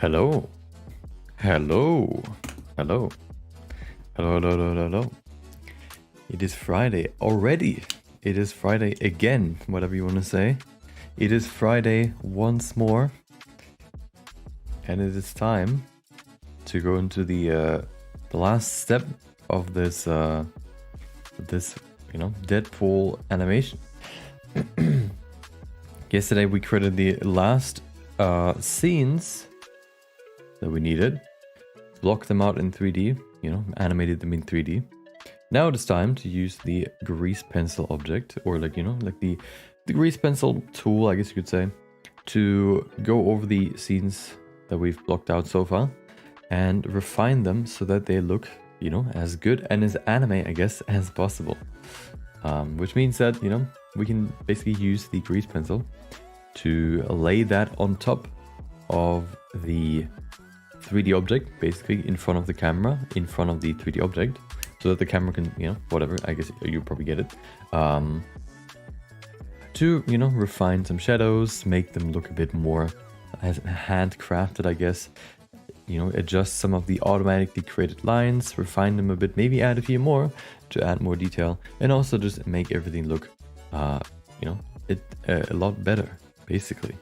Hello. Hello. Hello. Hello, hello, hello, hello. It is Friday already. It is Friday again, whatever you want to say. It is Friday once more. And it is time to go into the last step of this Deadpool animation. Yesterday we created the last scenes that we needed, blocked them out in 3D, animated them in 3D. Now it is time to use the grease pencil object, or like the grease pencil tool, I guess you could say, to go over the scenes that we've blocked out so far and refine them so that they look, as good and as anime, I guess, as possible. Which means that, we can basically use the grease pencil to lay that on top of the 3D object, basically in front of the camera, in front of the 3D object, so that the camera can, whatever, I guess you probably get it, to, refine some shadows, make them look a bit more as handcrafted, I guess, adjust some of the automatically created lines, refine them a bit, maybe add a few more to add more detail, and also just make everything look, a lot better, basically.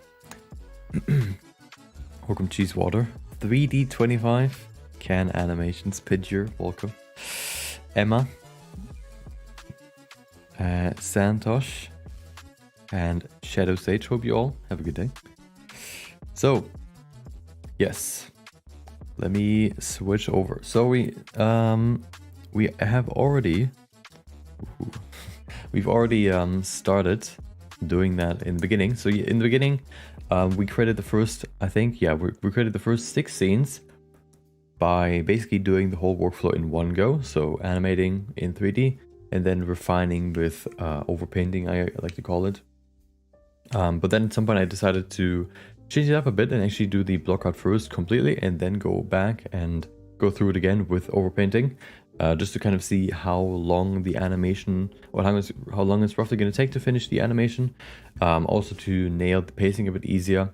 Welcome, Cheese Water. 3D25 Can Animations, Pidgear, welcome. Emma, Santosh, and Shadow Sage. Hope you all have a good day. So, yes, let me switch over. So we have already, we've already started doing that in the beginning. So in the beginning, we created the first, we created the first 6 scenes by basically doing the whole workflow in one go. So animating in 3D and then refining with overpainting, I like to call it. But then at some point I decided to change it up a bit and actually do the block out first completely and then go back and go through it again with overpainting. Just to kind of see how long the animation, or how long it's roughly going to take to finish the animation. Also to nail the pacing a bit easier.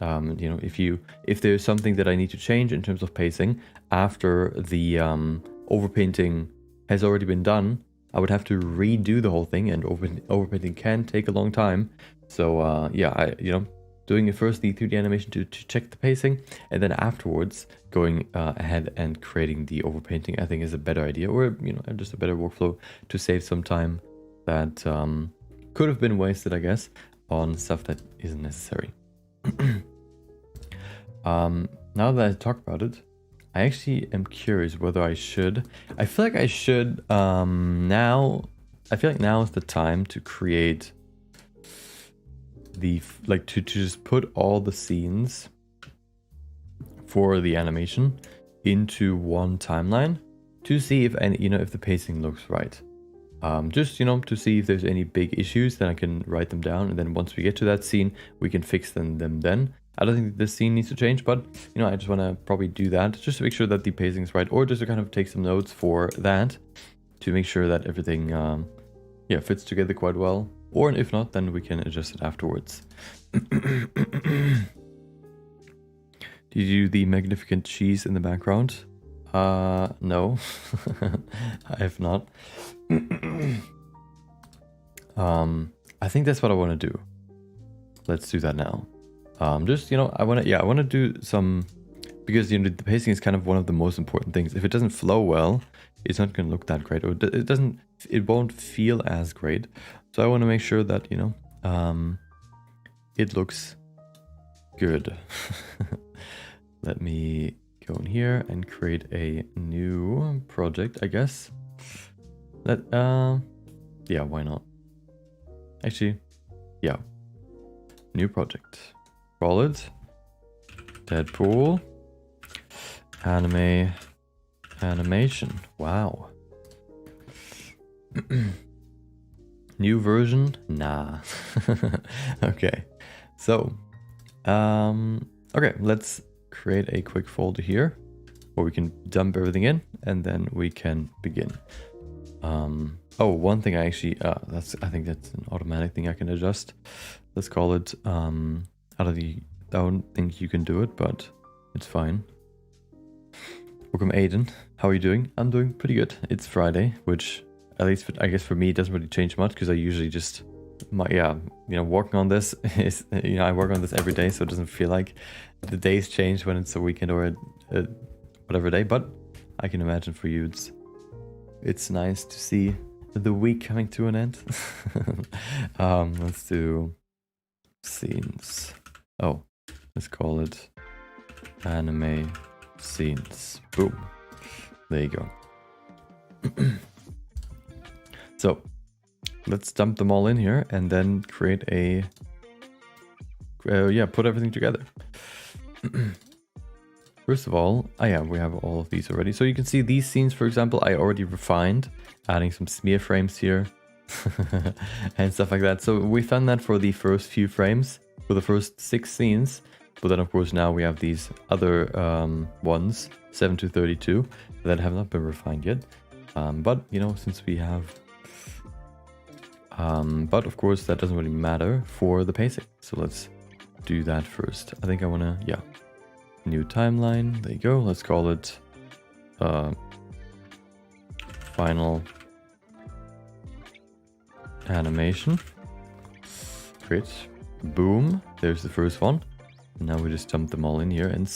If there's something that I need to change in terms of pacing after the overpainting has already been done, I would have to redo the whole thing, and overpainting can take a long time. So doing it first, the 3D animation to check the pacing, and then afterwards going ahead and creating the overpainting, I think is a better idea, or just a better workflow to save some time that could have been wasted, I guess, on stuff that isn't necessary. Now that I talk about it, I actually am curious whether I should. I feel like I should now. I feel like now is the time to create to just put all the scenes for the animation into one timeline to see if if the pacing looks right. Just to see if there's any big issues, then I can write them down, and then once we get to that scene we can fix them then. I don't think this scene needs to change, but I just want to probably do that just to make sure that the pacing is right, or just to kind of take some notes for that to make sure that everything fits together quite well. Or if not, then we can adjust it afterwards. Did you do the magnificent cheese in the background? No, I have not. I think that's what I want to do. Let's do that now. I want to do some, because the pacing is kind of one of the most important things. If it doesn't flow well, it's not going to look that great, or it won't feel as great. So I want to make sure that it looks good. Let me go in here and create a new project, I guess. Why not? Actually, yeah. New project. Call it Deadpool animation. Wow. New version? Nah. Okay. So, okay, let's create a quick folder here where we can dump everything in, and then we can begin. One thing I actually, I think that's an automatic thing I can adjust. Let's call it, I don't think you can do it, but It's fine. Welcome, Aiden. How are you doing? I'm doing pretty good. It's Friday, which at least I guess for me it doesn't really change much because I usually just working on this is I work on this every day, so it doesn't feel like the days change when it's a weekend or a whatever day. But I can imagine for you it's nice to see the week coming to an end. Let's do scenes. Oh, let's call it anime scenes. Boom. There you go. So let's dump them all in here and then create a put everything together. First of all, we have all of these already. So you can see these scenes, for example, I already refined, adding some smear frames here and stuff like that. So we've done that for the first few frames, for the first 6 scenes. But then, of course, now we have these other ones, 7 to 32, that have not been refined yet. But, since we have... but, of course, that doesn't really matter for the pacing. So let's do that first. I think I want to, new timeline. There you go. Let's call it final animation. Great. Boom. There's the first one. And now we just dump them all in here and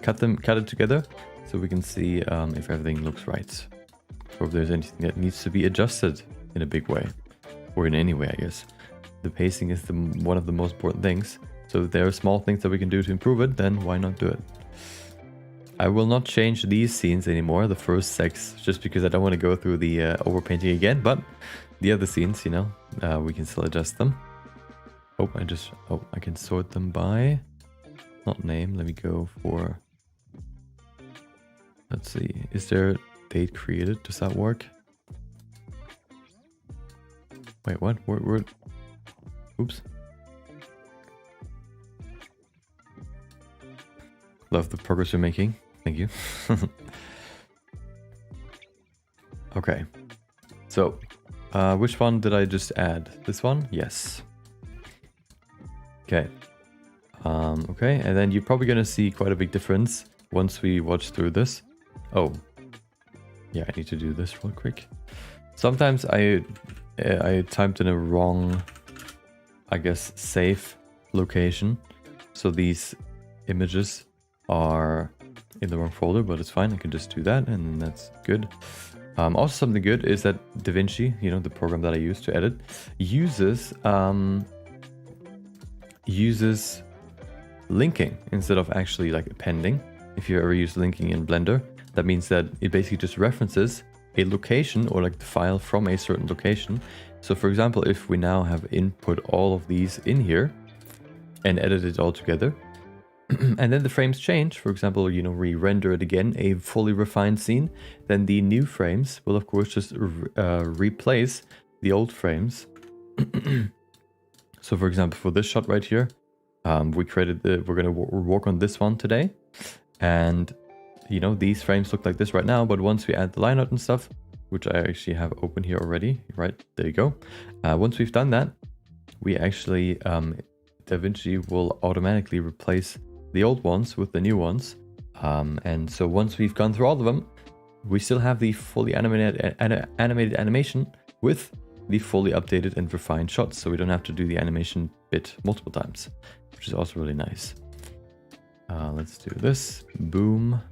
cut it together so we can see if everything looks right. Or if there's anything that needs to be adjusted in a big way. Or in any way, I guess. The pacing is one of the most important things. So if there are small things that we can do to improve it, then why not do it? I will not change these scenes anymore, the first 6, just because I don't want to go through the overpainting again. But the other scenes, we can still adjust them. I can sort them by, not name. Let me go for, let's see, is there date created? Does that work? Wait, what? Word? Oops. Love the progress you're making. Thank you. Okay. So, which one did I just add? This one? Yes. Okay. Okay, and then you're probably going to see quite a big difference once we watch through this. Oh. Yeah, I need to do this real quick. Sometimes I typed in a wrong, I guess, safe location. So these images are in the wrong folder, but it's fine. I can just do that and that's good. Also something good is that DaVinci, the program that I use to edit, uses linking instead of actually like appending. If you ever use linking in Blender, that means that it basically just references a location or like the file from a certain location. So for example, if we now have input all of these in here and edit it all together, and then the frames change, for example, re-render it again, a fully refined scene, then the new frames will of course just replace the old frames. So for example, for this shot right here, we're going to work on this one today. And, these frames look like this right now, but once we add the line art and stuff, which I actually have open here already, right, there you go. Once we've done that, we actually, DaVinci will automatically replace the old ones with the new ones. And so once we've gone through all of them, we still have the fully animated animation with the fully updated and refined shots. So we don't have to do the animation bit multiple times, which is also really nice. Let's do this. Boom.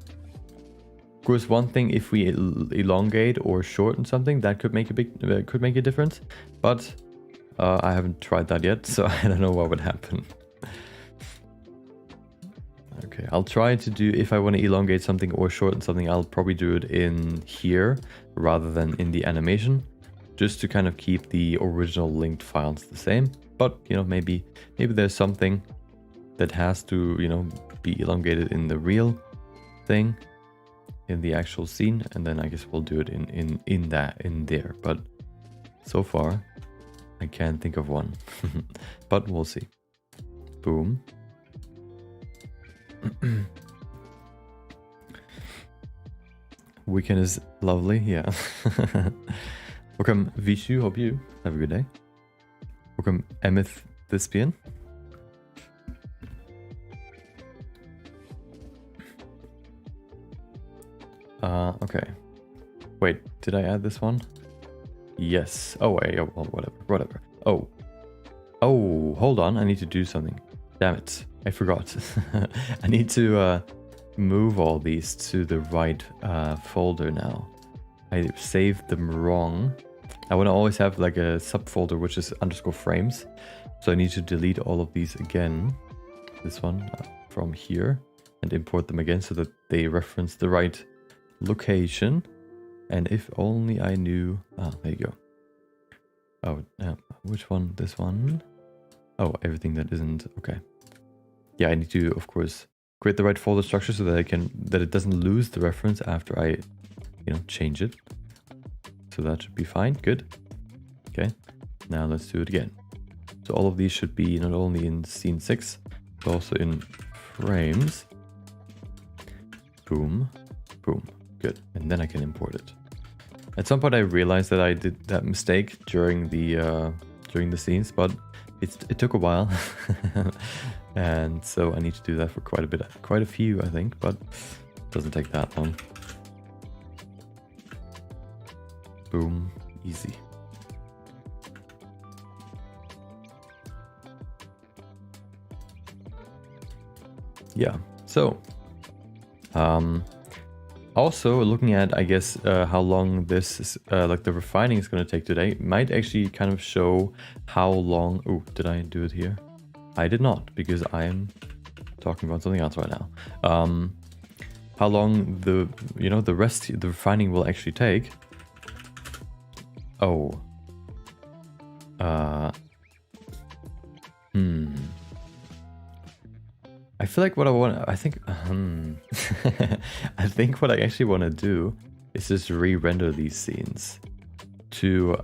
Of course, one thing, if we elongate or shorten something, that could make a difference. But I haven't tried that yet, so I don't know what would happen. Okay, I'll try to do, if I want to elongate something or shorten something, I'll probably do it in here rather than in the animation, just to kind of keep the original linked files the same. But, maybe there's something that has to, be elongated in the real thing, in the actual scene, and then I guess we'll do it in there. But so far, I can't think of one, but we'll see. Boom. Weekend is lovely, yeah. Welcome Vishu, hope you have a good day. Welcome Emeth Thespian. wait, did I add this one? Yes. Oh, wait, oh, well, whatever. Oh, hold on, I need to do something. Damn it, I forgot. I need to move all these to the right folder now. I saved them wrong. I want to always have like a subfolder which is _frames. So I need to delete all of these again. This one from here and import them again so that they reference the right location. And if only I knew... Ah, there you go. Oh, which one? This one? Oh, everything that isn't... Okay. Yeah, I need to, of course, create the right folder structure so that it doesn't lose the reference after I, change it. So that should be fine. Good. Okay. Now let's do it again. So all of these should be not only in scene 6, but also in frames. Boom. Boom. Good. And then I can import it. At some point I realized that I did that mistake during the scenes, but it took a while. And so I need to do that for quite a few, I think, but it doesn't take that long. Boom. Easy. Yeah, so also looking at, I guess, how long this is, like the refining is going to take today, might actually kind of show how long... Oh, did I do it here? I did not, because I am talking about something else right now. How long the refining will actually take. Oh. I feel like what I want... I think what I actually want to do is just re-render these scenes to...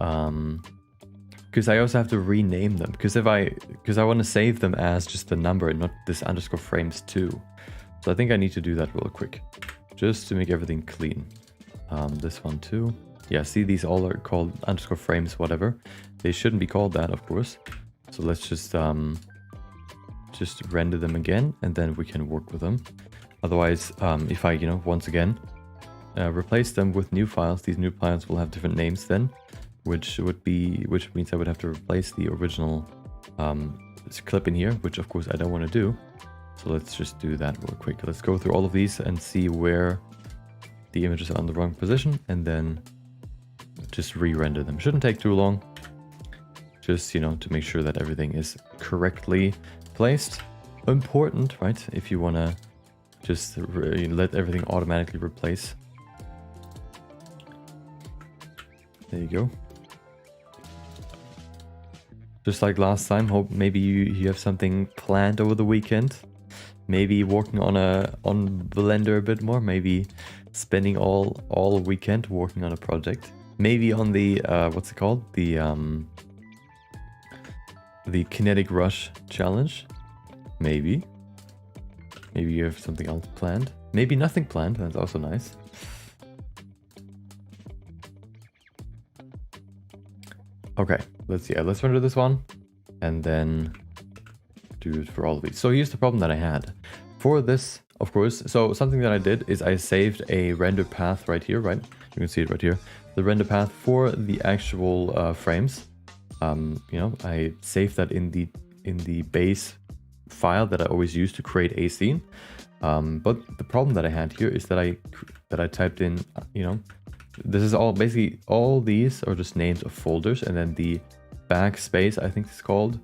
because I also have to rename them. Because I want to save them as just a number and not this _frames2. So I think I need to do that real quick. Just to make everything clean. This one too. Yeah, see, these all are called _frames whatever. They shouldn't be called that, of course. So let's just render them again, and then we can work with them. Otherwise, if I, once again, replace them with new files, these new files will have different names then, which means I would have to replace the original clip in here, which of course I don't want to do. So let's just do that real quick. Let's go through all of these and see where the images are on the wrong position, and then just re-render them. Shouldn't take too long. Just, to make sure that everything is correctly placed. Important, right? If you want to just let everything automatically replace. There you go. Just like last time, hope maybe you have something planned over the weekend. Maybe working on Blender a bit more. Maybe spending all weekend working on a project. Maybe on the what's it called? The Kinetic Rush challenge. Maybe you have something else planned. Maybe nothing planned. That's also nice. Okay, let's render this one and then do it for all of these. So here's the problem that I had for this, of course. So something that I did is I saved a render path right here, right? You can see it right here. The render path for the actual frames. I saved that in the base file that I always use to create a scene. But the problem that I had here is that I typed in, this is basically all these are just names of folders, and then the backspace, I think it's called,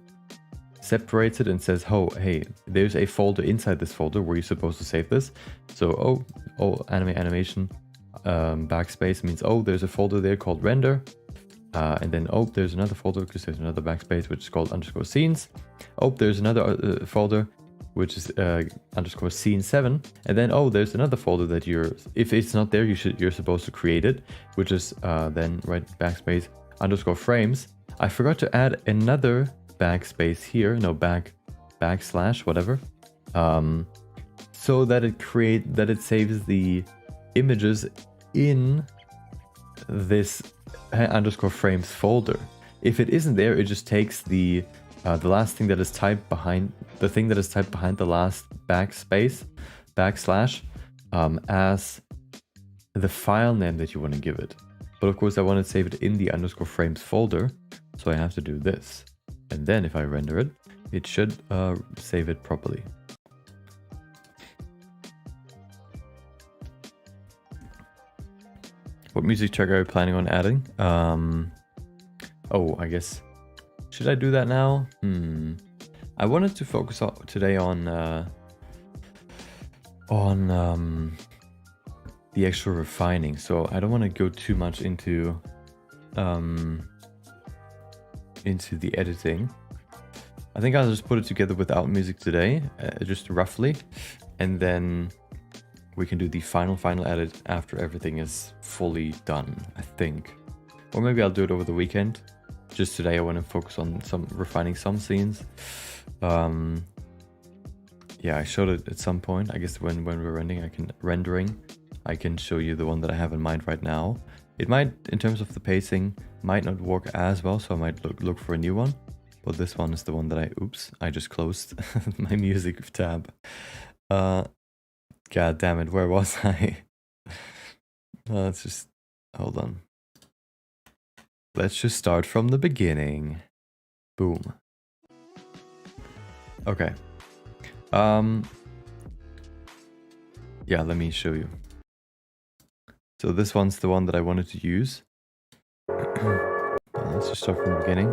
separates it and says, oh, hey, there's a folder inside this folder where you're supposed to save this. So, animation, backspace means, there's a folder there called render. And then, there's another folder because there's another backspace which is called _scenes. There's another folder which is _scene7. And then, there's another folder that if it's not there, you're supposed to create it, which is then backspace _frames. I forgot to add another backspace here, backslash whatever, so that it saves the images in this _frames folder. If it isn't there, it just takes the last thing that is typed behind the last backslash as the file name that you want to give it. But of course I want to save it in the _frames folder, so I have to do this. And then if I render it, it should save it properly. What music track are you planning on adding? Oh, I guess, should I do that now? I wanted to focus today on the actual refining, so I don't want to go too much into the editing. I think I'll just put it together without music today, just roughly, and then we can do the final edit after everything is fully done, I think. Or maybe I'll do it over the weekend. Just today I want to focus on refining some scenes. Yeah, I showed it at some point. I guess when we're rendering, I can show you the one that I have in mind right now. It might, in terms of the pacing, might not work as well, so I might look for a new one. But this one is the one that I just closed my music tab. God damn it, where was I? Let's just, hold on. Let's just start from the beginning. Boom. Okay. Yeah, let me show you. So this one's the one that I wanted to use. Let's just start from the beginning.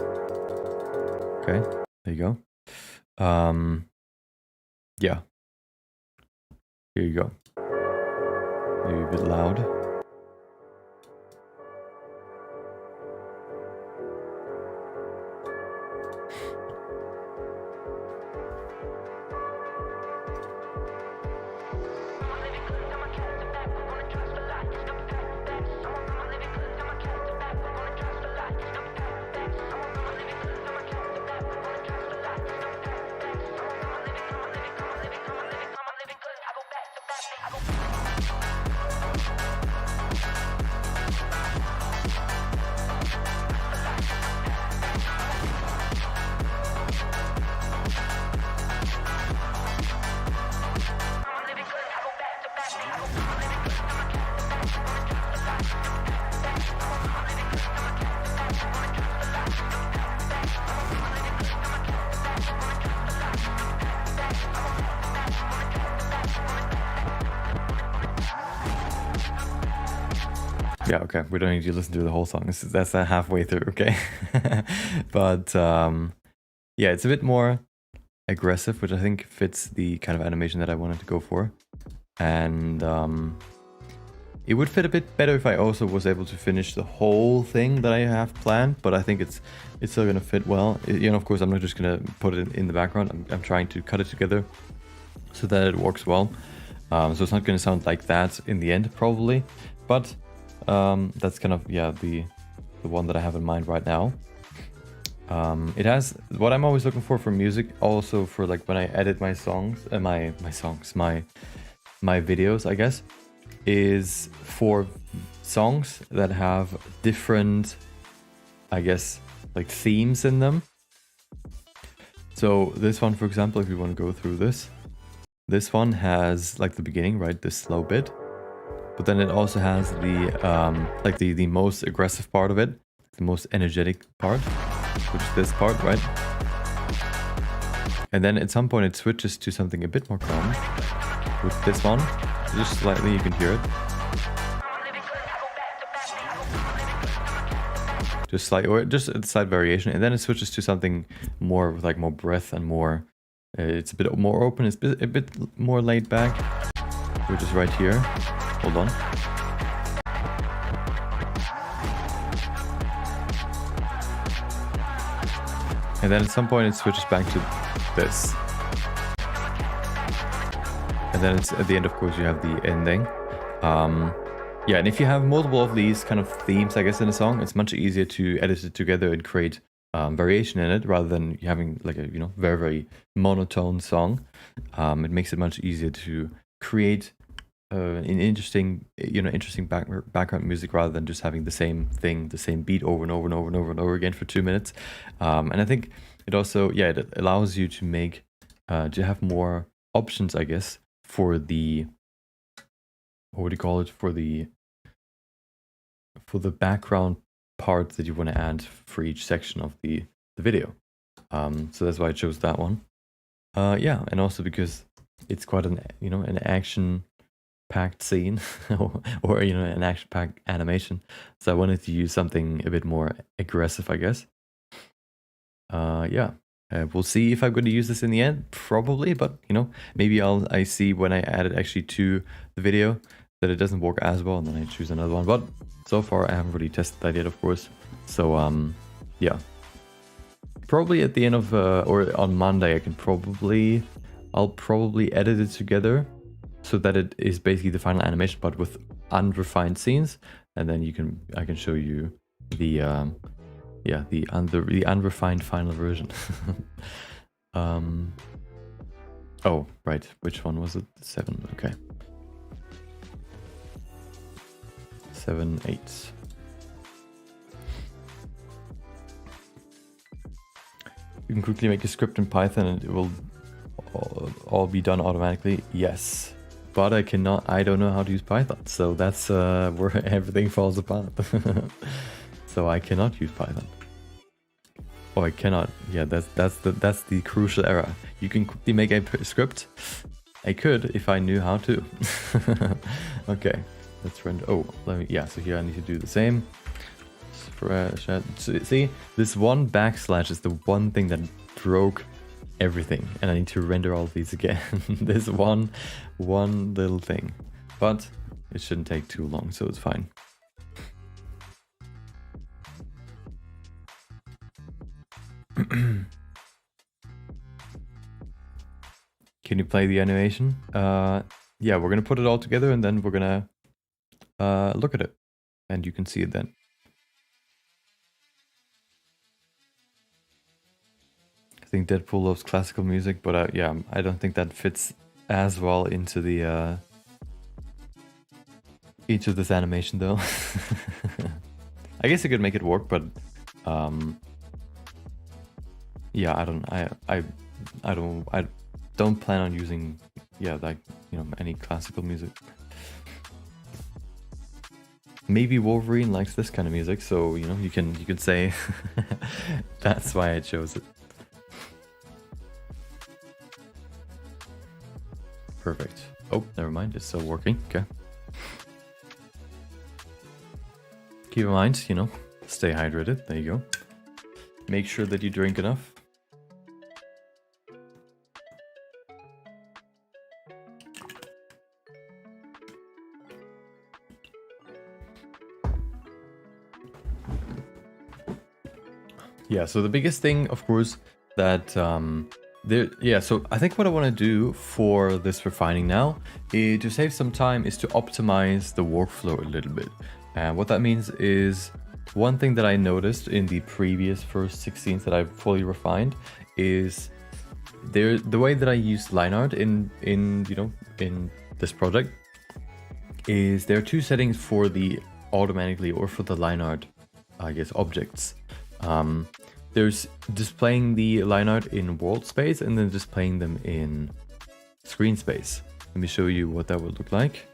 Okay, there you go. Yeah. Here you go. Maybe a bit loud. Yeah, okay, we don't need to listen to the whole song. That's halfway through, okay? But yeah, it's a bit more aggressive, which I think fits the kind of animation that I wanted to go for. And it would fit a bit better if I also was able to finish the whole thing that I have planned, but I think it's still gonna fit well. You know, of course, I'm not just gonna put it in the background. I'm trying to cut it together so that it works well. So it's not gonna sound like that in the end, probably, but that's kind of, yeah, the one that I have in mind right now. It has what I'm always looking for music, also for like when I edit my songs, my videos, I guess, is for songs that have different, I guess, like themes in them. So this one, for example, if you want to go through this one has like the beginning, right, this slow bit. But then it also has the like the most aggressive part of it, the most energetic part, which is this part, right? And then at some point it switches to something a bit more calm with this one. Just slightly, you can hear it. Just slight, or just a slight variation, and then it switches to something more with like more breath and more. It's a bit more open. It's a bit more laid back, which is right here. Hold on. And then at some point it switches back to this. And then it's at the end, of course, you have the ending. Yeah, and if you have multiple of these kind of themes, I guess, in a song, it's much easier to edit it together and create variation in it, rather than having like a, you know, very, very monotone song. It makes it much easier to create an interesting, you know, interesting background music, rather than just having the same thing, the same beat over and over and over and over and over again for 2 minutes. And I think it also, yeah, it allows you to make, to have more options, I guess, for the, what would you call it, for the background parts that you want to add for each section of the video. So that's why I chose that one. Yeah, and also because it's quite an an action-packed scene or an action-packed animation. So I wanted to use something a bit more aggressive, I guess. Yeah. We'll see if I'm going to use this in the end, probably, but maybe I see when I add it actually to the video that it doesn't work as well, and then I choose another one. But so far I haven't really tested that yet, of course. So yeah, probably at the end of or on Monday I'll probably edit it together so that it is basically the final animation, but with unrefined scenes, and then I can show you the yeah, the unrefined final version. Oh, right. Which one was it? 7. Okay. 7, 8. You can quickly make a script in Python and it will all be done automatically. Yes. But I don't know how to use Python. So that's where everything falls apart. So I cannot use Python. Oh, I cannot. Yeah, that's the crucial error. You can quickly make a script. I could if I knew how to. Okay, let's render. Oh, yeah. So here I need to do the same. See, this one backslash is the one thing that broke everything, and I need to render all of these again. This one little thing, but it shouldn't take too long, so it's fine. Can you play the animation? Yeah, we're gonna put it all together and then we're gonna look at it, and you can see it then. I think Deadpool loves classical music, but yeah, I don't think that fits as well into the each of this animation though. I guess I could make it work, but yeah, I don't plan on using like any classical music. Maybe Wolverine likes this kind of music, so you can say that's why I chose it. Perfect. Oh, never mind, it's still working. Okay. Keep in mind, stay hydrated. There you go. Make sure that you drink enough. Yeah, so the biggest thing, of course, that so I think what I want to do for this refining now to save some time is to optimize the workflow a little bit. And what that means is, one thing that I noticed in the previous first 6 scenes that I've fully refined is the way that I use line art in this project is there are 2 settings for the automatically or for the line art, I guess, objects. There's displaying the line art in world space and then displaying them in screen space. Let me show you what that would look like.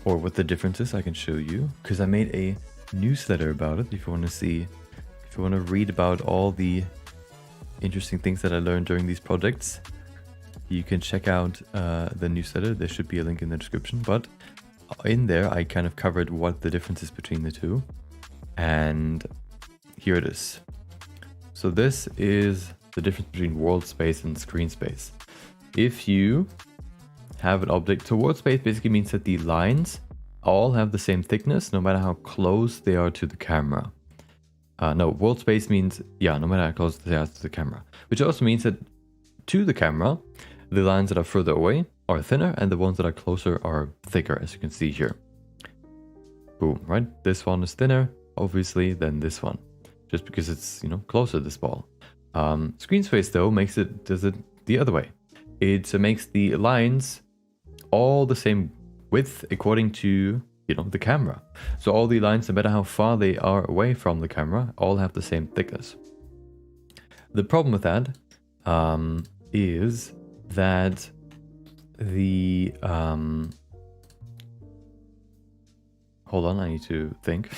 Or what the difference is, I can show you. Because I made a newsletter about it. If you want to read about all the interesting things that I learned during these projects, you can check out the newsletter. There should be a link in the description. But in there, I kind of covered what the difference is between the two. And here it is. So this is the difference between world space and screen space. If you have an object, so world space basically means that the lines all have the same thickness no matter how close they are to the camera. No, world space means, no matter how close they are to the camera. Which also means that to the camera, the lines that are further away are thinner and the ones that are closer are thicker, as you can see here. Boom, right? This one is thinner, obviously, than this one, just because it's closer to this ball. Screen space though does it the other way. It makes the lines all the same width according to the camera. So all the lines, no matter how far they are away from the camera, all have the same thickness. The problem with that is that hold on, I need to think.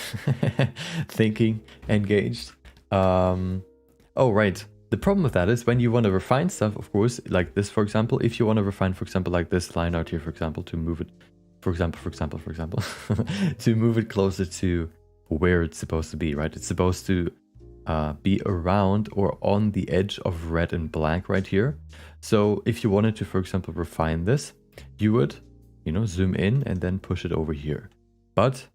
Thinking engaged. Oh, right. The problem with that is when you want to refine stuff, of course, like this, for example, if you want to refine, for example, like this line art here, for example, to move it, for example, to move it closer to where it's supposed to be, right? It's supposed to be around or on the edge of red and black right here. So if you wanted to, for example, refine this, you would, you know, zoom in and then push it over here. But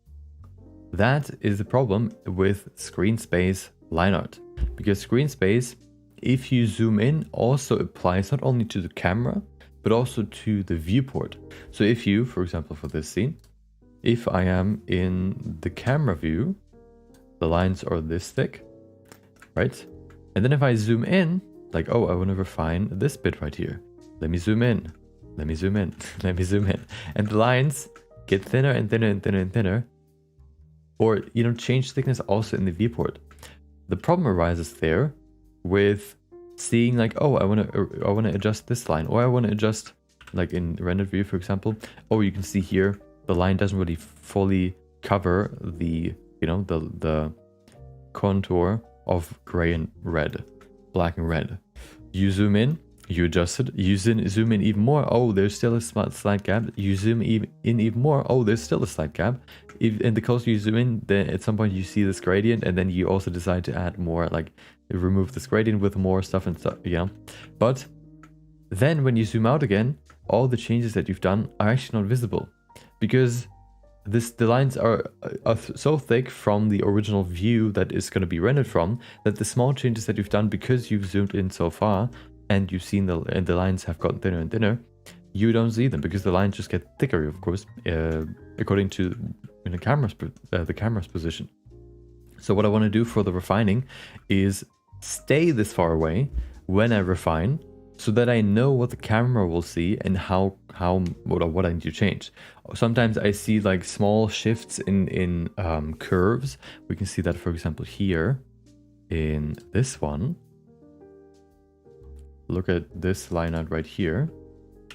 that is the problem with screen space line art, because screen space, if you zoom in, also applies not only to the camera, but also to the viewport. So if you, for example, for this scene, if I am in the camera view, the lines are this thick, right? And then if I zoom in, like, oh, I want to refine this bit right here. Let me zoom in. Let me zoom in. Let me zoom in. And the lines get thinner and thinner and thinner and thinner. Or, you know, change thickness also in the viewport. The problem arises there with seeing like, oh, I want to adjust this line, or I want to adjust, like in rendered view, for example. Oh, you can see here the line doesn't really fully cover the, you know, the contour of gray and red, black and red. You zoom in, you adjust it, you zoom in even more. Oh, there's still a slight gap. You zoom in even more. Oh, there's still a slight gap. And the closer you zoom in, then at some point you see this gradient, and then you also decide to add more, like remove this gradient with more stuff and stuff, you know. But then when you zoom out again, all the changes that you've done are actually not visible, because the lines are so thick from the original view that is going to be rendered from, that the small changes that you've done, because you've zoomed in so far and you've seen the lines have gotten thinner and thinner, you don't see them because the lines just get thicker, of course, according to the camera's position. So what I want to do for the refining is stay this far away when I refine, so that I know what the camera will see and what I need to change. Sometimes I see like small shifts in curves. We can see that, for example, here in this one. Look at this line art right here.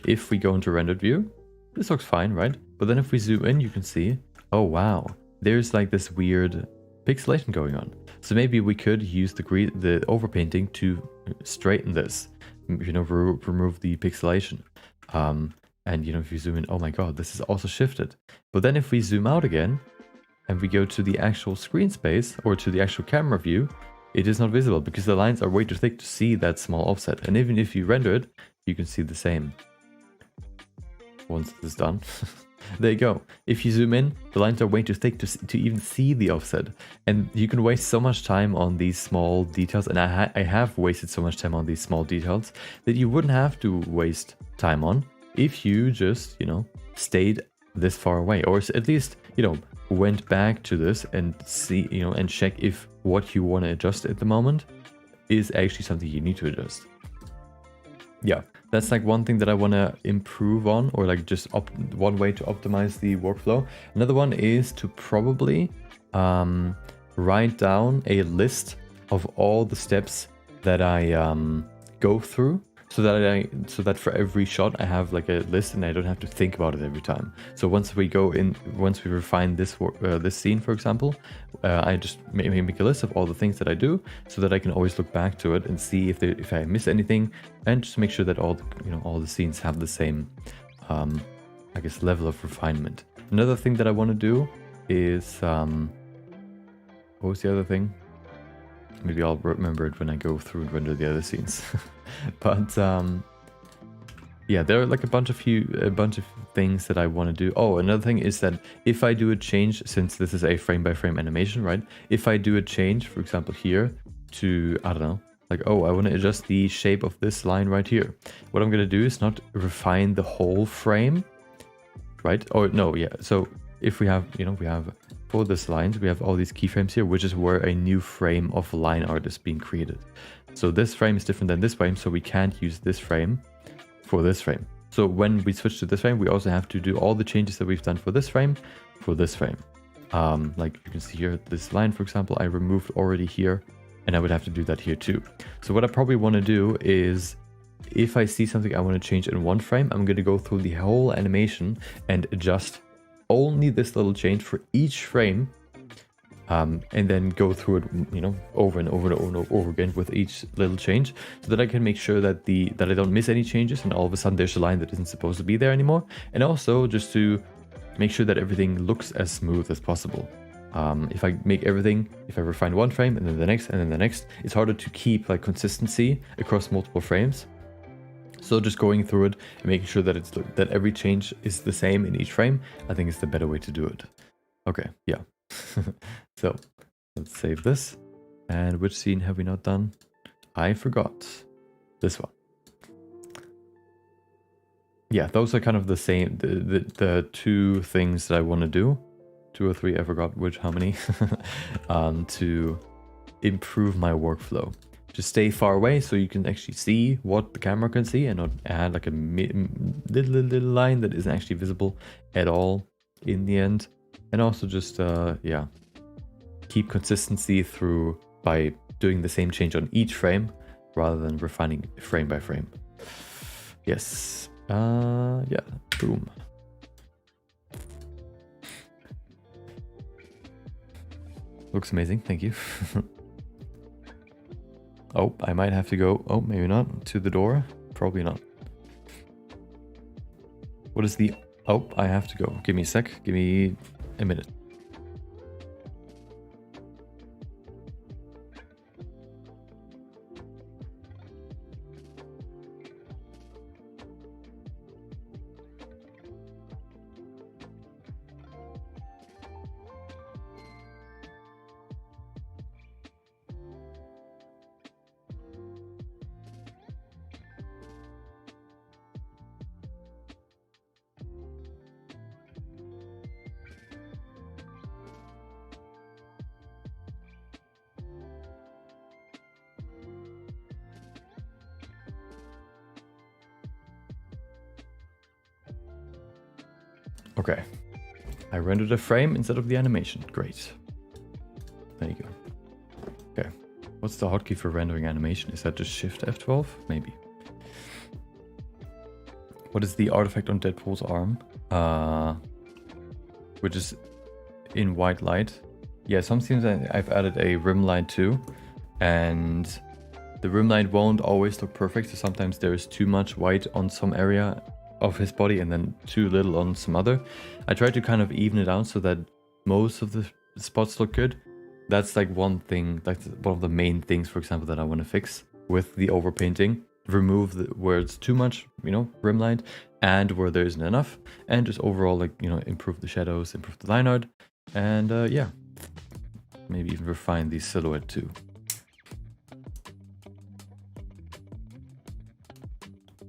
If we go into rendered view, this looks fine, right? But then if we zoom in, you can see, oh wow, there's like this weird pixelation going on. So maybe we could use the overpainting to straighten this, you know, remove the pixelation. And you know, if you zoom in, oh my god, this is also shifted. But then if we zoom out again and we go to the actual screen space or to the actual camera view, it is not visible because the lines are way too thick to see that small offset. And even if you render it, you can see the same. Once this is done, there you go. If you zoom in, the lines are way too thick to even see the offset. And you can waste so much time on these small details. And I have wasted so much time on these small details that you wouldn't have to waste time on if you just, you know, stayed this far away, or at least, you know, went back to this and see, you know, and check if what you want to adjust at the moment is actually something you need to adjust. Yeah, that's like one thing that I want to improve on, or like just one way to optimize the workflow. Another one is to probably write down a list of all the steps that I go through, so that for every shot I have like a list and I don't have to think about it every time. So once we refine this this scene, for example, I just make a list of all the things that I do, so that I can always look back to it and see if I miss anything, and just make sure that all the scenes have the same, I guess, level of refinement. Another thing that I want to do is what was the other thing? Maybe I'll remember it when I go through and render the other scenes. But yeah, there are like a bunch of things that I want to do. Oh, another thing is that if I do a change, since this is a frame by frame animation, right? If I do a change, for example, here to, I don't know, like, oh, I want to adjust the shape of this line right here. What I'm going to do is not refine the whole frame, right? Or no, yeah. So if we have, you know, for this lines, we have all these keyframes here, which is where a new frame of line art is being created. So this frame is different than this frame, so we can't use this frame for this frame. So when we switch to this frame, we also have to do all the changes that we've done for this frame. Like you can see here, this line, for example, I removed already here, and I would have to do that here too. So what I probably want to do is, if I see something I want to change in one frame, I'm going to go through the whole animation and adjust only this little change for each frame, and then go through it, you know, over and over and over and over again with each little change, so that I can make sure that that I don't miss any changes, and all of a sudden there's a line that isn't supposed to be there anymore, and also just to make sure that everything looks as smooth as possible. If I make everything, if I refine one frame and then the next and then the next, it's harder to keep like consistency across multiple frames. So just going through it and making sure that that every change is the same in each frame, I think is the better way to do it. Okay, yeah. So let's save this. And which scene have we not done? I forgot. This one. Yeah, those are kind of the same, the two things that I want to do. 2 or 3, I forgot how many, to improve my workflow. Just stay far away so you can actually see what the camera can see, and not add like a little line that isn't actually visible at all in the end. And also just, yeah, keep consistency through by doing the same change on each frame rather than refining frame by frame. Yes. Yeah, boom. Looks amazing, thank you. Oh, I might have to go, oh, maybe not, to the door. Probably not. What is the, oh, I have to go. Give me a sec, give me a minute. Okay, I rendered a frame instead of the animation. Great. There you go. Okay, what's the hotkey for rendering animation? Is that just Shift F12? Maybe. What is the artifact on Deadpool's arm? Which is in white light. Yeah, some scenes I've added a rim light too, and the rim light won't always look perfect. So sometimes there's too much white on some area of his body and then too little on some other. I try to kind of even it out so that most of the spots look good. That's like one thing, like one of the main things, for example, that I want to fix with the overpainting. Remove where it's too much, you know, rim light, and where there isn't enough, and just overall, like, you know, improve the shadows, improve the line art, and yeah, maybe even refine the silhouette too.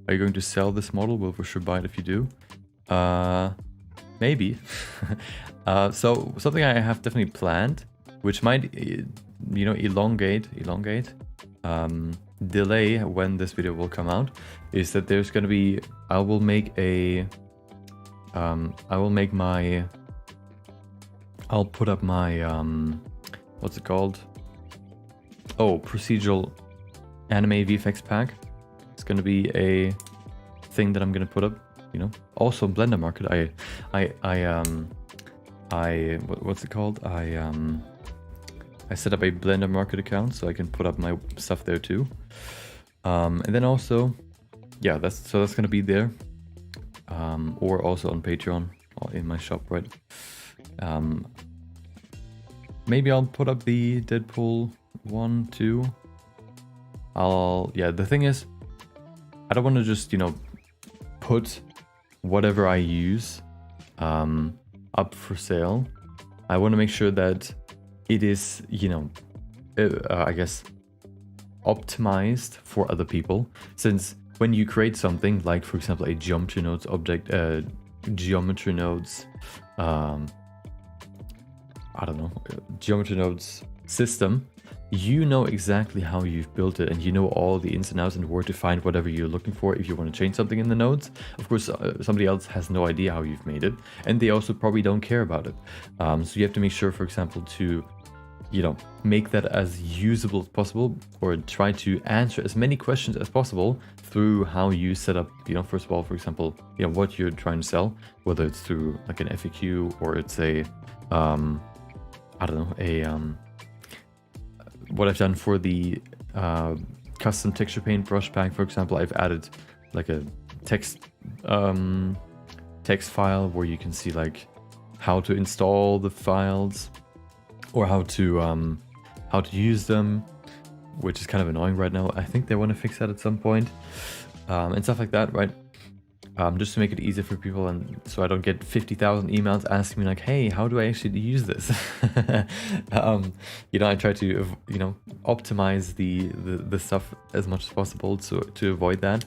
Are you going to sell this model? We'll for sure buy it if you do. Maybe. So something I have definitely planned, which might, you know, elongate, delay when this video will come out, is that there's going to be, I will make I'll put up my, what's it called? Oh, procedural anime VFX pack. It's going to be a thing that I'm going to put up, you know. Also Blender Market, what's it called? I set up a Blender Market account so I can put up my stuff there too. And then also, yeah, that's going to be there. Or also on Patreon or in my shop, right? Maybe I'll put up the Deadpool 1, 2. Yeah, the thing is, I don't want to just, you know, put whatever I use up for sale. I want to make sure that it is, you know, I guess, optimized for other people. Since when you create something like, for example, a geometry nodes object, geometry nodes, I don't know, geometry nodes system, you know exactly how you've built it, and you know all the ins and outs and where to find whatever you're looking for if you want to change something in the nodes. Of course, somebody else has no idea how you've made it, and they also probably don't care about it. So you have to make sure, for example, to, you know, make that as usable as possible, or try to answer as many questions as possible through how you set up, you know, first of all, for example, you know, what you're trying to sell, whether it's through like an FAQ or it's a, I don't know, a, what I've done for the custom texture paint brush pack, for example, I've added like a text file where you can see like how to install the files or how to use them, which is kind of annoying right now. I think they want to fix that at some point, and stuff like that, right? Just to make it easier for people, and so I don't get 50,000 emails asking me like, hey, how do I actually use this? You know, I try to, you know, optimize the stuff as much as possible to avoid that.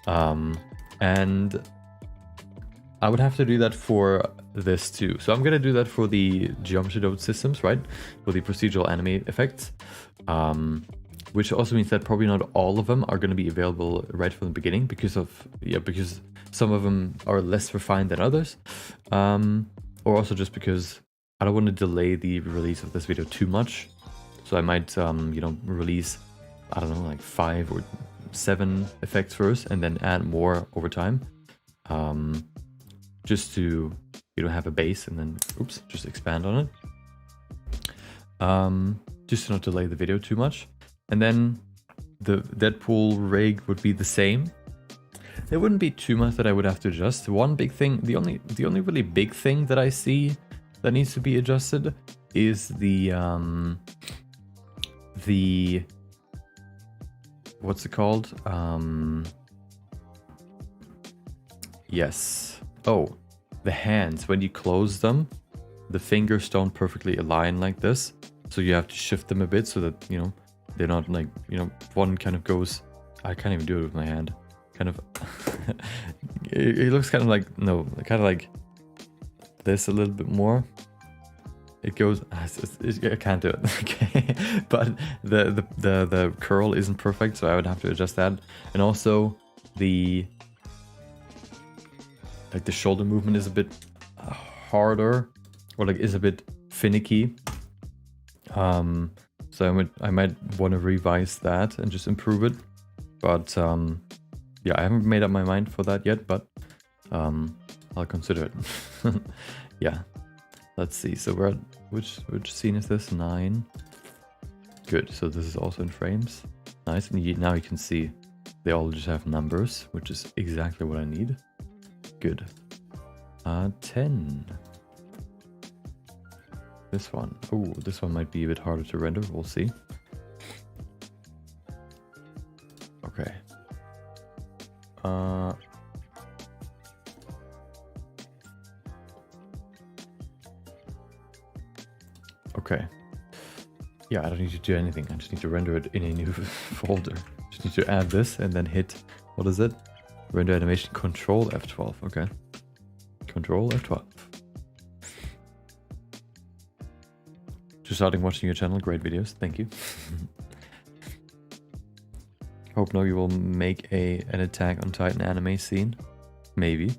And I would have to do that for this too. So I'm gonna do that for the geometry node systems, right? For the procedural anime effects. Which also means that probably not all of them are going to be available right from the beginning because some of them are less refined than others, or also just because I don't want to delay the release of this video too much. So I might, you know, release, I don't know, like 5 or 7 effects first and then add more over time, just to, you know, have a base and then, oops, just expand on it, just to not delay the video too much. And then the Deadpool rig would be the same. There wouldn't be too much that I would have to adjust. One big thing, the only really big thing that I see that needs to be adjusted is the what's it called? Yes. Oh, the hands. When you close them, the fingers don't perfectly align like this. So you have to shift them a bit so that, you know, they're not like, you know, one kind of goes, I can't even do it with my hand. Kind of, it looks kind of like, no, kind of like this a little bit more. It goes, I can't do it. Okay, but the curl isn't perfect, so I would have to adjust that. And also the shoulder movement is a bit harder, or like is a bit finicky. So I might want to revise that and just improve it. But yeah, I haven't made up my mind for that yet, but I'll consider it. Yeah, let's see. So we're at which scene is this? 9. Good. So this is also in frames. Nice. And now you can see they all just have numbers, which is exactly what I need. Good. 10. This one. Oh, this one might be a bit harder to render. We'll see. Okay. Okay. Yeah, I don't need to do anything. I just need to render it in a new folder. Just need to add this and then hit, what is it? Render animation, Control F12. Okay. Control F12. Just starting watching your channel. Great videos. Thank you. Hope now you will make an Attack on Titan anime scene. Maybe.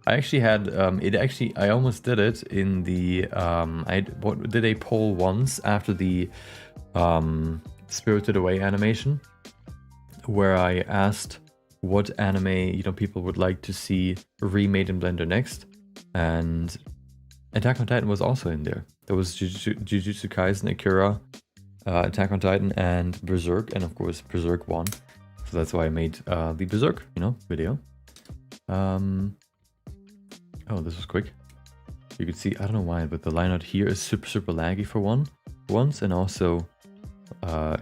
I actually had I almost did it in the I did a poll once after the Spirited Away animation, where I asked what anime, you know, people would like to see remade in Blender next, and Attack on Titan was also in there. There was Jujutsu Kaisen, Akira, Attack on Titan, and Berserk, and of course Berserk won. So that's why I made the Berserk, you know, video. Oh, this was quick. You can see, I don't know why, but the line out here is super laggy for once, and also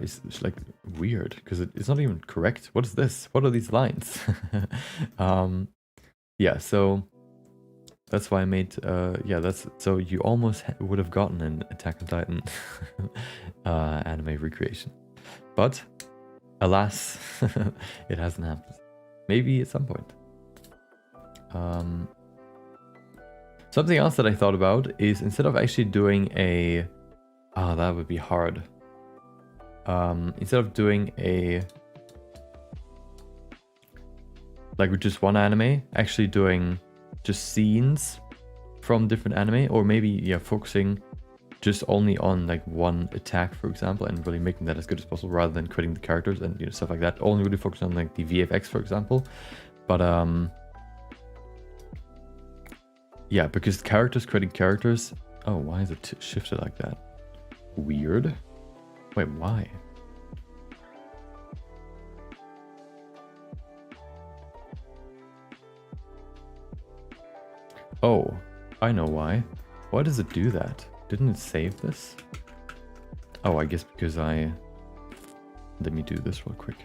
it's like weird because it's not even correct. What is this? What are these lines? Yeah, so that's why I made so you almost would have gotten an Attack on Titan anime recreation, but alas, it hasn't happened. Maybe at some point. Something else that I thought about is, instead of actually doing a that would be hard. Instead of doing a like with just one anime, actually doing just scenes from different anime, or maybe, yeah, focusing just only on like one attack, for example, and really making that as good as possible rather than creating the characters and, you know, stuff like that. Only really focus on like the VFX, for example. But yeah, because creating characters. Oh, why is it shifted like that? Weird. Wait, why? Oh, I know why. Why does it do that? Didn't it save this? Oh, I guess because let me do this real quick.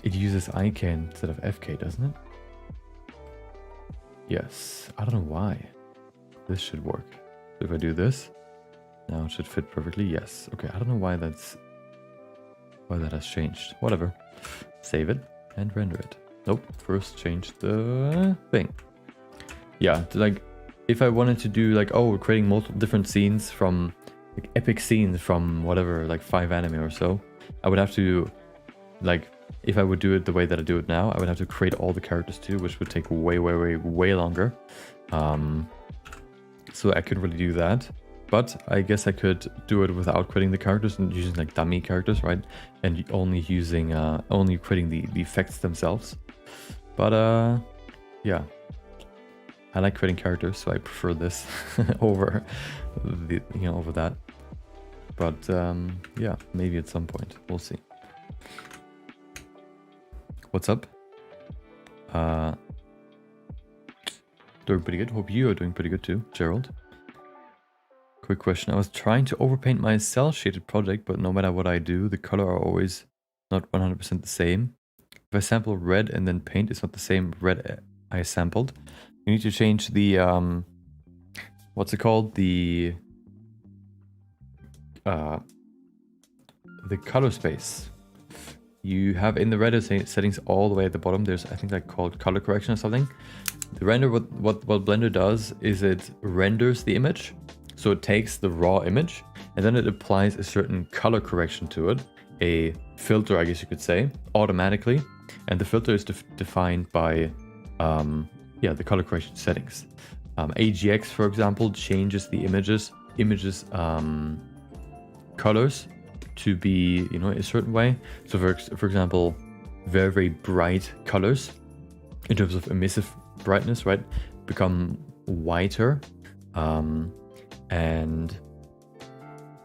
It uses IK instead of FK, doesn't it? Yes, I don't know why. This should work. So if I do this, now it should fit perfectly. Yes. Okay, I don't know why that has changed. Whatever. Save it and render it. Nope, first change the thing. Yeah, like if I wanted to do like, oh, we're creating multiple different scenes from like epic scenes from whatever, like 5 anime or so, I would have to, like, if I would do it the way that I do it now, I would have to create all the characters too, which would take way longer. So I couldn't really do that. But I guess I could do it without creating the characters and using like dummy characters, right? And only using, only creating the effects themselves. But yeah, I like creating characters, so I prefer this over the, you know, over that. But yeah, maybe at some point, we'll see. What's up? Doing pretty good. Hope you are doing pretty good too, Gerald. Quick question. I was trying to overpaint my cell shaded project, but no matter what I do, the color are always not 100% the same. If I sample red and then paint, it's not the same red I sampled. You need to change the, what's it called? The color space. You have in the render settings all the way at the bottom, there's, I think, like called color correction or something. The render, what Blender does is it renders the image. So it takes the raw image and then it applies a certain color correction to it, a filter, I guess you could say, automatically. And the filter is defined by, yeah, the color correction settings. AGX, for example, changes the images colors to be, you know, a certain way. So for example, very bright colors in terms of emissive brightness, right, become whiter. And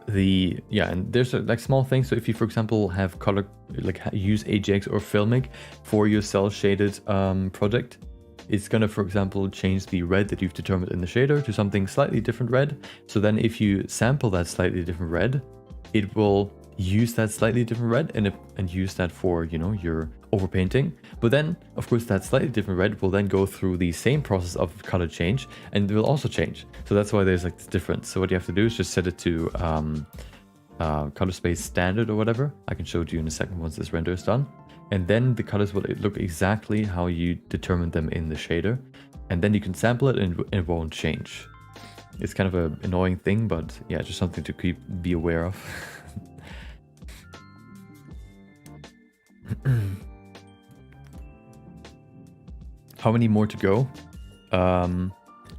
there's like small things. So if you, for example, have color, like use AGX or Filmic for your cell shaded project, it's gonna, for example, change the red that you've determined in the shader to something slightly different red. So then if you sample that slightly different red, it will use that slightly different red and use that for, you know, your overpainting. But then, of course, that slightly different red will then go through the same process of color change and it will also change. So that's why there's like this difference. So what you have to do is just set it to color space standard or whatever. I can show it to you in a second once this render is done. And then the colors will look exactly how you determined them in the shader. And then you can sample it and it won't change. It's kind of an annoying thing, but yeah, just something to be aware of. How many more to go?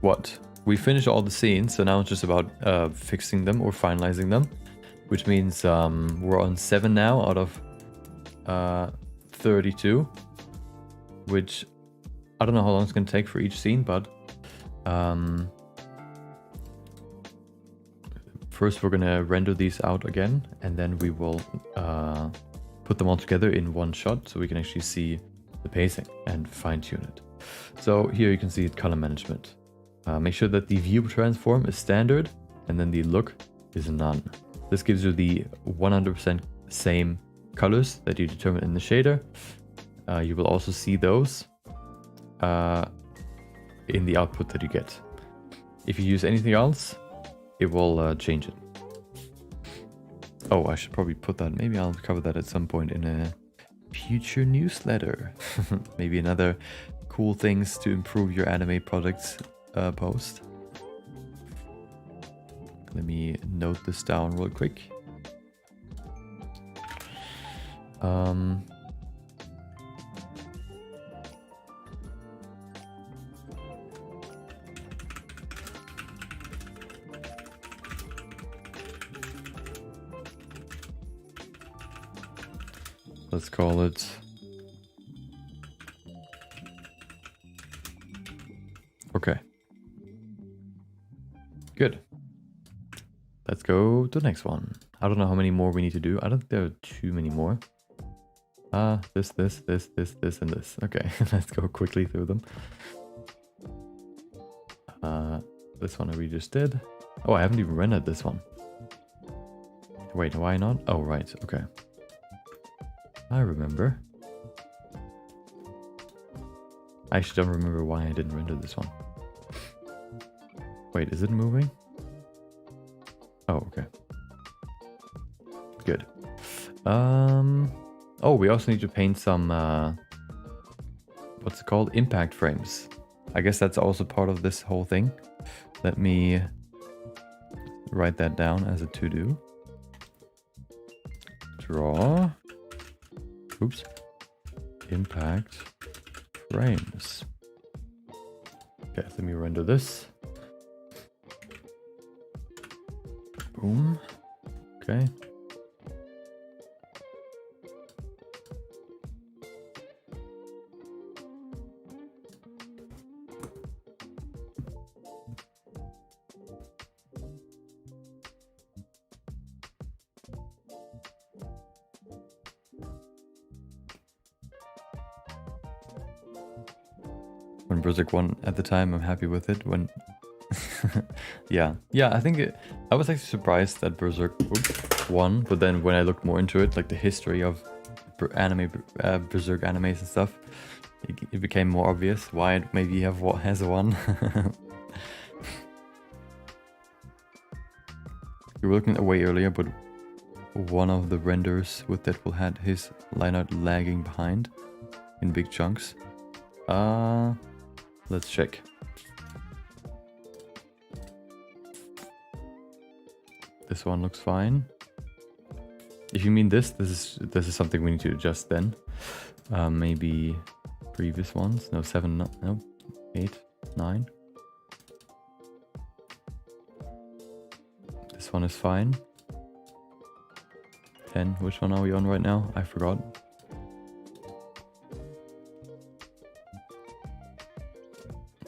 What? We finished all the scenes, so now it's just about fixing them or finalizing them, which means we're on 7 now out of 32, which I don't know how long it's going to take for each scene, but first we're going to render these out again, and then we will put them all together in one shot so we can actually see the pacing and fine-tune it. So here you can see color management. Make sure that the view transform is standard and then the look is none. This gives you the 100% same colors that you determine in the shader. You will also see those in the output that you get. If you use anything else, it will change it. Oh, I should probably put that. Maybe I'll cover that at some point in a future newsletter. Maybe another cool things to improve your anime projects post. Let me note this down real quick. Let's call it... Okay. Good. Let's go to the next one. I don't know how many more we need to do. I don't think there are too many more. This, and this. Okay, let's go quickly through them. This one we just did. Oh, I haven't even rendered this one. Wait, why not? Oh, right, okay. I remember. I actually don't remember why I didn't render this one. Wait, is it moving? Oh, okay. Good. Oh, we also need to paint some, what's it called? Impact frames. I guess that's also part of this whole thing. Let me write that down as a to-do. Draw. Oops. Impact frames. Okay, let me render this. Boom. Okay. When Berserk won at the time, I'm happy with it. When yeah, I think I was actually surprised that Berserk won, but then when I looked more into it, like the history of Berserk animes and stuff, it became more obvious why it maybe has won. We were looking way earlier, but one of the renders with Deadpool had his line art lagging behind in big chunks. Let's check. This one looks fine. If you mean this is something we need to adjust then. Maybe previous ones. No, 7, no, 8, 9. This one is fine. 10. Which one are we on right now? I forgot.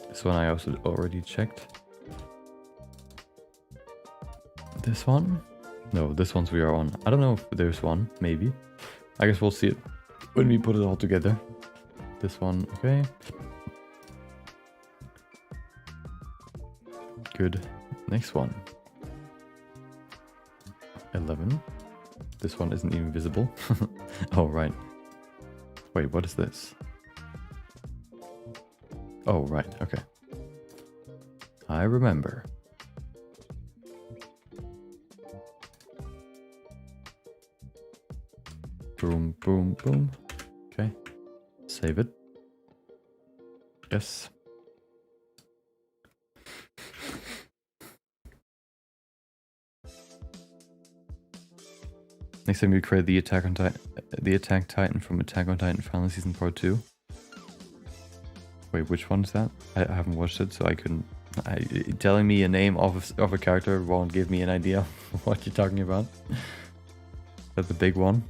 This one I also already checked. This one? No, this one's we are on. I don't know if there's one, maybe. I guess we'll see it when we put it all together. This one, okay. Good. Next one. 11. This one isn't even visible. Oh, right. Wait, what is this? Oh, right, okay. I remember. Boom, boom, boom. Okay. Save it. Yes. Next time we create the Attack Titan from Attack on Titan Final Season Part 2. Wait, which one is that? I haven't watched it, so I couldn't... telling me a name of a character won't give me an idea of what you're talking about. Is that the big one?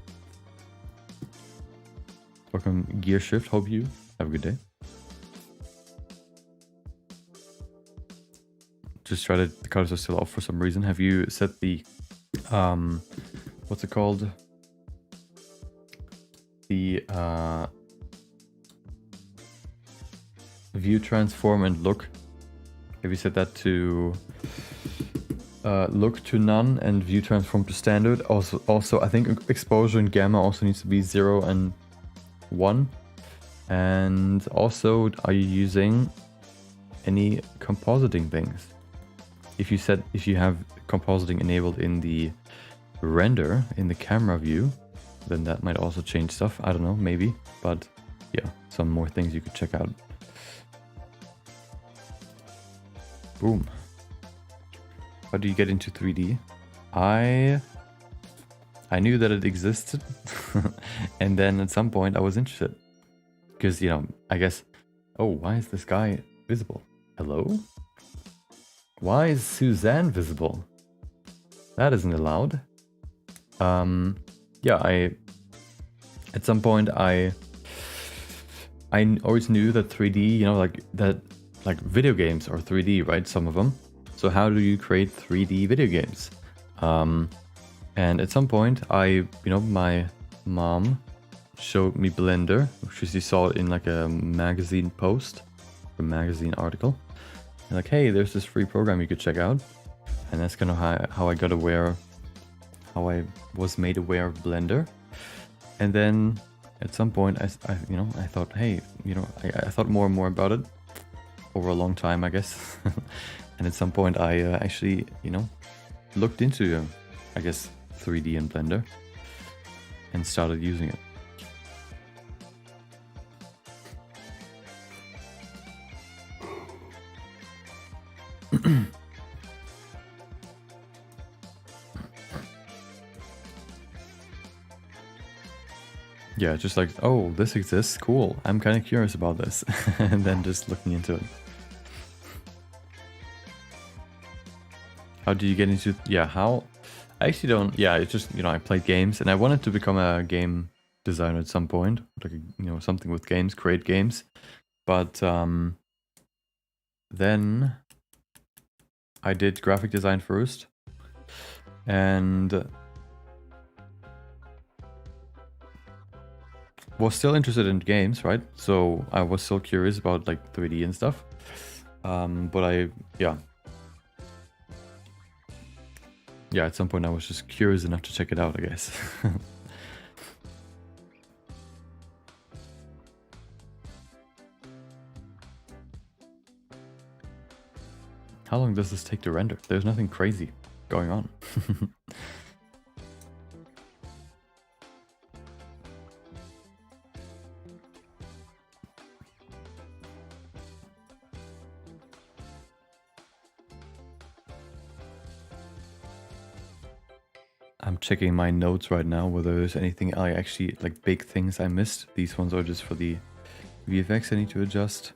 Welcome, Gear Shift. Hope you have a good day. Just try to... The colors are still off for some reason. Have you set the... what's it called? The... view transform and look. Have you set that to... look to none and view transform to standard? Also, I think exposure and gamma also needs to be 0 and 1. And also, are you using any compositing things? If you have compositing enabled in the render, in the camera view, then that might also change stuff. I don't know, maybe. But yeah, some more things you could check out. Boom. How do you get into 3D? I knew that it existed, and then at some point I was interested. Because, you know, I guess... Oh, why is this guy visible? Hello? Why is Suzanne visible? That isn't allowed. Yeah, at some point I always knew that 3D, you know, like video games are 3D, right? Some of them. So how do you create 3D video games? And at some point my mom showed me Blender. She saw it in like a magazine post, a magazine article. And like, hey, there's this free program you could check out. And that's kind of how I got aware, how I was made aware of Blender. And then at some point I thought, hey, I thought more and more about it over a long time, I guess. And at some point I actually, looked into, I guess, 3D in Blender and started using it. Yeah, just like, oh, this exists, cool. I'm kind of curious about this. And then just looking into it. How do you get into, how? I actually don't, it's just, I played games and I wanted to become a game designer at some point. Like, something with games, create games. But then I did graphic design first. And was still interested in games, right? So I was still curious about like 3D and stuff. But at some point I was just curious enough to check it out, I guess. How long does this take to render? There's nothing crazy going on. I'm checking my notes right now whether there's anything I actually, like big things I missed. These ones are just for the VFX I need to adjust.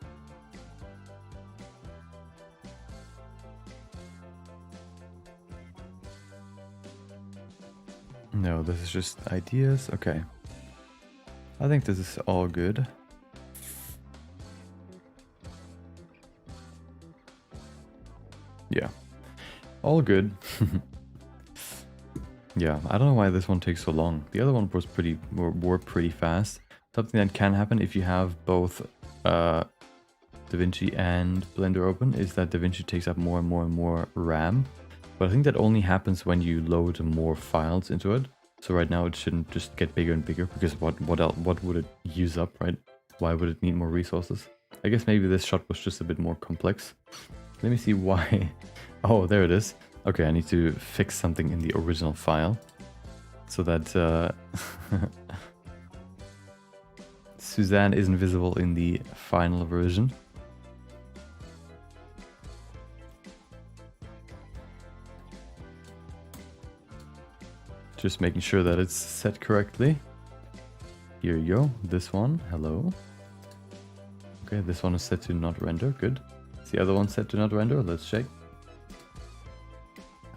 No, this is just ideas. Okay. I think this is all good. Yeah. All good. Yeah, I don't know why this one takes so long. The other one was were pretty fast. Something that can happen if you have both DaVinci and Blender open is that DaVinci takes up more and more RAM. But I think that only happens when you load more files into it. So right now it shouldn't just get bigger and bigger because what would it use up, right? Why would it need more resources? I guess maybe this shot was just a bit more complex. Let me see why. Oh, there it is. Okay, I need to fix something in the original file so that Suzanne isn't visible in the final version. Just making sure that it's set correctly. Here you go, this one, hello. Okay, this one is set to not render, good. Is the other one set to not render? Let's check.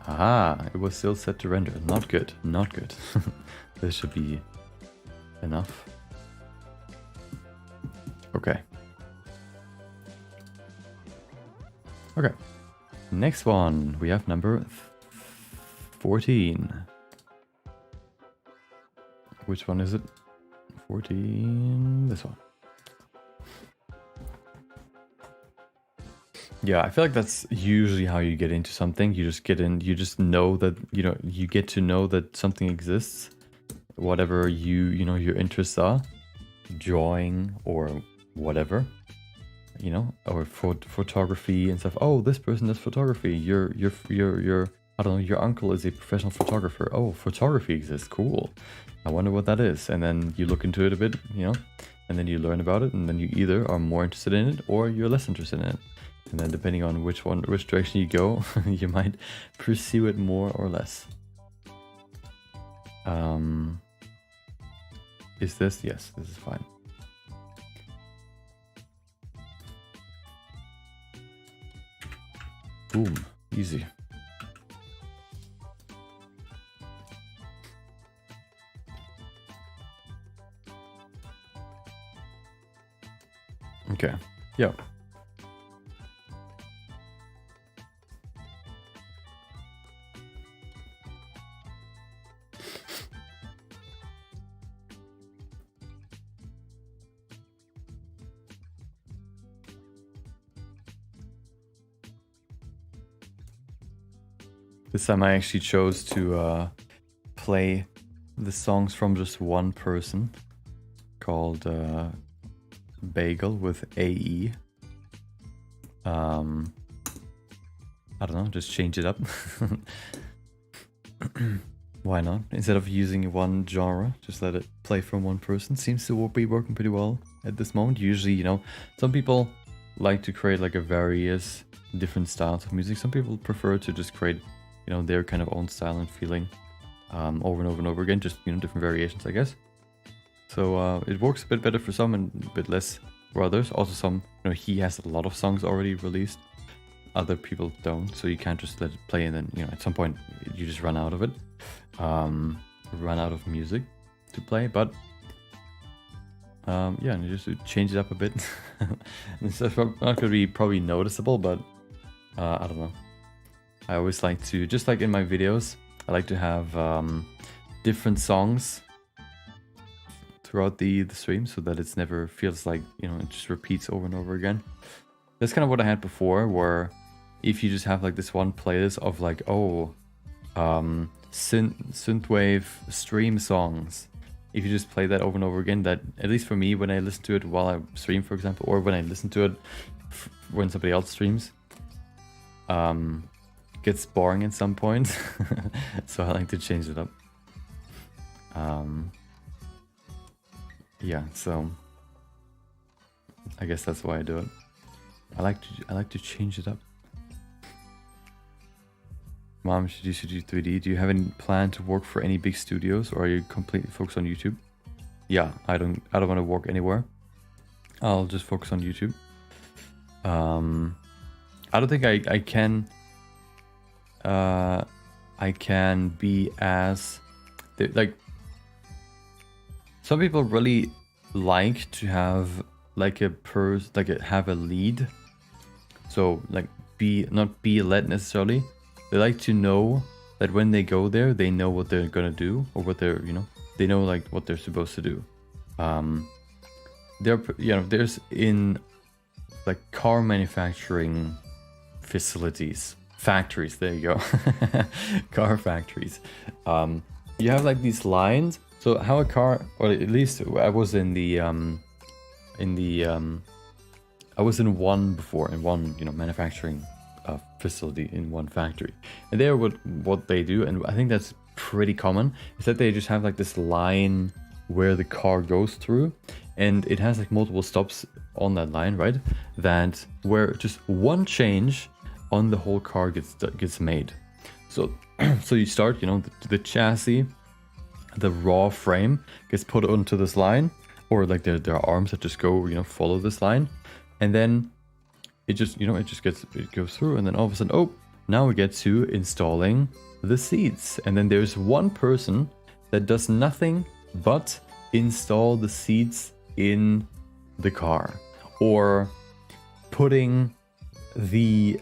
Ah, it was still set to render. Not good, not good. This should be enough. Okay. Okay. Next one, we have number 14. Which one is it? 14, this one. Yeah, I feel like that's usually how you get into something. You just get in, you just know that, you get to know that something exists. Whatever your interests are, drawing or whatever, or photography and stuff. Oh, this person does photography. Your I don't know, your uncle is a professional photographer. Oh, photography exists, cool. I wonder what that is. And then you look into it a bit, and then you learn about it, and then you either are more interested in it or you're less interested in it. And then depending on which direction you go, you might pursue it more or less. Is this? Yes, this is fine. Boom, easy. Okay. Yeah. This time I actually chose to play the songs from just one person called Bagel with AE. I don't know, just change it up. Why not? Instead of using one genre, just let it play from one person. Seems to be working pretty well at this moment. Usually, you know, some people like to create like a various different styles of music. Some people prefer to just create, you know, their kind of own style and feeling over and over and over again, just, you know, different variations, I guess. So it works a bit better for some and a bit less for others. Also some, you know, he has a lot of songs already released. Other people don't, so you can't just let it play and then, you know, at some point you just run out of it. Run out of music to play, but yeah, and just to change it up a bit. It's not going to be probably noticeable, but I don't know. I always like to, just like in my videos, I like to have different songs throughout the stream so that it's never feels like, you know, it just repeats over and over again. That's kind of what I had before, where if you just have like this one playlist of like, oh, synthwave stream songs, if you just play that over and over again, that, at least for me, when I listen to it while I stream, for example, or when I listen to it when somebody else streams, gets boring at some point. So I like to change it up. Yeah, so I guess that's why I do it. I like to change it up. Mom, should you do 3D? Do you have any plan to work for any big studios, or are you completely focused on YouTube? Yeah, I don't want to work anywhere. I'll just focus on YouTube. I don't think I can be as like, some people really like to have like have a lead. So like not be led necessarily. They like to know that when they go there, they know what they're gonna do, or what they're, you know, they know like what they're supposed to do. There's in like car manufacturing facilities, factories. There you go, car factories. You have like these lines. So how a car, or at least I was I was in one before, in one, you know, manufacturing facility in one factory, and there what they do, and I think that's pretty common, is that they just have like this line where the car goes through, and it has like multiple stops on that line, right? That where just one change on the whole car gets made. So so you start, you know, the chassis, the raw frame gets put onto this line, or like there are arms that just go, you know, follow this line, and then it just, you know, it goes through, and then all of a sudden, oh, now we get to installing the seats. And then there's one person that does nothing but install the seats in the car, or putting the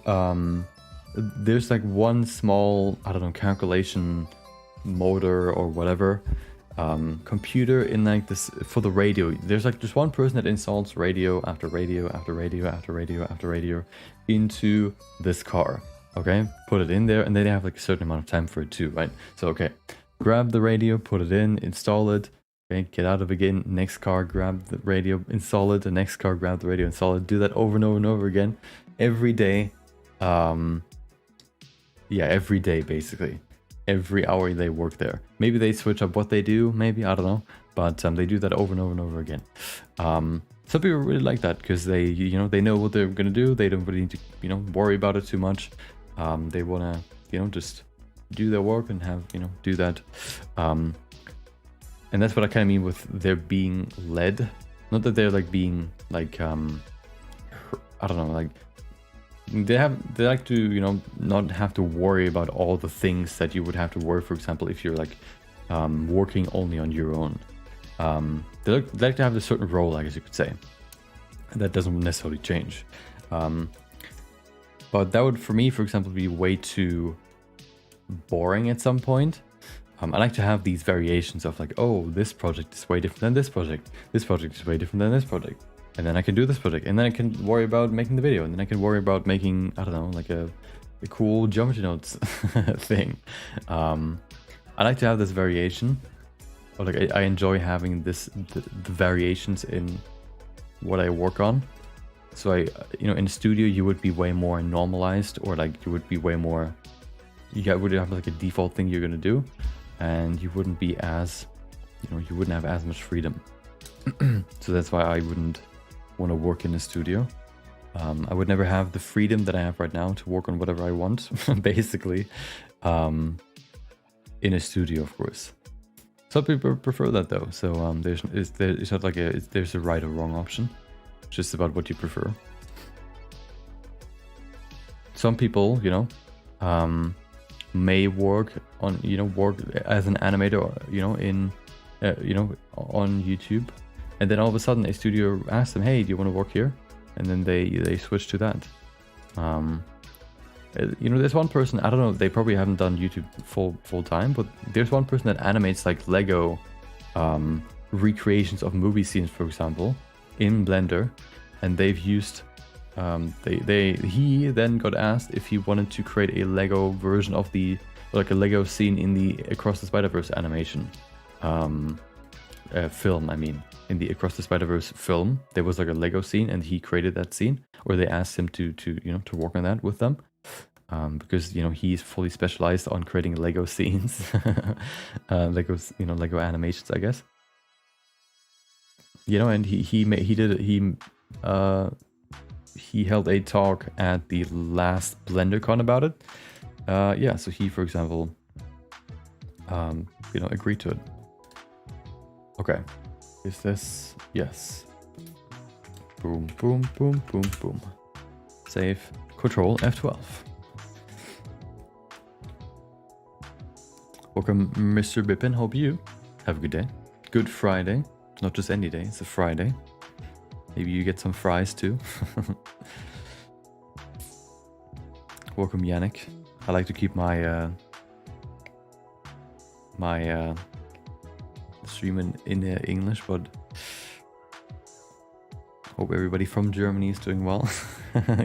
there's like one small, I don't know, calculation motor or whatever, computer in like this for the radio. There's like just one person that installs radio after radio after radio after radio after radio into this car. Okay, put it in there, and then they have like a certain amount of time for it too, right? So okay, grab the radio, put it in, install it. Okay, get out of it again. Next car, grab the radio, install it. The next car, grab the radio, install it. Do that over and over and over again, every day. Yeah, every day basically. Every hour they work there. Maybe they switch up what they do, maybe, I don't know, but they do that over and over and over again. Some people really like that because they, you know, they know what they're gonna do. They don't really need to, you know, worry about it too much. They wanna, you know, just do their work and have, you know, do that. And that's what I kind of mean with they're being led. Not that they're like being like, I don't know, like, they like to, you know, not have to worry about all the things that you would have to worry, for example, if you're like working only on your own. They like to have a certain role, I guess you could say. That doesn't necessarily change. But that would, for me, for example, be way too boring at some point. I like to have these variations of like, oh, this project is way different than this project. This project is way different than this project. And then I can do this project. And then I can worry about making the video. And then I can worry about making, I don't know, like a cool geometry notes thing. I like to have this variation. Or like I enjoy having the variations in what I work on. So in a studio, you would be way more normalized, or like you would be way more, would have like a default thing you're gonna do. And you wouldn't be as, you wouldn't have as much freedom. So that's why I wouldn't want to work in a studio. I would never have the freedom that I have right now to work on whatever I want, basically, in a studio, of course. Some people prefer that though. So it's not like there's a right or wrong option. It's just about what you prefer. Some people, may work on, work as an animator, on YouTube, and then all of a sudden a studio asks them, hey, do you want to work here? And then they switch to that. There's one person, I don't know, they probably haven't done YouTube full time, but there's one person that animates like Lego recreations of movie scenes, for example, in Blender, and they've used he then got asked if he wanted to create a Lego version of like a Lego scene in the Across the Spider-Verse animation film. I mean, in the Across the Spider-Verse film, there was like a Lego scene, and he created that scene, or they asked him to work on that with them, because he's fully specialized on creating Lego scenes, Lego animations, I guess. And he held a talk at the last BlenderCon about it. So he, for example, agreed to it. Okay, is this? Yes. Boom, boom, boom, boom, boom. Save. Control F12. Welcome, Mr. Bippin. Hope you have a good day. Good Friday. Not just any day, it's a Friday. Maybe you get some fries too. Welcome, Yannick. I like to keep my stream in English, but hope everybody from Germany is doing well.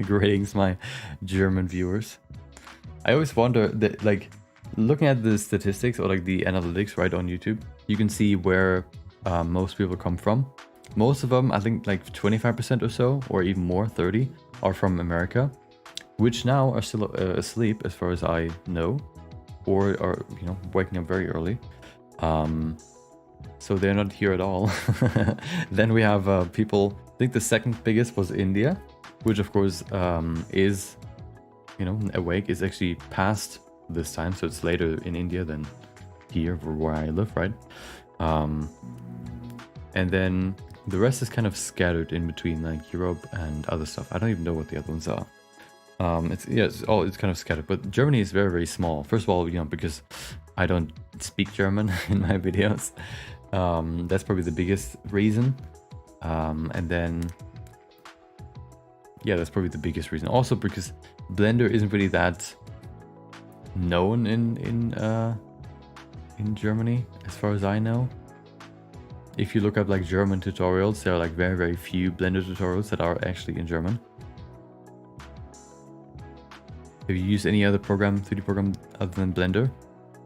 Greetings, my German viewers. I always wonder that, like, looking at the statistics or like the analytics right on YouTube, you can see where most people come from. Most of them, I think like 25% or so, or even more, 30, are from America, which now are still asleep as far as I know, or are waking up very early. So they're not here at all. Then we have people, I think the second biggest was India, which of course is, awake, is actually past this time, so it's later in India than here where I live, right? And then the rest is kind of scattered in between like Europe and other stuff. I don't even know what the other ones are. It's kind of scattered, but Germany is very, very small. First of all, because I don't speak German in my videos. That's probably the biggest reason. And then, that's probably the biggest reason. Also because Blender isn't really that known in Germany, as far as I know. If you look up like German tutorials, there are like very, very few Blender tutorials that are actually in German. Have you used any other 3D program other than Blender?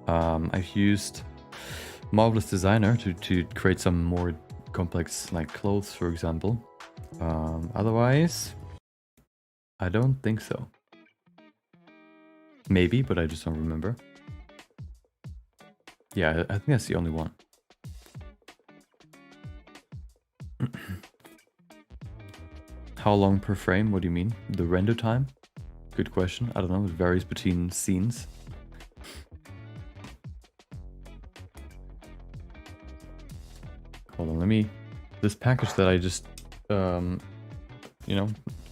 I've used Marvelous Designer to create some more complex like clothes, for example. Otherwise, I don't think so. Maybe, but I just don't remember. Yeah, I think that's the only one. How long per frame? What do you mean? The render time? Good question. I don't know. It varies between scenes. Hold on. Let me... This package that I just... that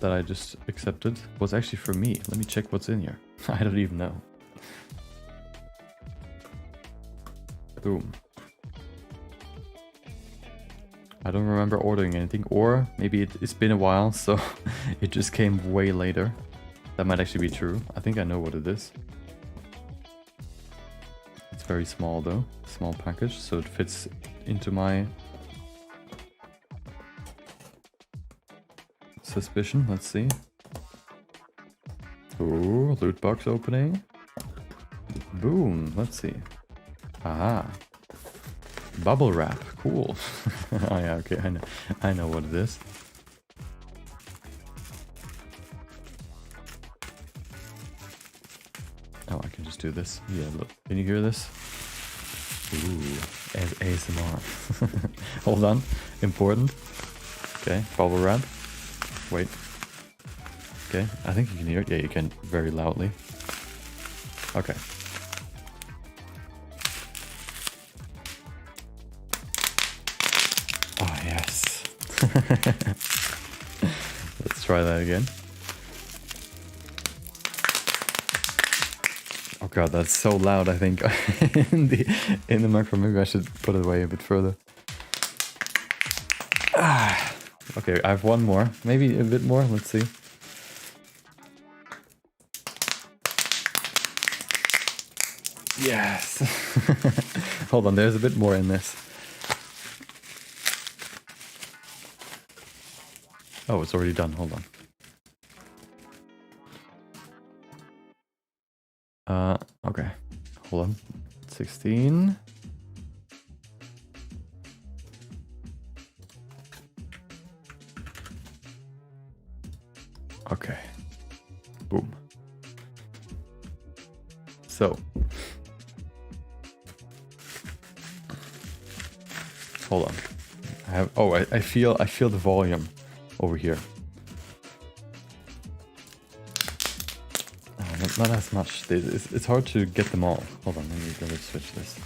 I just accepted was actually for me. Let me check what's in here. I don't even know. Boom. I I don't remember ordering anything, or maybe it's been a while, so it just came way later. That might actually be true. I think I know what it is. It's very small though, small package, so it fits into my suspicion. Let's see. Ooh, loot box opening. Boom, let's see. Aha. Bubble wrap, cool. Oh yeah, okay, I know what it is. Oh, I can just do this. Yeah, look, can you hear this? Ooh, ASMR. Hold on, important. Okay, bubble wrap. Wait. Okay, I think you can hear it. Yeah, you can, very loudly. Okay. Oh, yes. Let's try that again. Oh god, that's so loud, I think. in the microphone. Maybe I should put it away a bit further. Ah. Okay, I have one more. Maybe a bit more. Let's see. Yes. Hold on, there's a bit more in this. Oh, it's already done. Hold on. Okay. Hold on. 16. Okay. Boom. So. Hold on. I feel the volume over here. Oh, not as much. It's hard to get them all. Hold on, let me switch this.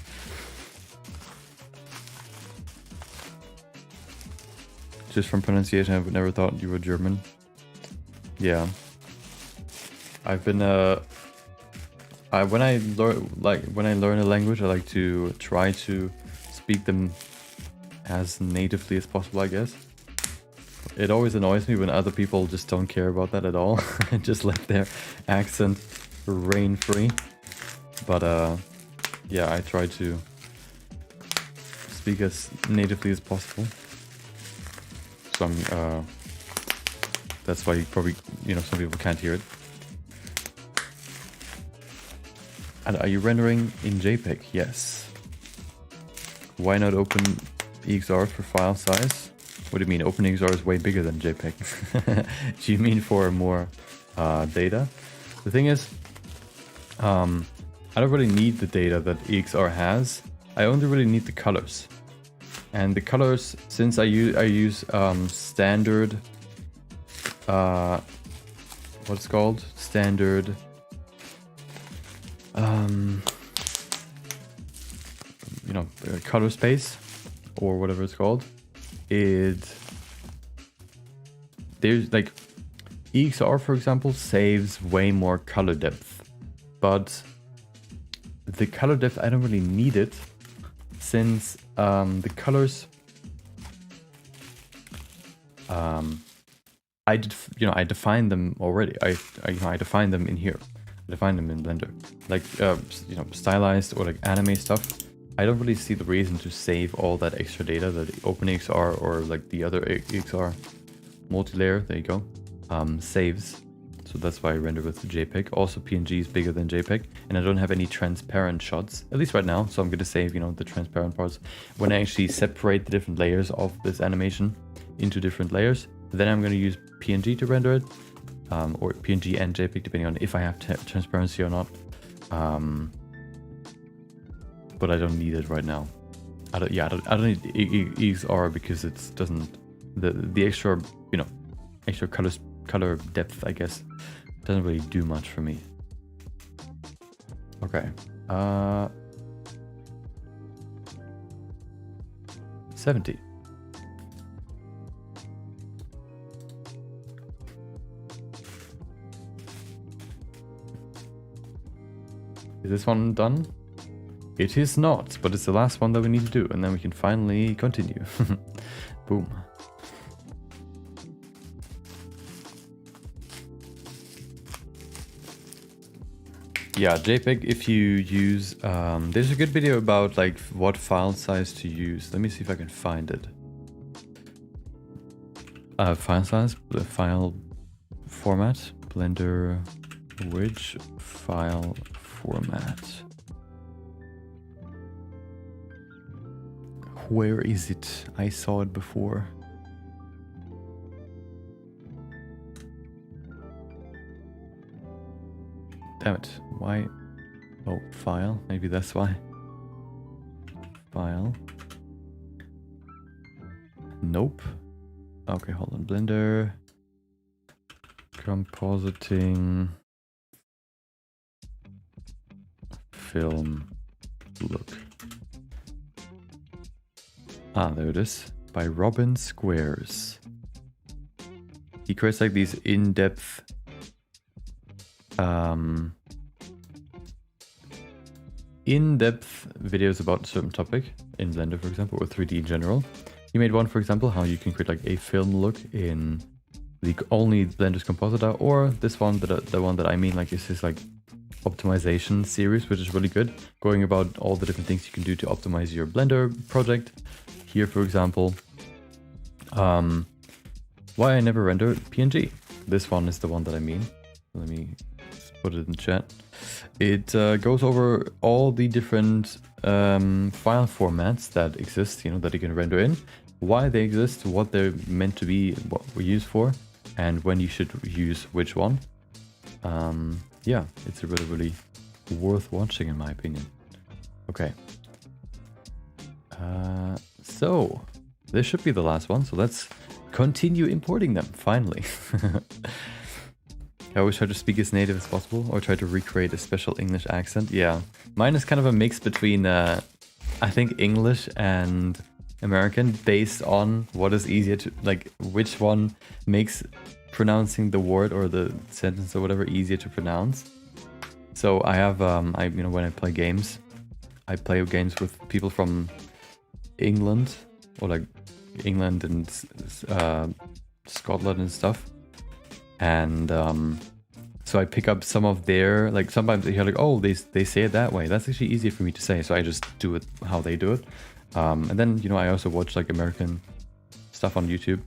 Just from pronunciation, I would never thought you were German. Yeah. I've been when I learn a language, I like to try to speak them as natively as possible, I guess. It always annoys me when other people just don't care about that at all and just let their accent reign free. But yeah, I try to speak as natively as possible. So that's why you probably, some people can't hear it. And are you rendering in JPEG? Yes. Why not open EXR for file size? What do you mean? OpenEXR is way bigger than JPEG. Do you mean for more data? The thing is, I don't really need the data that EXR has. I only really need the colors. And the colors, since I use standard, what's it called? Standard, color space, or whatever it's called. There's like EXR, for example, saves way more color depth, but the color depth, I don't really need it, since the colors, I defined them already. I defined them in here. I defined them in Blender, like stylized or like anime stuff. I don't really see the reason to save all that extra data that OpenEXR or like the other EXR multi-layer, there you go, saves. So that's why I render with the JPEG. Also, PNG is bigger than JPEG, and I don't have any transparent shots, at least right now. So I'm going to save, the transparent parts. When I actually separate the different layers of this animation into different layers, then I'm going to use PNG to render it, or PNG and JPEG, depending on if I have transparency or not. But I don't need it right now. I don't need EXR because it doesn't, the extra, extra color depth, I guess, doesn't really do much for me. Okay. 70. Is this one done? It is not, but it's the last one that we need to do, and then we can finally continue. Boom. Yeah, JPEG, if you use, there's a good video about like what file size to use. Let me see if I can find it. File size, the file format, Blender, which file format? Where is it? I saw it before. Damn it, why? Oh, file, maybe that's why. File. Nope. Okay, hold on, Blender. Compositing. Film look. Ah, there it is. By Robin Squares. He creates like these in-depth videos about a certain topic in Blender, for example, or 3D in general. He made one, for example, how you can create like a film look in the only Blender's compositor, or this one, the one that I mean, like is his like optimization series, which is really good, going about all the different things you can do to optimize your Blender project. Here, for example, why I never render PNG. This one is the one that I mean. Let me put it in chat. It goes over all the different file formats that exist, you know, that you can render in, why they exist, what they're meant to be, what we're used for, and when you should use which one. Yeah, it's really worth watching in my opinion. Okay. So this should be the last one, so let's continue importing them, finally. I always try to speak as native as possible, or try to recreate a special English accent. Yeah, mine is kind of a mix between, I think, English and American, based on what is easier to, like, which one makes pronouncing the word or the sentence or whatever easier to pronounce. So I have, you know, when I play games, I play games with people from England, or like England and Scotland and stuff. And so I pick up some of their, like, sometimes they hear like, oh, they say it that way. That's actually easier for me to say, so I just do it how they do it. And then, you know, I also watch like American stuff on YouTube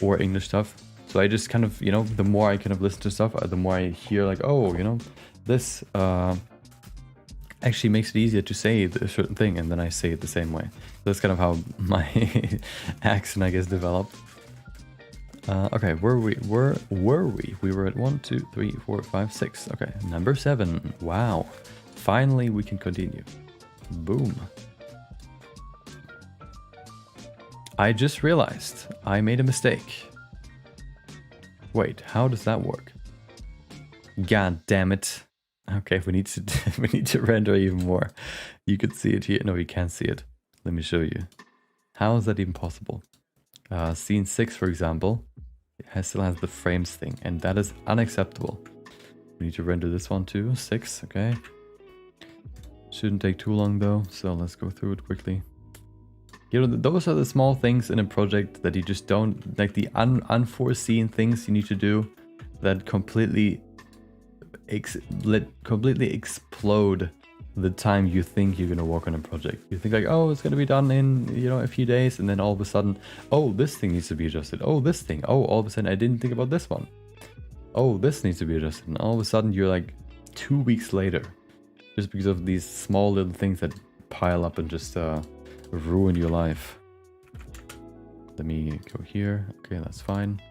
or English stuff. So I just kind of, you know, the more I kind of listen to stuff, the more I hear like, oh, you know, this actually makes it easier to say a certain thing, and then I say it the same way. That's kind of how my accent, I guess, developed. Okay, where were we? We were at 1, 2, 3, 4, 5, 6. Okay, number 7. Wow. Finally, we can continue. Boom. I just realized I made a mistake. Wait, how does that work? God damn it. Okay, we need to render even more. You could see it here. No, you can't see it. Let me show you. How is that even possible? Scene 6, for example, still has the frames thing, and that is unacceptable. We need to render this one too. 6, okay. Shouldn't take too long though, so let's go through it quickly. You know, those are the small things in a project that you just don't, like the unforeseen things you need to do that completely explode the time you think you're gonna work on a project. You think like, oh, it's gonna be done in, you know, a few days, and then all of a sudden, oh, this thing needs to be adjusted. Oh, this thing. Oh, all of a sudden I didn't think about this one. Oh, this needs to be adjusted. And all of a sudden you're like 2 weeks later, just because of these small little things that pile up and just ruin your life. Let me go here. Okay, that's fine.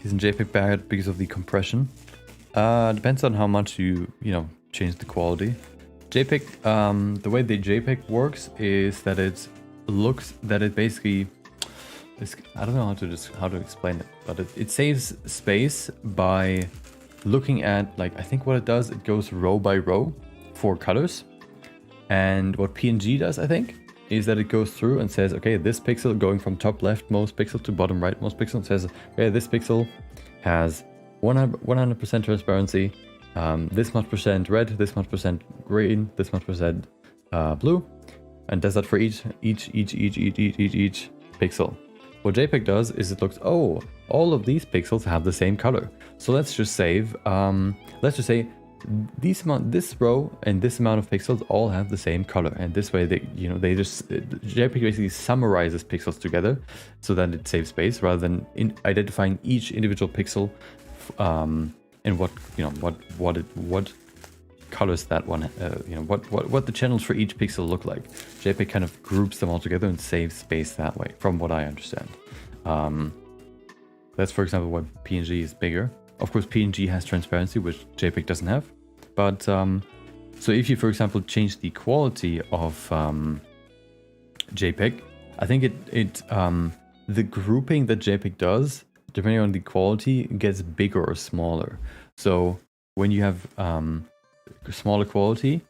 Isn't JPEG bad because of the compression? Depends on how much you change the quality. JPEG, the way the JPEG works is that it basically, I don't know how to explain it, but it saves space by looking at, like, I think what it does, it goes row by row for colors. And what PNG does, I think, is that it goes through and says, okay, this pixel going from top left most pixel to bottom right most pixel, says, okay, this pixel has 100% transparency, this much percent red, this much percent green, this much percent blue, and does that for each pixel. What JPEG does is it looks, oh, all of these pixels have the same color. So let's just save, let's just say this row and this amount of pixels all have the same color, and this way they, you know, they just JPEG basically summarizes pixels together so that it saves space rather than identifying each individual pixel and what, you know, what colors that one, you know, what the channels for each pixel look like. JPEG kind of groups them all together and saves space that way, from what I understand. That's, for example, why PNG is bigger. Of course, PNG has transparency, which JPEG doesn't have. But so if you, for example, change the quality of JPEG, I think the grouping that JPEG does, depending on the quality, gets bigger or smaller. So when you have smaller quality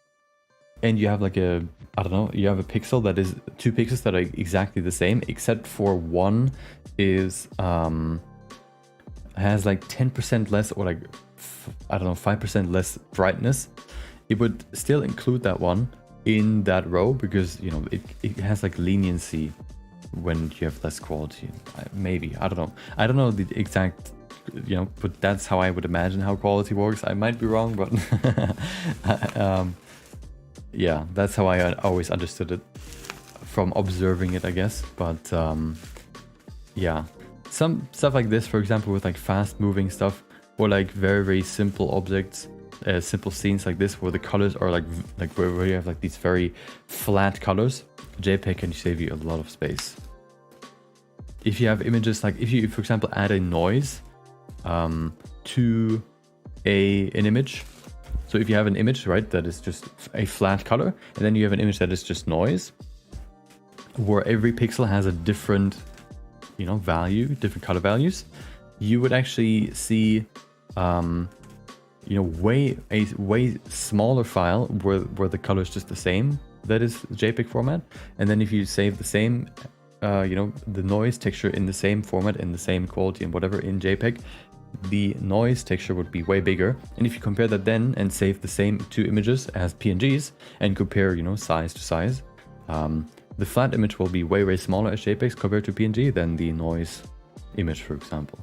and you have like a, I don't know, you have a pixel that is 2 pixels that are exactly the same, except for one is has like 10% less, or like, I don't know, 5% less brightness, it would still include that one in that row because, you know, it has like leniency when you have less quality. Maybe, I don't know the exact, you know, but that's how I would imagine how quality works. I might be wrong, but yeah, that's how I always understood it from observing it, I guess. But yeah, some stuff like this, for example, with like fast moving stuff, or like very simple objects, simple scenes like this, where the colors are like where you have like these very flat colors, JPEG can save you a lot of space. If you have images, like if you, for example, add a noise to an image. So if you have an image, right, that is just a flat color, and then you have an image that is just noise, where every pixel has a different, you know, value, different color values, you would actually see, you know, a way smaller file where the color is just the same. That is JPEG format. And then if you save the same, you know, the noise texture in the same format, in the same quality and whatever in JPEG, the noise texture would be way bigger. And if you compare that then and save the same 2 images as PNGs and compare, you know, size to size, the flat image will be way smaller as JPEGs compared to PNG than the noise image, for example.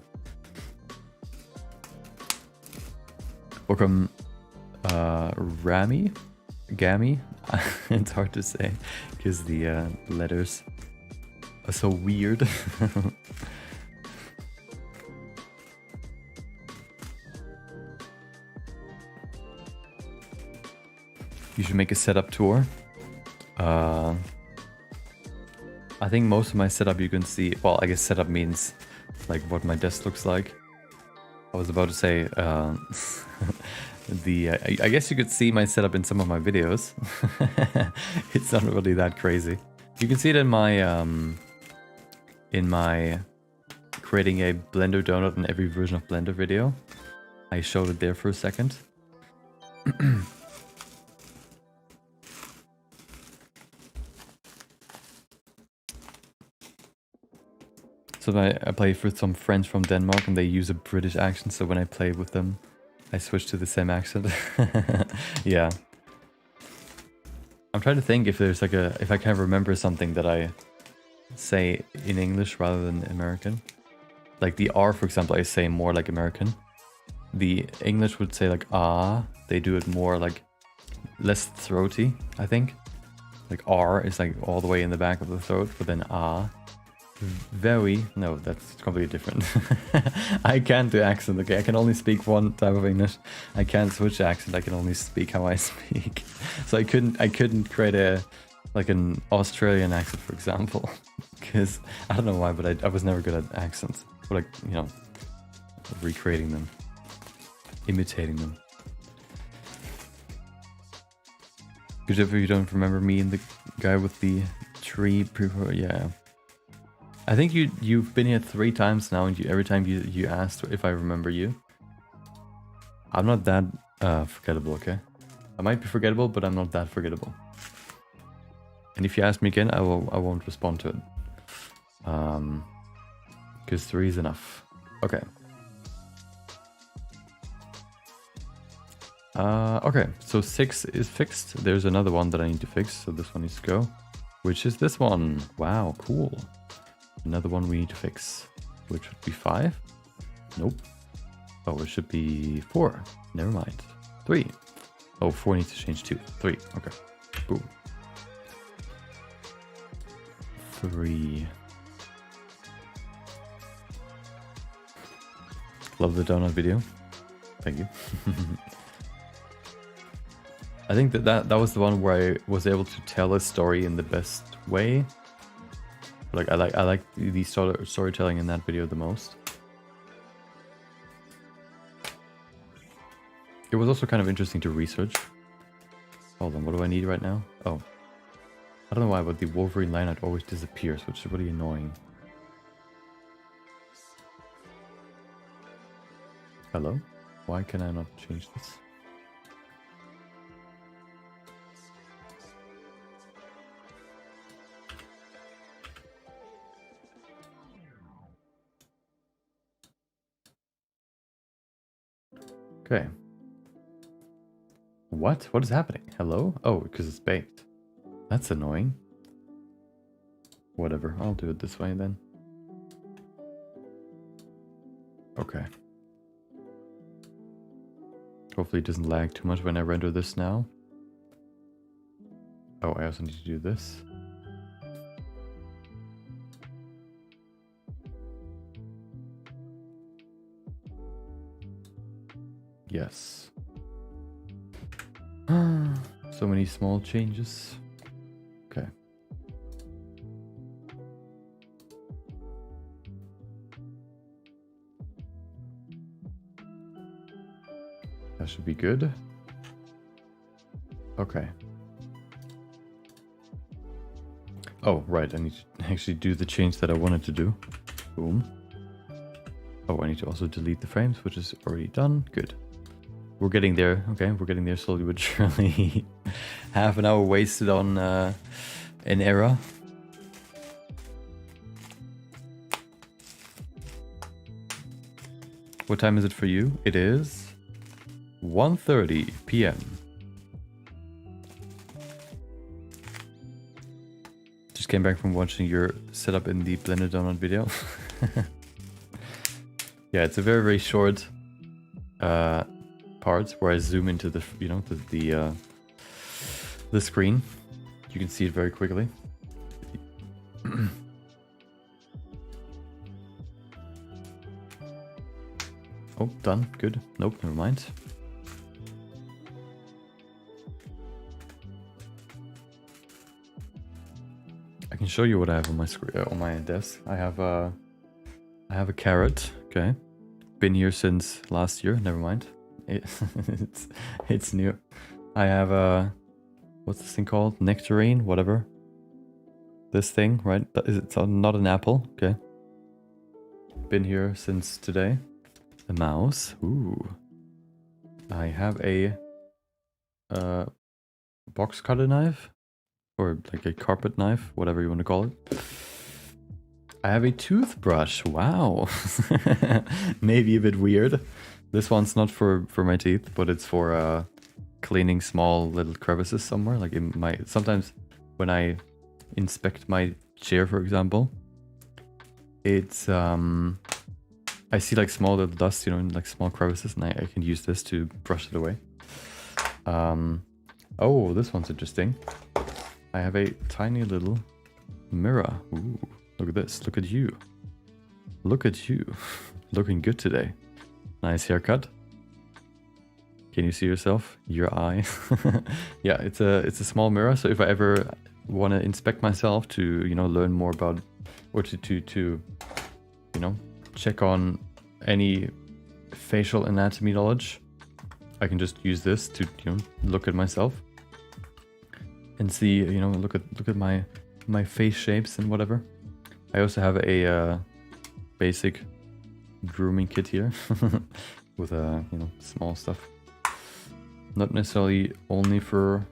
Welcome, Rami, Gami. It's hard to say because the letters are so weird. You should make a setup tour. I think most of my setup you can see, well, I guess setup means like what my desk looks like. I was about to say, I guess you could see my setup in some of my videos. It's not really that crazy. You can see it in my creating a Blender donut in every version of Blender video. I showed it there for a second. So I play with some friends from Denmark and they use a British accent, so when I play with them, I switch to the same accent. Yeah. I'm trying to think if there's like if I can remember something that I say in English rather than American. Like the R, for example, I say more like American. The English would say like ah, they do it more like less throaty, I think. Like R is like all the way in the back of the throat, but then ah. No, that's completely different. I can't do accent, okay? I can only speak one type of English. I can't switch accent, I can only speak how I speak. So I couldn't create an Australian accent, for example. Because, I don't know why, but I was never good at accents. Or like, you know, recreating them. Imitating them. Because if you don't remember me and the guy with the tree, yeah. I think you've been here 3 times now, and every time you asked if I remember you. I'm not that forgettable, okay? I might be forgettable, but I'm not that forgettable. And if you ask me again, I won't respond to it. Because 3 is enough. Okay. Okay, so 6 is fixed. There's another one that I need to fix, so this one needs to go. Which is this one. Wow, cool. Another one we need to fix. Which would be 5? Nope. Oh, it should be 4. Never mind. 3. Oh, 4 needs to change to 3. Okay. Boom. 3. Love the donut video. Thank you. I think that was the one where I was able to tell a story in the best way. Like I like the storytelling in that video the most. It was also kind of interesting to research. Hold on, what do I need right now? Oh. I don't know why, but the Wolverine line art always disappears, which is really annoying. Hello? Why can I not change this? Okay. What? What is happening? Hello? Oh, because it's baked. That's annoying. Whatever, I'll do it this way then. Okay. Hopefully it doesn't lag too much when I render this now. Oh, I also need to do this. Yes. So many small changes. Okay. That should be good. Okay. Oh, right. I need to actually do the change that I wanted to do. Boom. Oh, I need to also delete the frames, which is already done. Good. We're getting there. Okay, we're getting there slowly but surely. Half an hour wasted on an error. What time is it for you? It is 1:30 p.m. Just came back from watching your setup in the Blender Donut video. Yeah, it's a very, very short part where I zoom into the, you know, the screen. You can see it very quickly. Oh, done. Good. Nope, never mind. I can show you what I have on my screen, on my desk. I have a carrot. Okay, been here since last year. Never mind. It's new. I have a, what's this thing called? Nectarine, whatever. This thing, right? It's not an apple. Okay. Been here since today. A mouse. Ooh. I have a box cutter knife, or like a carpet knife, whatever you want to call it. I have a toothbrush. Wow. Maybe a bit weird. This one's not for my teeth, but it's for cleaning small little crevices somewhere. Like in my, sometimes when I inspect my chair, for example, it's I see like small little dust, you know, in like small crevices, and I can use this to brush it away. Oh, this one's interesting. I have a tiny little mirror. Ooh, look at this. Look at you. Look at you. Looking good today. Nice haircut. Can you see yourself? Your eye. Yeah, it's a small mirror. So if I ever want to inspect myself to, you know, learn more about, or to you know, check on any facial anatomy knowledge, I can just use this to, you know, look at myself and see, you know, look at my face shapes and whatever. I also have a basic grooming kit here with you know, small stuff. Not necessarily only for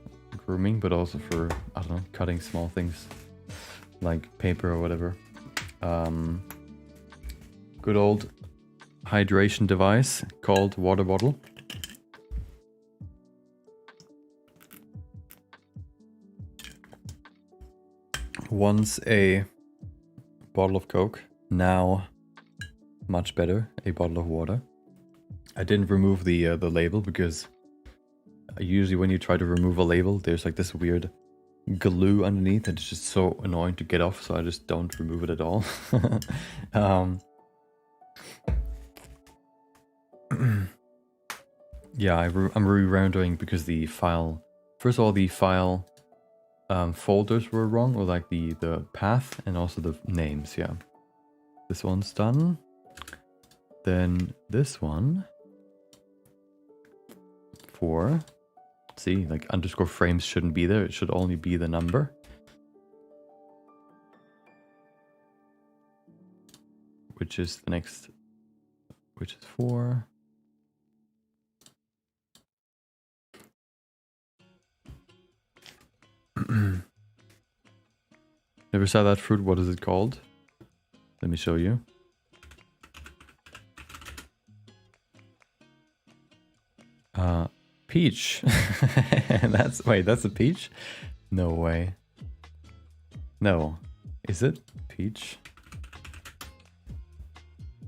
grooming, but also for, I don't know, cutting small things like paper or whatever. Good old hydration device called water bottle. Once a bottle of Coke, now much better, a bottle of water. I didn't remove the label because usually when you try to remove a label, there's like this weird glue underneath and it's just so annoying to get off, so I just don't remove it at all. Yeah, I'm re-rendering because the file, first of all, the file folders were wrong, or like the path and also the names. Yeah, this one's done. Then this one for, see, like underscore frames shouldn't be there. It should only be the number. Which is the next, which is 4. Never saw that fruit. What is it called? Let me show you. Peach. That's a peach? No way. No. Is it peach?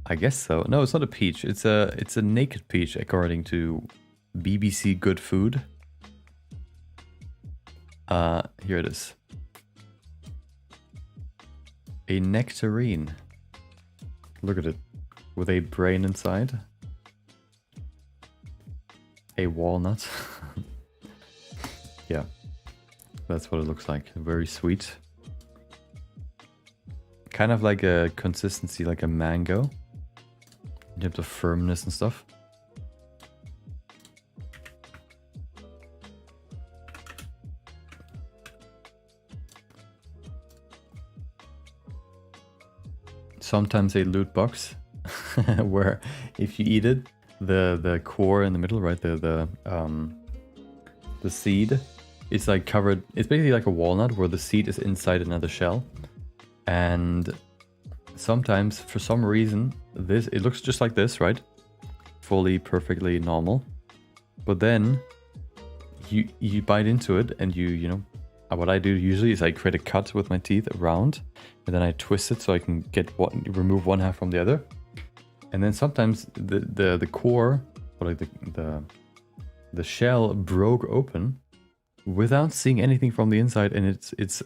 I guess so. No, it's not a peach. It's a naked peach according to BBC Good Food. Here it is. A nectarine. Look at it. With a brain inside. A walnut. Yeah. That's what it looks like. Very sweet. Kind of like a consistency like a mango. In terms of firmness and stuff. Sometimes a loot box where if you eat it, the core in the middle, right, the seed is like covered. It's basically like a walnut where the seed is inside another shell, and sometimes for some reason it looks just like this, right, fully perfectly normal, but then you bite into it and you know what I do usually is I create a cut with my teeth around, and then I twist it so I can remove one half from the other. And then sometimes the core, or like the shell broke open without seeing anything from the inside, and it's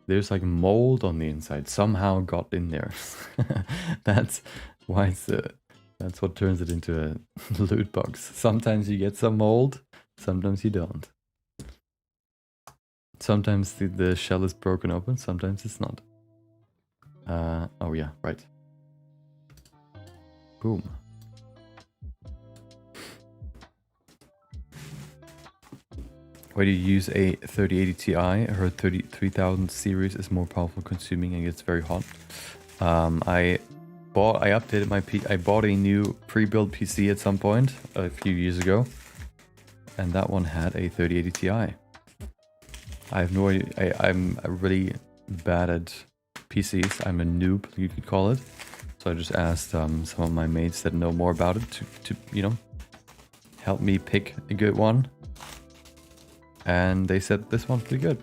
there's like mold on the inside, somehow got in there. That's why that's what turns it into a loot box. Sometimes you get some mold, sometimes you don't. Sometimes the shell is broken open, sometimes it's not. Oh yeah, right. Boom. Why do you use a 3080 Ti? I heard 3000 series is more powerful consuming and gets very hot. I updated my I bought a new pre-built PC at some point a few years ago, and that one had a 3080 Ti. I have no idea. I'm really bad at PCs. I'm a noob, you could call it. So I just asked some of my mates that know more about it to you know, help me pick a good one. And they said this one's pretty good.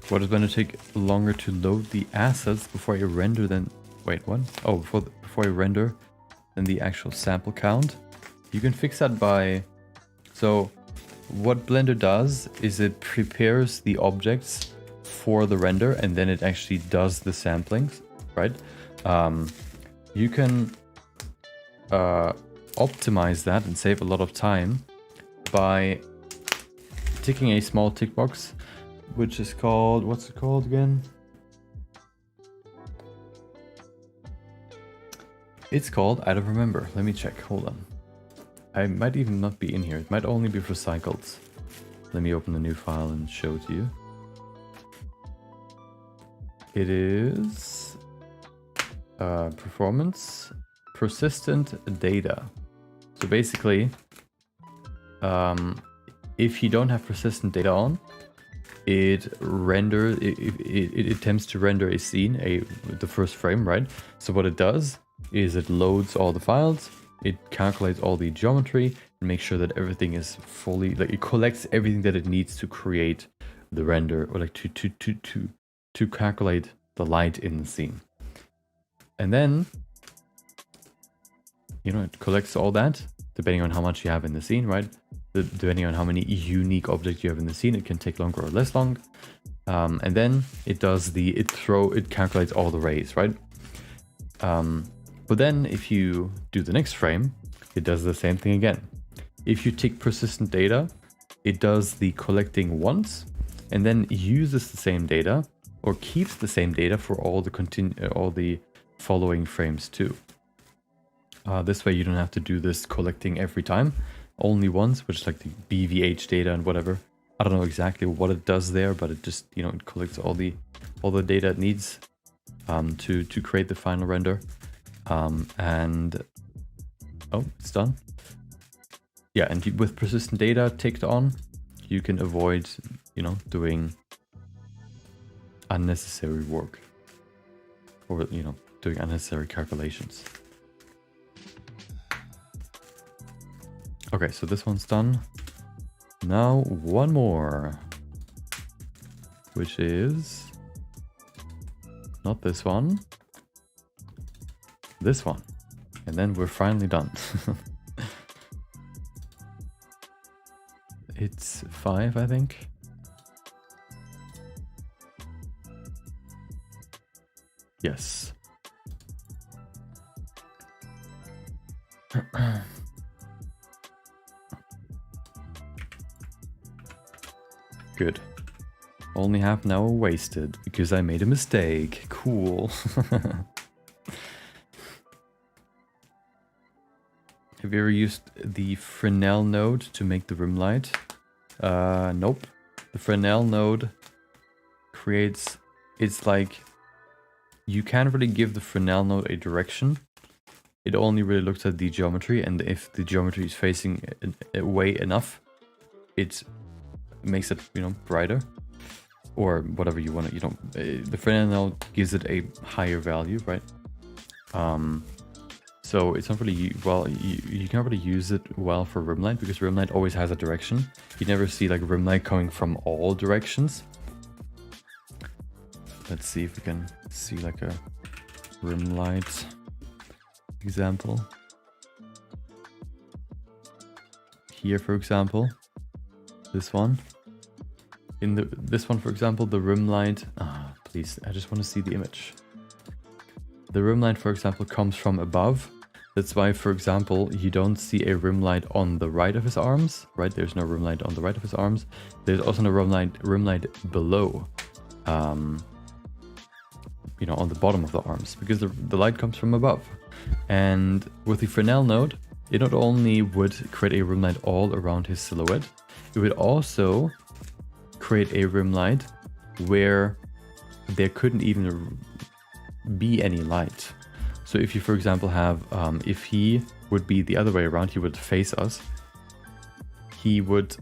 What is going to take longer to load the assets before I render than... Wait, what? Oh, before I render than the actual sample count? You can fix that by... So what Blender does is it prepares the objects for the render and then it actually does the samplings, right? You can optimize that and save a lot of time by ticking a small tick box, which is called, what's it called again? It's called, I don't remember. Let me check, hold on. I might even not be in here. It might only be for cycles. Let me open a new file and show it to you. It is performance persistent data. So basically, if you don't have persistent data on, it attempts to render a scene, the first frame, right? So what it does is it loads all the files, it calculates all the geometry, and make sure that everything is fully, like it collects everything that it needs to create the render, or like to calculate the light in the scene. And then, you know, it collects all that depending on how much you have in the scene, right? Depending on how many unique objects you have in the scene, it can take longer or less long. And then it does it calculates all the rays, right? But then if you do the next frame, it does the same thing again. If you take persistent data, it does the collecting once and then uses the same data, or keeps the same data for all the following frames too. This way you don't have to do this collecting every time, only once, which is like the BVH data and whatever. I don't know exactly what it does there, but it just, you know, it collects all the data it needs to create the final render. And oh, it's done. Yeah, and with persistent data ticked on, you can avoid, you know, doing unnecessary work, or, you know, doing unnecessary calculations. Okay, so this one's done. Now one more, which is not this one, this one, and then we're finally done. It's 5, I think. Yes. Good. Only half an hour wasted because I made a mistake. Cool. Have you ever used the Fresnel node to make the rim light? Nope. The Fresnel node creates... It's like... You can't really give the Fresnel node a direction. It only really looks at the geometry, and if the geometry is facing away enough, it makes it, you know, brighter. Or whatever you want to, you know... The Fresnel node gives it a higher value, right? So it's not really, well, you can't really use it well for rim light, because rim light always has a direction. You never see like rim light coming from all directions. Let's see if we can see like a rim light example. Here, for example, this one. This one, for example, the rim light. Please, I just want to see the image. The rim light, for example, comes from above. That's why, for example, you don't see a rim light on the right of his arms, right? There's no rim light on the right of his arms. There's also no rim light below, you know, on the bottom of the arms, because the light comes from above. And with the Fresnel node, it not only would create a rim light all around his silhouette, it would also create a rim light where there couldn't even be any light. So if you, for example, have, if he would be the other way around, he would face us. He would,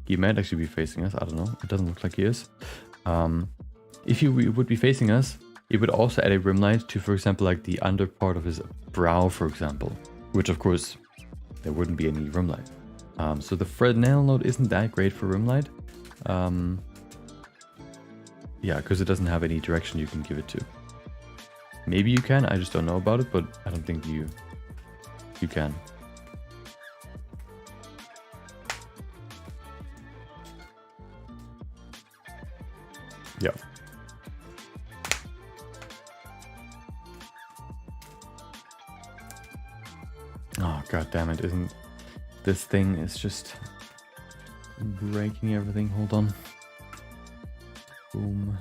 he might actually be facing us. I don't know. It doesn't look like he is. If he would be facing us, it would also add a rim light to, for example, like the under part of his brow, for example, which of course there wouldn't be any rim light. So the Fresnel node isn't that great for rim light. Yeah, because it doesn't have any direction you can give it to. Maybe you can, I just don't know about it, but I don't think you can. Yeah. Oh, god damn it, isn't this thing is just breaking everything. Hold on. Boom.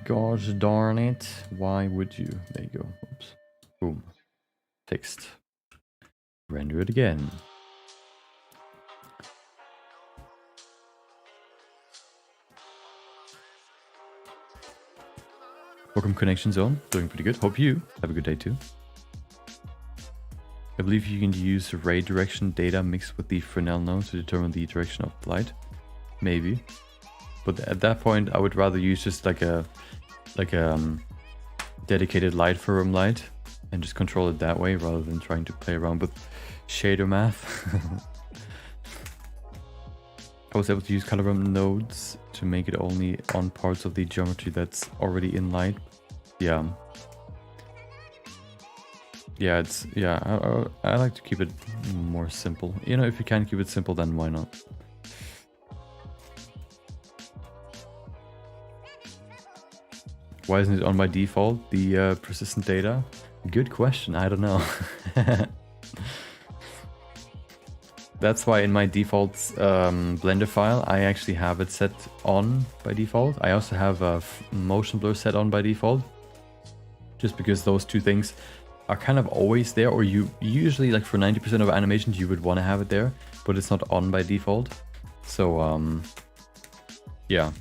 Gosh darn it. Why would you? There you go. Oops. Boom. Fixed. Render it again. Welcome Connection Zone. Doing pretty good. Hope you have a good day too. I believe you can use ray direction data mixed with the Fresnel node to determine the direction of the light. Maybe. But at that point, I would rather use just like a dedicated light for rim light, and just control it that way rather than trying to play around with shader math. I was able to use color ramp nodes to make it only on parts of the geometry that's already in light. Yeah. Yeah, I like to keep it more simple. You know, if you can keep it simple, then why not? Why isn't it on by default, the persistent data? Good question, I don't know. That's why in my default Blender file, I actually have it set on by default. I also have a motion blur set on by default. Just because those two things are kind of always there, or you usually, like for 90% of animations, you would want to have it there, but it's not on by default. So, yeah.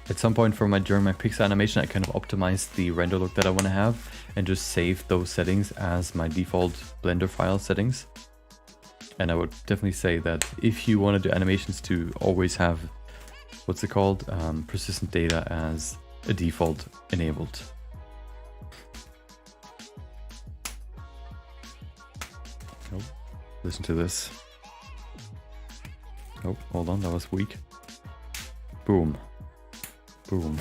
At some point during my pixel animation, I kind of optimized the render look that I want to have and just saved those settings as my default Blender file settings. And I would definitely say that if you want to do animations to always have, what's it called, persistent data as a default enabled. Oh, listen to this. Oh, hold on, that was weak. Boom. Boom.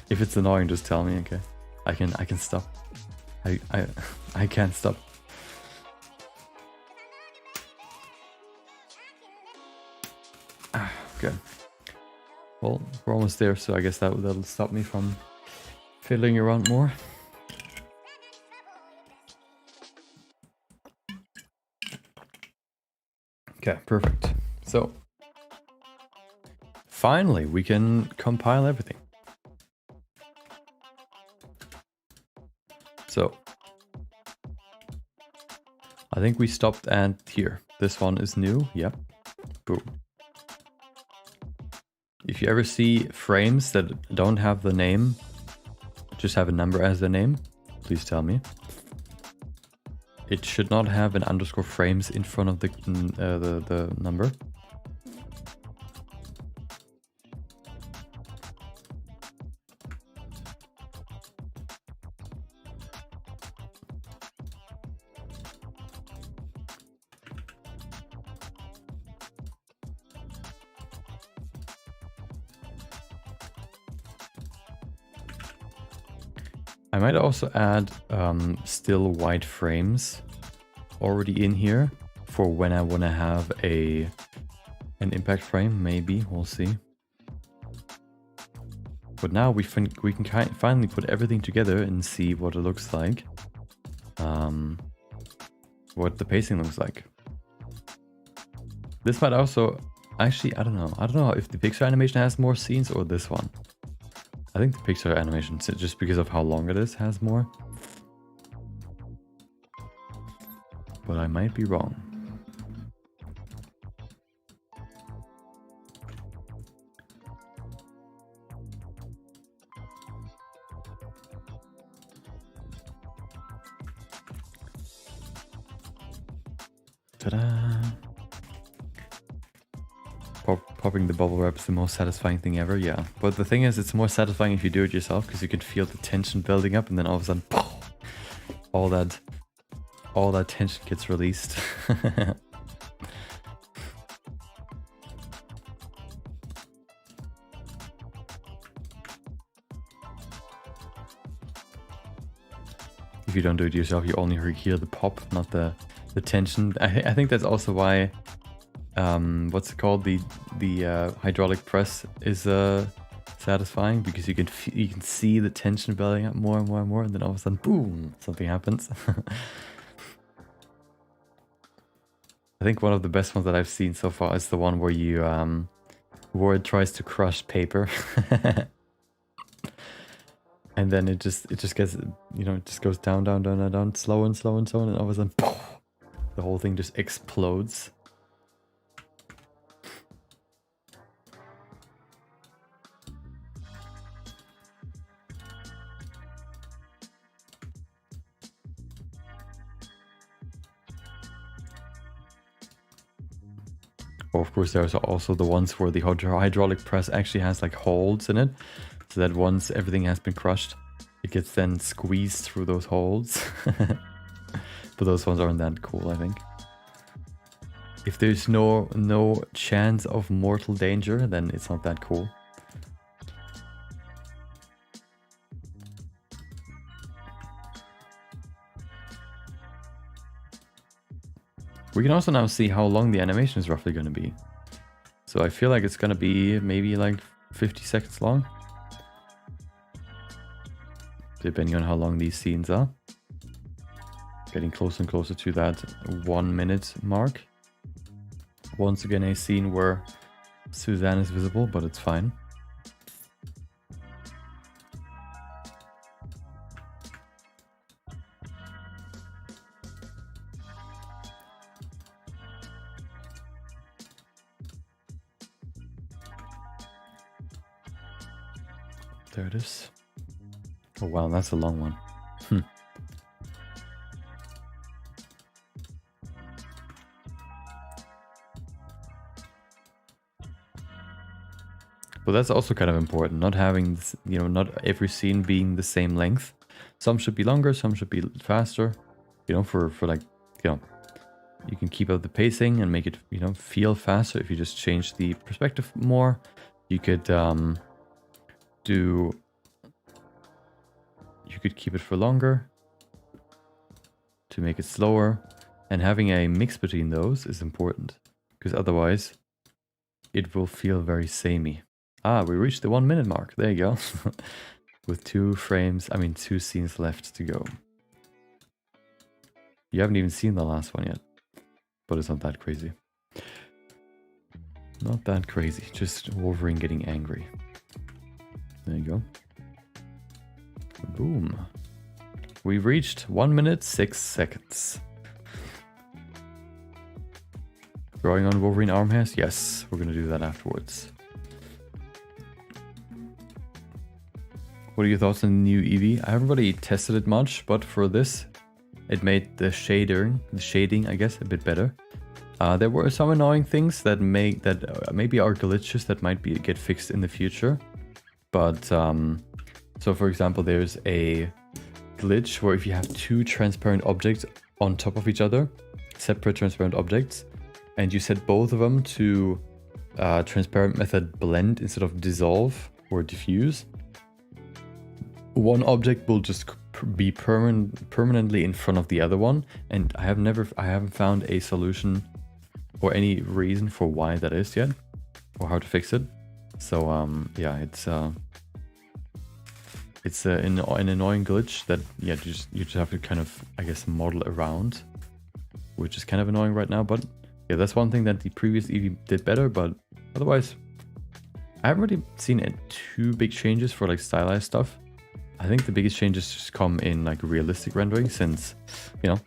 If it's annoying, just tell me, okay? I can stop. I can't stop. Okay. Well, we're almost there, so I guess that'll stop me from fiddling around more. Okay, perfect. So finally, we can compile everything. So I think we stopped at here. This one is new. Yep. Boom. If you ever see frames that don't have the name, just have a number as the name, please tell me. It should not have an underscore frames in front of the number. I might also add still white frames already in here for when I want to have an impact frame. Maybe, we'll see. But now we can finally put everything together and see what it looks like. What the pacing looks like. This might also, actually, I don't know if the pixel animation has more scenes or this one. I think the pixel animation, just because of how long it is, has more. But I might be wrong. Ta-da! Popping the bubble wrap is the most satisfying thing ever, yeah. But the thing is, it's more satisfying if you do it yourself, because you can feel the tension building up, and then all of a sudden, all that tension gets released. If you don't do it yourself, you only hear the pop, not the tension. I think that's also why what's it called, the hydraulic press is satisfying, because you can see the tension building up more and more and more, and then all of a sudden, boom, something happens. I think one of the best ones that I've seen so far is the one where you where it tries to crush paper. And then it just gets, you know, it just goes down, slow and slow and so on, and all of a sudden, poof, the whole thing just explodes. Oh, of course, there's also the ones where the hydraulic press actually has like holes in it, so that once everything has been crushed, it gets then squeezed through those holes. But those ones aren't that cool, I think. If there's no chance of mortal danger, then it's not that cool. We can also now see how long the animation is roughly going to be. So I feel like it's going to be maybe like 50 seconds long. Depending on how long these scenes are. Getting closer and closer to that 1 minute mark. Once again, a scene where Suzanne is visible, but it's fine. There it is. Oh wow, that's a long one. But that's also kind of important, not having, you know, not every scene being the same length. Some should be longer, some should be faster, you know, for like, you know, you can keep up the pacing and make it, you know, feel faster if you just change the perspective more. You could you could keep it for longer to make it slower, and having a mix between those is important, because otherwise it will feel very samey. Ah, we reached the 1 minute mark. There you go. With 2 scenes left to go. You haven't even seen the last one yet, but it's not that crazy. Not that crazy, just Wolverine getting angry. There you go. Boom. We reached 1 minute 6 seconds. Drawing on Wolverine arm hairs? Yes, we're gonna do that afterwards. What are your thoughts on the new Eevee? I haven't really tested it much, but for this, it made the shading, I guess, a bit better. There were some annoying things that maybe are glitches that might get fixed in the future. But, so for example, there's a glitch where if you have 2 transparent objects on top of each other, separate transparent objects, and you set both of them to transparent method blend instead of dissolve or diffuse, one object will just be permanently in front of the other one, and I haven't found a solution or any reason for why that is yet, or how to fix it. So yeah, it's an annoying glitch that you just have to kind of, I guess, model around, which is kind of annoying right now. But yeah, that's one thing that the previous Eevee did better. But otherwise, I haven't really seen too big changes for like stylized stuff. I think the biggest changes just come in like realistic rendering, since, you know,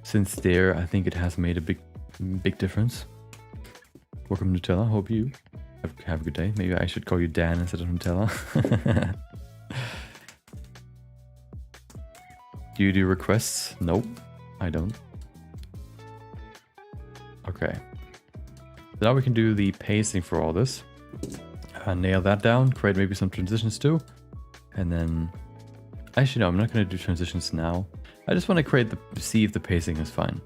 since there, I think it has made a big difference. Welcome Nutella, hope you have a good day. Maybe I should call you Dan instead of Nutella. Do you do requests? Nope, I don't. Okay. So now we can do the pacing for all this. Nail that down, create maybe some transitions too. And then... Actually no, I'm not going to do transitions now. I just want to see if the pacing is fine.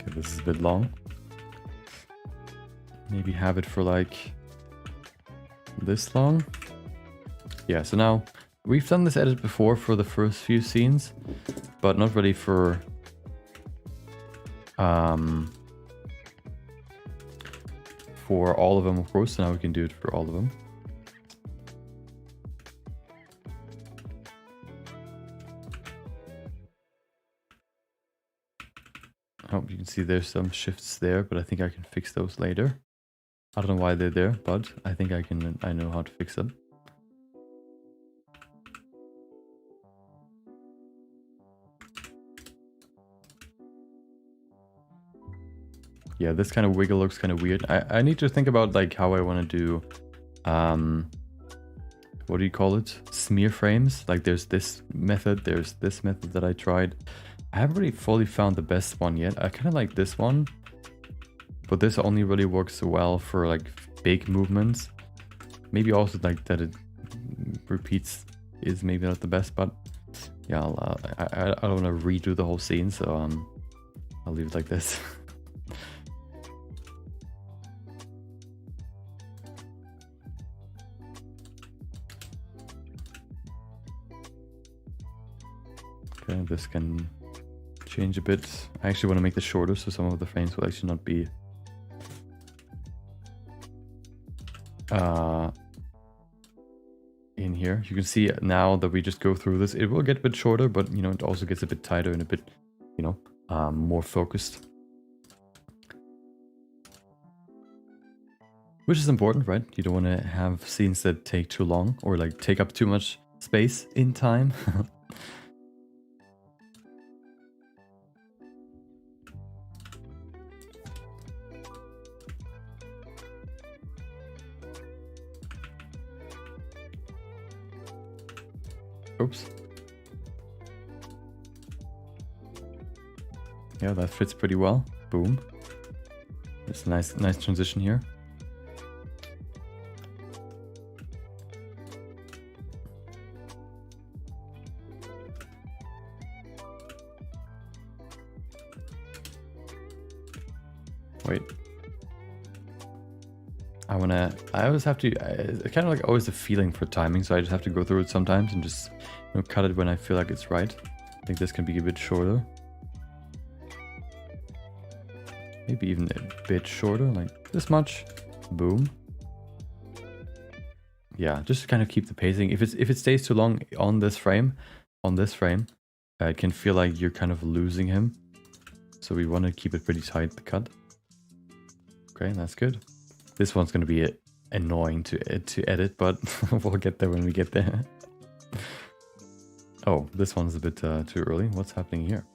Okay, this is a bit long. Maybe have it for like this long. Yeah, so now we've done this edit before for the first few scenes, but not really for all of them, of course. So now we can do it for all of them. Oh, you can see there's some shifts there, but I think I can fix those later. I don't know why they're there, but I think I know how to fix them. Yeah, this kind of wiggle looks kind of weird. I need to think about like how I want to do, what do you call it? Smear frames. Like there's this method that I tried. I haven't really fully found the best one yet. I kind of like this one, but this only really works well for like big movements. Maybe also like that it repeats is maybe not the best, but yeah, I don't want to redo the whole scene, so I'll leave it like this. Okay, this can change a bit. I actually want to make this shorter, so some of the frames will actually not be in here. You can see now that we just go through this, it will get a bit shorter, but you know, it also gets a bit tighter and a bit, you know, more focused. Which is important, right? You don't want to have scenes that take too long or like take up too much space in time. Oops. Yeah, that fits pretty well. Boom. It's a nice transition here. Wait. I always have to, it's kind of like always a feeling for timing, so I just have to go through it sometimes and just, you know, cut it when I feel like it's right. I think this can be a bit shorter. Maybe even a bit shorter, like this much. Boom. Yeah, just to kind of keep the pacing. If it stays too long on this frame, it can feel like you're kind of losing him. So we want to keep it pretty tight, the cut. Okay, that's good. This one's going to be annoying to edit, but we'll get there when we get there. Oh, this one's a bit too early. What's happening here?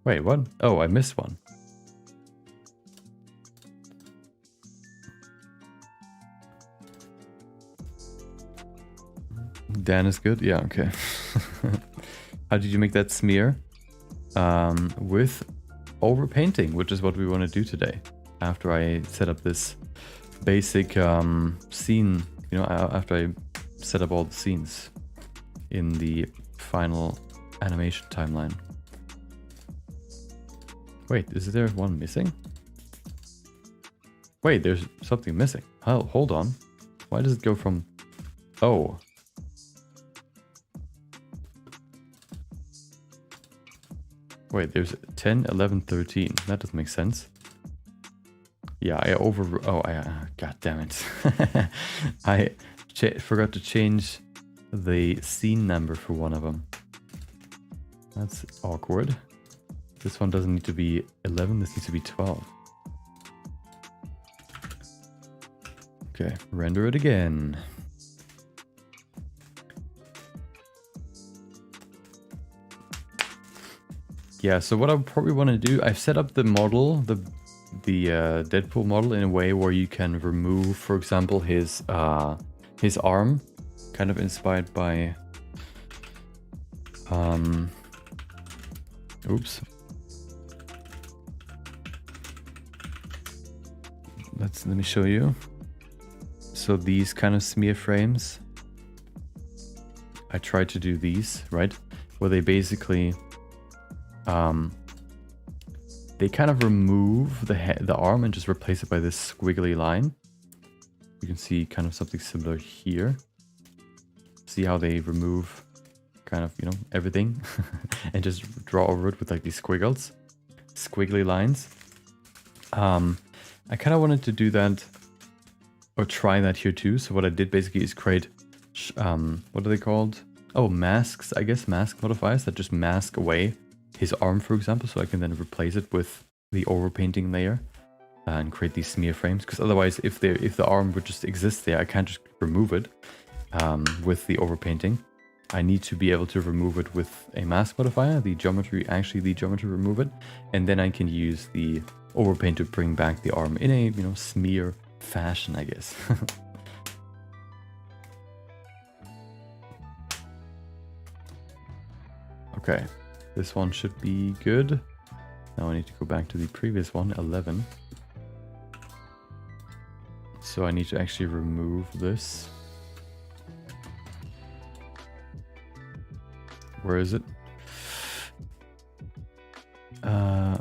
Wait, what? Oh, I missed one. Dan is good? Yeah, okay. How did you make that smear? With overpainting, which is what we want to do today. After I set up this basic scene, you know, after I set up all the scenes in the final animation timeline. Wait, is there one missing? Wait, there's something missing. Oh, hold on. Why does it go from... Oh. Wait, there's 10, 11, 13. That doesn't make sense. Yeah, god damn it. I forgot to change the scene number for one of them. That's awkward. This one doesn't need to be 11, this needs to be 12. Okay, render it again. Yeah, so what I probably want to do, I've set up the model, the Deadpool model in a way where you can remove, for example, his arm, kind of inspired by oops. Let me show you. So these kind of smear frames, I tried to do these, right? Where they basically they kind of remove the arm and just replace it by this squiggly line. You can see kind of something similar here. See how they remove kind of, you know, everything and just draw over it with like these squiggly lines. I kind of wanted to do that or try that here too. So what I did basically is create, what are they called? Oh, masks, I guess, mask modifiers that just mask away his arm, for example, so I can then replace it with the overpainting layer and create these smear frames. Because otherwise, if the arm would just exist there, I can't just remove it with the overpainting. I need to be able to remove it with a mask modifier, the geometry remove it, and then I can use the overpaint to bring back the arm in a, you know, smear fashion, I guess. Okay. This one should be good. Now I need to go back to the previous one, 11. So I need to actually remove this. Where is it? No.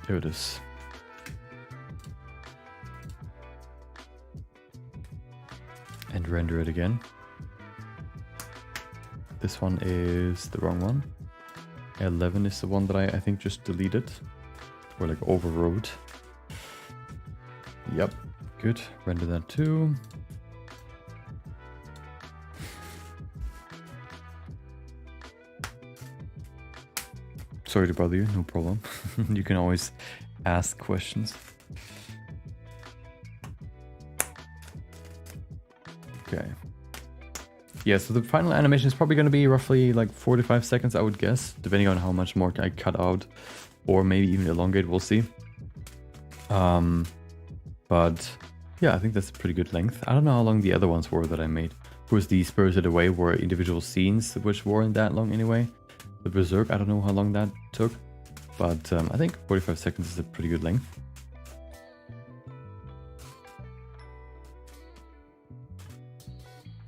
Here it is. And render it again. This one is the wrong one. 11 is the one that I think just deleted. Or like overrode. Yep, good. Render that too. Sorry to bother you, no problem. You can always ask questions. Okay. Yeah, so the final animation is probably going to be roughly like 45 seconds, I would guess, depending on how much more I cut out, or maybe even elongate, we'll see. But yeah, I think that's a pretty good length. I don't know how long the other ones were that I made. Of course, the Spirited Away were individual scenes, which weren't that long anyway. The Berserk, I don't know how long that took, but I think 45 seconds is a pretty good length.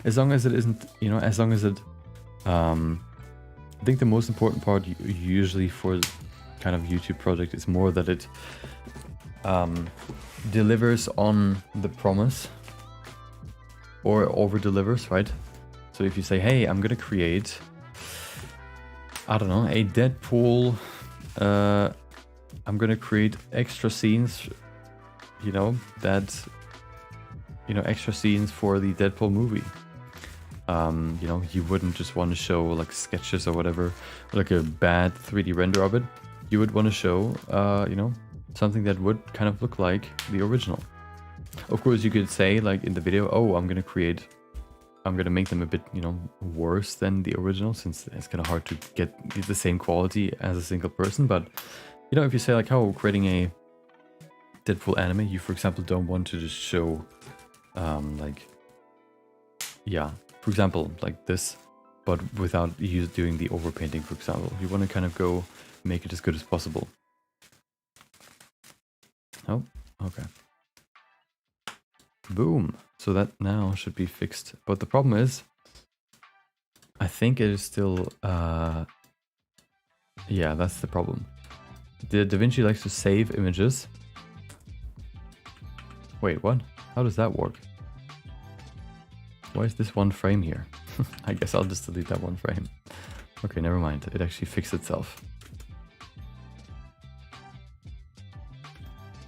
As long as it isn't, you know, as long as it, I think the most important part usually for kind of YouTube project is more that it delivers on the promise or over delivers, right? So if you say, hey, I'm gonna create, I don't know, a Deadpool, I'm gonna create extra scenes, you know, that, you know, extra scenes for the Deadpool movie. You know, you wouldn't just want to show like sketches or whatever, like a bad 3D render of it. You would want to show, you know, something that would kind of look like the original. Of course, you could say like in the video, oh, I'm gonna make them a bit, you know, worse than the original, since it's kind of hard to get the same quality as a single person. But, you know, if you say like, oh, creating a Deadpool anime, you, for example, don't want to just show, like, yeah, for example, like this, but without you doing the overpainting, for example. You want to kind of go make it as good as possible. Oh, okay. Boom. So that now should be fixed. But the problem is, I think it is still, yeah, that's the problem. The DaVinci likes to save images. Wait, what? How does that work? Why is this one frame here? I guess I'll just delete that one frame. Okay, never mind. It actually fixed itself.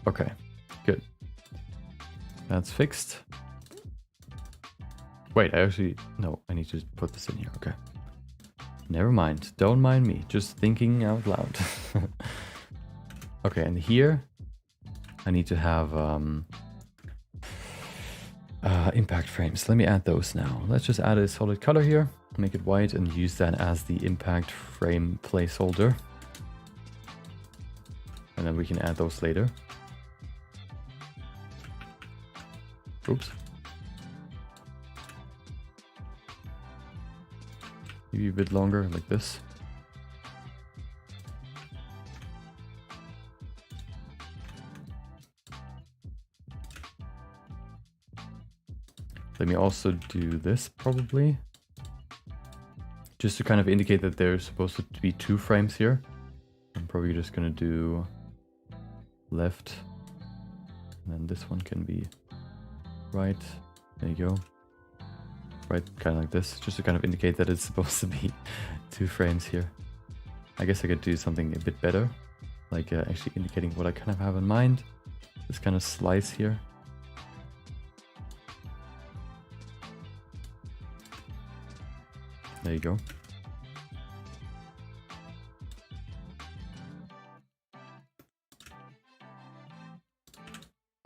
Okay, good. That's fixed. Wait, no, I need to put this in here. Okay. Never mind. Don't mind me. Just thinking out loud. Okay, and here I need to have impact frames. Let me add those now. Let's just add a solid color here, make it white, and use that as the impact frame placeholder. And then we can add those later. Oops. Maybe a bit longer, like this. Let me also do this, probably. Just to kind of indicate that there's supposed to be 2 frames here. I'm probably just gonna do left. And then this one can be right. There you go. Right, kind of like this, just to kind of indicate that it's supposed to be 2 frames here. I guess I could do something a bit better, like actually indicating what I kind of have in mind. This kind of slice here. There you go.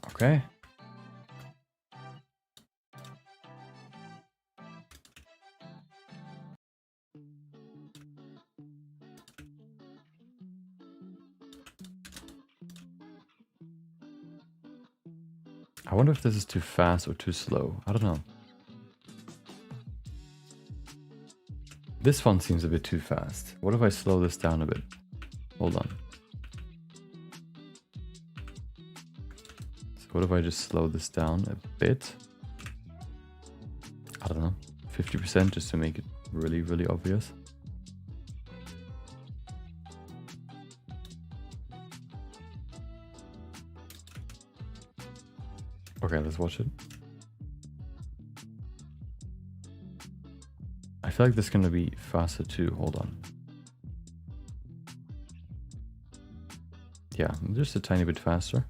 Okay. I wonder if this is too fast or too slow. I don't know. This one seems a bit too fast. What if I slow this down a bit? Hold on. So what if I just slow this down a bit? I don't know, 50% just to make it really, really obvious. Okay, let's watch it. I feel like this is gonna be faster too. Hold on. Yeah, just a tiny bit faster.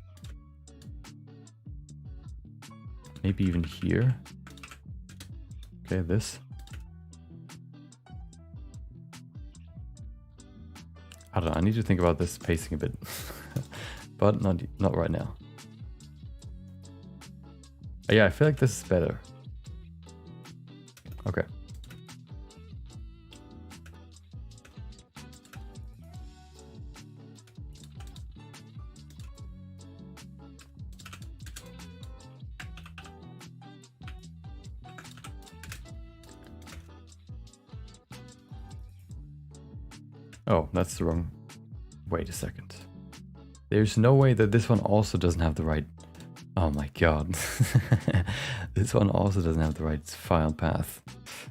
Maybe even here. Okay, this. I don't know, I need to think about this pacing a bit. But not right now. Yeah, I feel like this is better. Okay. Oh, that's the wrong... Wait a second. There's no way that this one also doesn't have the right... Oh my god. This one also doesn't have the right file path.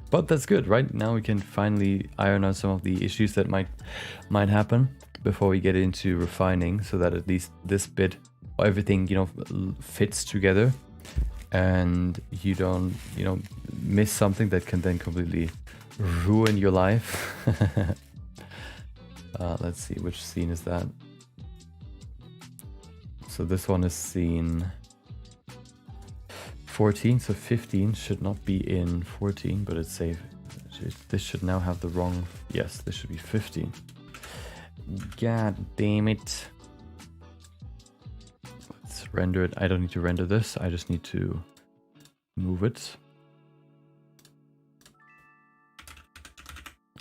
But that's good, right? Now we can finally iron out some of the issues that might happen before we get into refining, so that at least this bit, everything, you know, fits together and you don't, you know, miss something that can then completely ruin your life. Let's see, which scene is that? So this one is scene 14, so 15 should not be in 14, but it's safe. This should now have the wrong... Yes, this should be 15. God damn it. Let's render it. I don't need to render this, I just need to move it.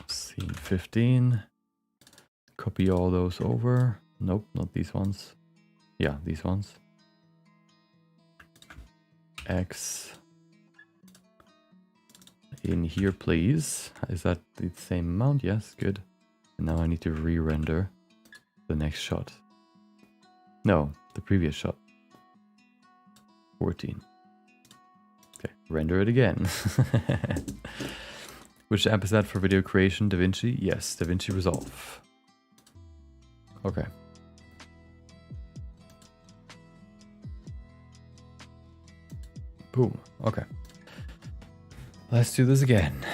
Scene 15. Copy all those over. Nope, not these ones. Yeah, these ones. X in here, please. Is that the same amount? Yes, good. And now I need to re-render the next shot. No, the previous shot. 14. Okay, render it again. Which app is that for video creation? DaVinci? Yes, DaVinci Resolve. Okay. Boom. Okay. Let's do this again.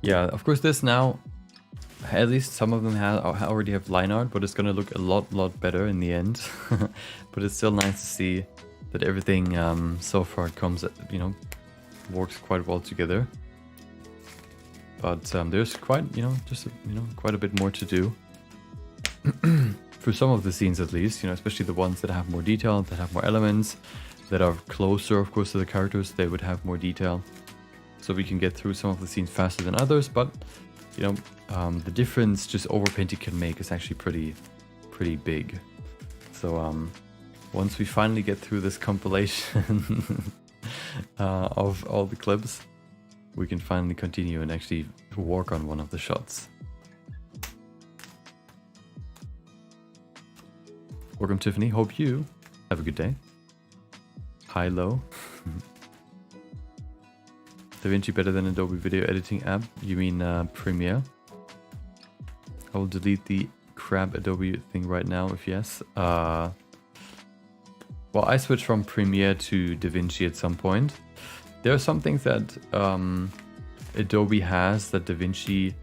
Yeah, of course this now, at least some of them already have line art, but it's gonna look a lot better in the end. But it's still nice to see that everything so far comes, you know, works quite well together. But there's quite, you know, just, you know, quite a bit more to do. For some of the scenes at least, you know, especially the ones that have more detail, that have more elements, that are closer, of course, to the characters, they would have more detail. So we can get through some of the scenes faster than others, but, you know, the difference just overpainting can make is actually pretty big. So once we finally get through this compilation of all the clips, we can finally continue and actually work on one of the shots. Welcome, Tiffany. Hope you have a good day. High, low. DaVinci better than Adobe video editing app? You mean Premiere? I will delete the crap Adobe thing right now if yes. Well, I switched from Premiere to DaVinci at some point. There are some things that Adobe has that DaVinci,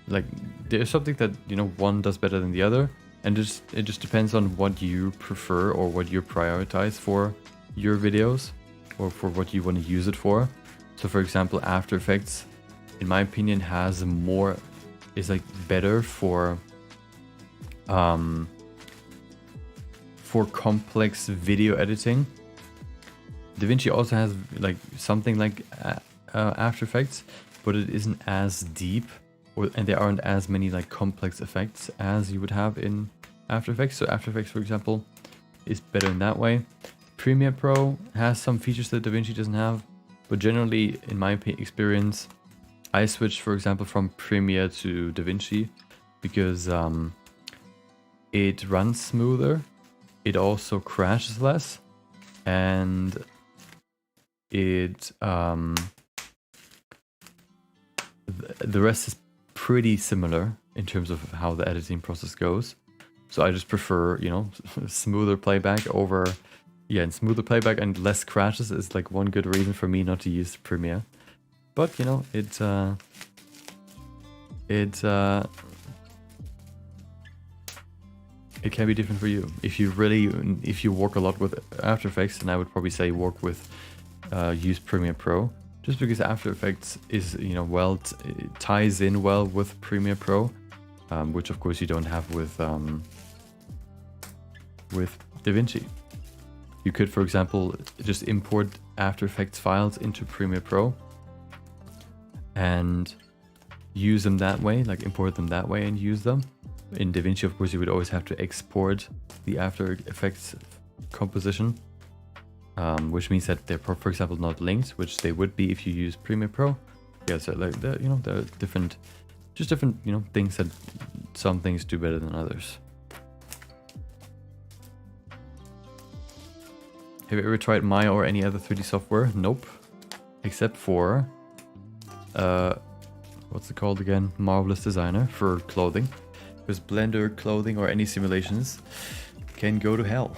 like, there's something that, you know, one does better than the other, and it just depends on what you prefer or what you prioritize for your videos or for what you want to use it for. So for example, After Effects, in my opinion, is like better for complex video editing. DaVinci also has like something like After Effects, but it isn't as deep, and there aren't as many like complex effects as you would have in After Effects. So After Effects, for example, is better in that way. Premiere Pro has some features that DaVinci doesn't have, but generally, in my experience, I switched, for example, from Premiere to DaVinci because it runs smoother, it also crashes less, and it the rest is pretty similar in terms of how the editing process goes. So I just prefer, you know, smoother playback over, yeah, and smoother playback and less crashes is like one good reason for me not to use Premiere. But you know, it can be different for you. If you work a lot with After Effects, then I would probably say work with use Premiere Pro, just because After Effects is, you know, it ties in well with Premiere Pro, which of course you don't have with DaVinci. You could, for example, just import After Effects files into Premiere Pro and use them that way, like import them that way and use them. In DaVinci, of course, you would always have to export the After Effects composition, which means that they're, for example, not linked, which they would be if you use Premiere Pro. Yeah, so like you know, there are different, you know, things that some things do better than others. Have you ever tried Maya or any other 3D software? Nope, except for what's it called again? Marvelous Designer for clothing. Because Blender, clothing, or any simulations can go to hell.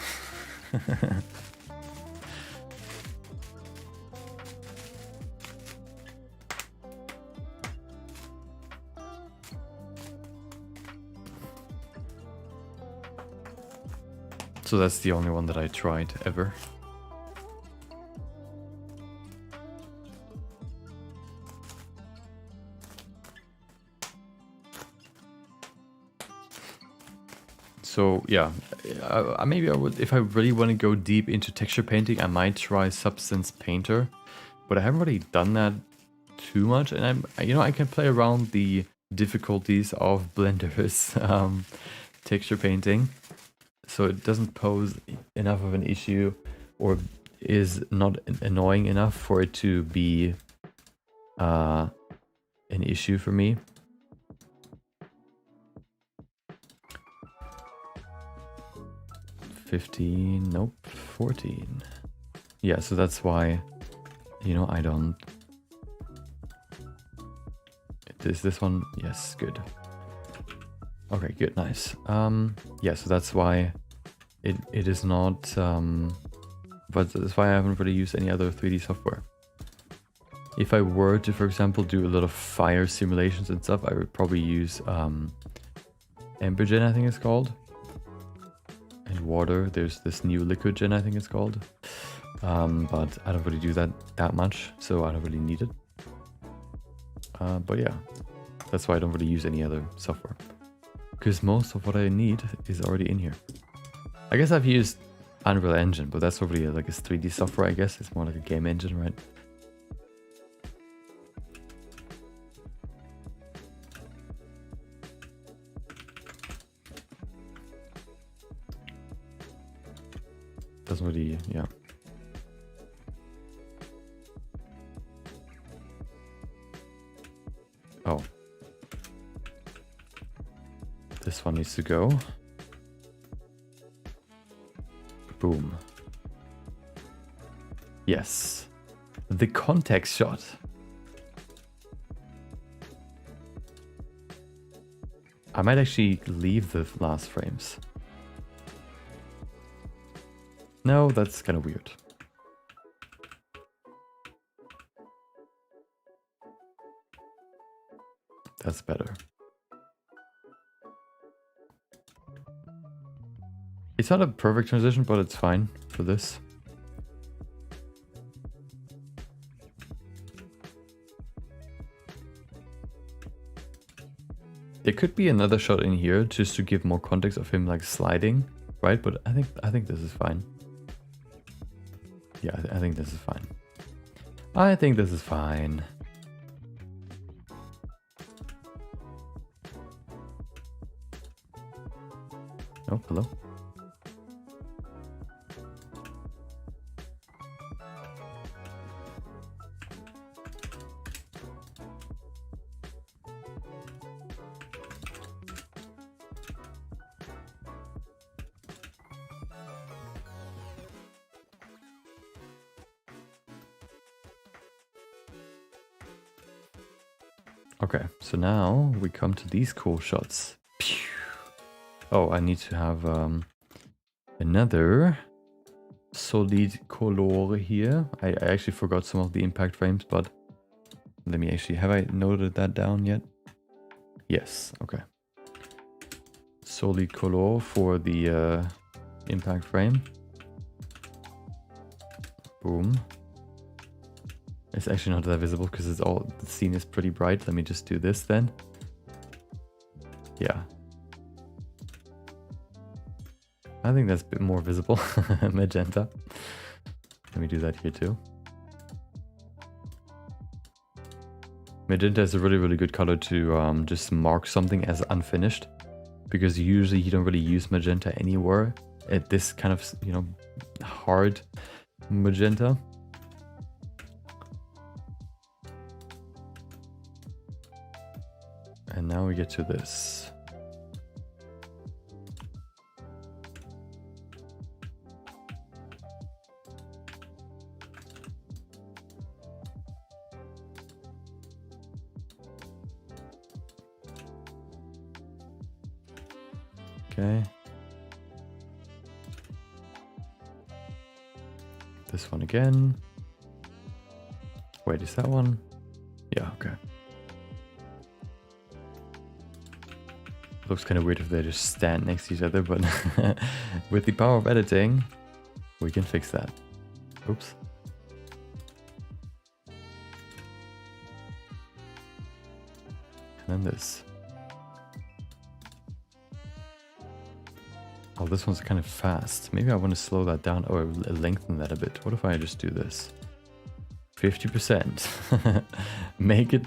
So that's the only one that I tried ever. So yeah, maybe I would, if I really want to go deep into texture painting, I might try Substance Painter, but I haven't really done that too much, and you know, I can play around the difficulties of Blender's texture painting, so it doesn't pose enough of an issue, or is not annoying enough for it to be an issue for me. Nope, 14. Yeah, so that's why, you know, I don't. This one? Yes, good. Okay, good, nice. Yeah, so that's why it is not. But that's why I haven't really used any other 3D software. If I were to, for example, do a lot of fire simulations and stuff, I would probably use Embergen, I think it's called. And water, there's this new liquid gen, I think it's called, but I don't really do that much, so I don't really need it. But yeah, that's why I don't really use any other software, because most of what I need is already in here. I guess I've used Unreal Engine, but that's probably like a 3D software. I guess it's more like a game engine, right? Doesn't really, yeah. Oh. This one needs to go. Boom. Yes. The context shot. I might actually leave the last frames. No, that's kind of weird. That's better. It's not a perfect transition, but it's fine for this. There could be another shot in here just to give more context of him like sliding, right? But I think this is fine. Yeah, I think this is fine. I think this is fine. Oh, hello. Okay, so now we come to these cool shots. Pew. Oh, I need to have another solid color here. I actually forgot some of the impact frames, but let me actually, have I noted that down yet? Yes, okay. Solid color for the impact frame. Boom. It's actually not that visible because it's all, the scene is pretty bright. Let me just do this then. Yeah. I think that's a bit more visible. Magenta. Let me do that here too. Magenta is a really, really good color to just mark something as unfinished, because usually you don't really use magenta anywhere at this kind of, you know, hard magenta. And now we get to this. Okay. This one again. Wait, is that one? Yeah, okay. Looks kind of weird if they just stand next to each other, but with the power of editing, we can fix that. Oops. And then this. Oh, this one's kind of fast. Maybe I want to slow that down or lengthen that a bit. What if I just do this? 50%. Make it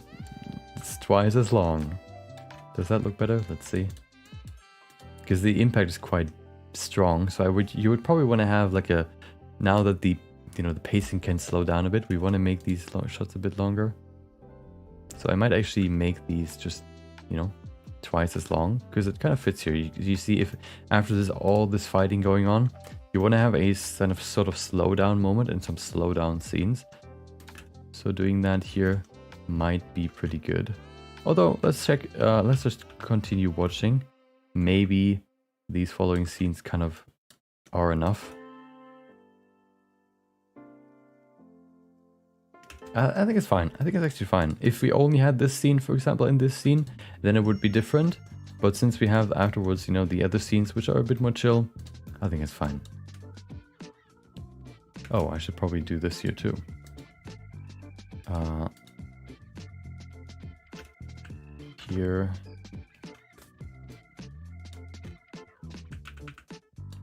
twice as long. Does that look better? Let's see. Because the impact is quite strong, so you would probably want to have like a, now that the, you know, the pacing can slow down a bit, we want to make these shots a bit longer. So I might actually make these just, you know, twice as long, because it kind of fits here. You see, if after this all this fighting going on, you want to have a kind of sort of slow down moment and some slow down scenes. So doing that here might be pretty good. Although, let's check, let's just continue watching. Maybe these following scenes kind of are enough. I think it's fine. I think it's actually fine. If we only had this scene, for example, in this scene, then it would be different. But since we have afterwards, you know, the other scenes which are a bit more chill, I think it's fine. Oh, I should probably do this here too. Here.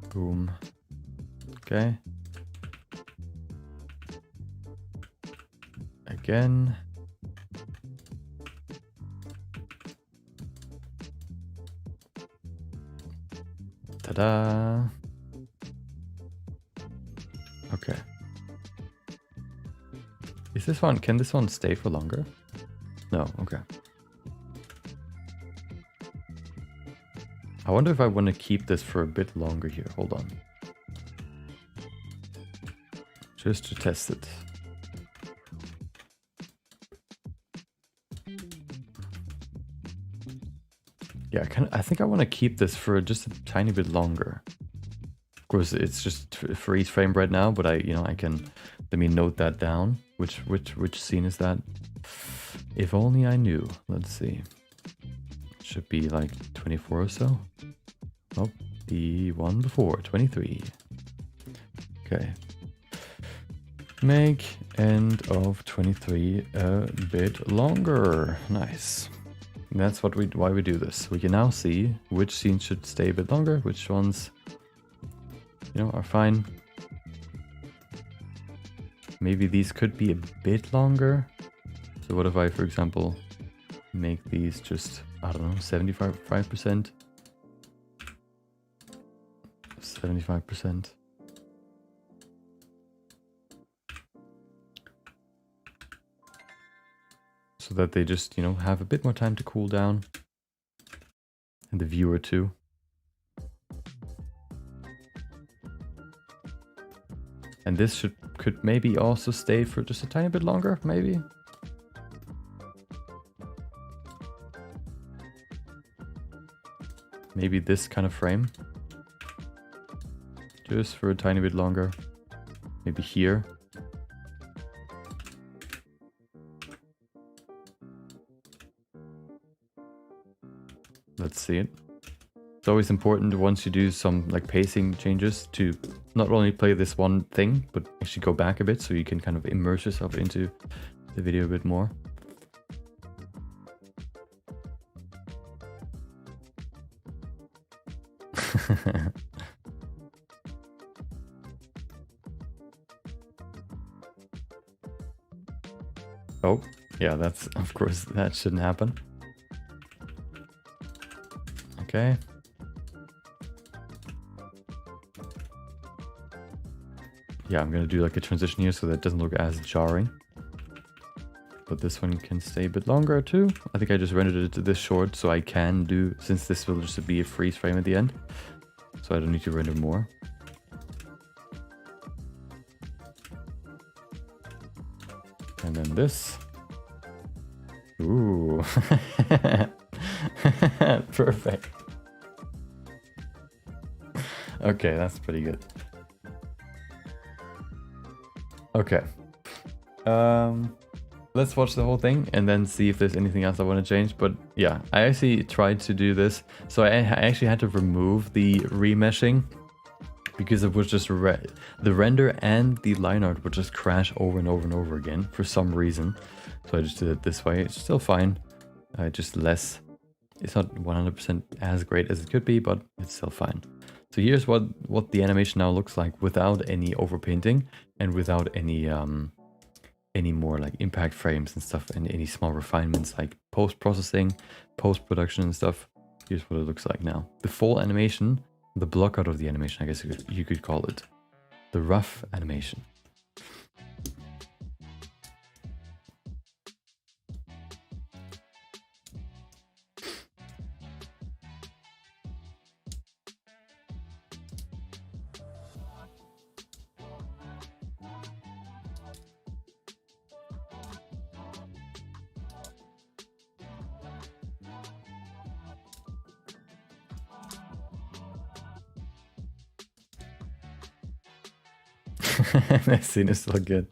Boom. Okay. Again. Ta-da. Okay. Is this one, can this one stay for longer? No, okay. I wonder if I want to keep this for a bit longer here. Hold on. Just to test it. Yeah, I think I want to keep this for just a tiny bit longer. Of course, it's just for each frame right now, but I can, let me note that down. Which scene is that? If only I knew. Let's see. Should be like 24 or so. Oh, the one before, 23. Okay. Make end of 23 a bit longer. Nice. And that's what why we do this. We can now see which scenes should stay a bit longer, which ones, you know, are fine. Maybe these could be a bit longer. So what if I, for example, make these just, I don't know, 75%? 75%. So that they just, you know, have a bit more time to cool down. And the viewer too. And this could maybe also stay for just a tiny bit longer, maybe. Maybe this kind of frame. Just for a tiny bit longer. Maybe here. Let's see it. It's always important once you do some like pacing changes to not only play this one thing, but actually go back a bit so you can kind of immerse yourself into the video a bit more. Oh, yeah, that's, of course, that shouldn't happen. Okay. Yeah, I'm gonna do like a transition here so that it doesn't look as jarring. But this one can stay a bit longer too. I think I just rendered it to this short so I can do, since this will just be a freeze frame at the end. So I don't need to render more. And then this. Ooh. Perfect. Okay, that's pretty good. Okay. Let's watch the whole thing and then see if there's anything else I want to change. But yeah, I actually tried to do this. So I actually had to remove the remeshing because it was just the render and the line art would just crash over and over and over again for some reason. So I just did it this way. It's still fine. Just less. It's not 100% as great as it could be, but it's still fine. So here's what the animation now looks like without any overpainting and without any more like impact frames and stuff and any small refinements like post-processing, post-production and stuff. Here's what it looks like now. The full animation, the blockout of the animation, I guess you could call it. The rough animation. That scene is so good.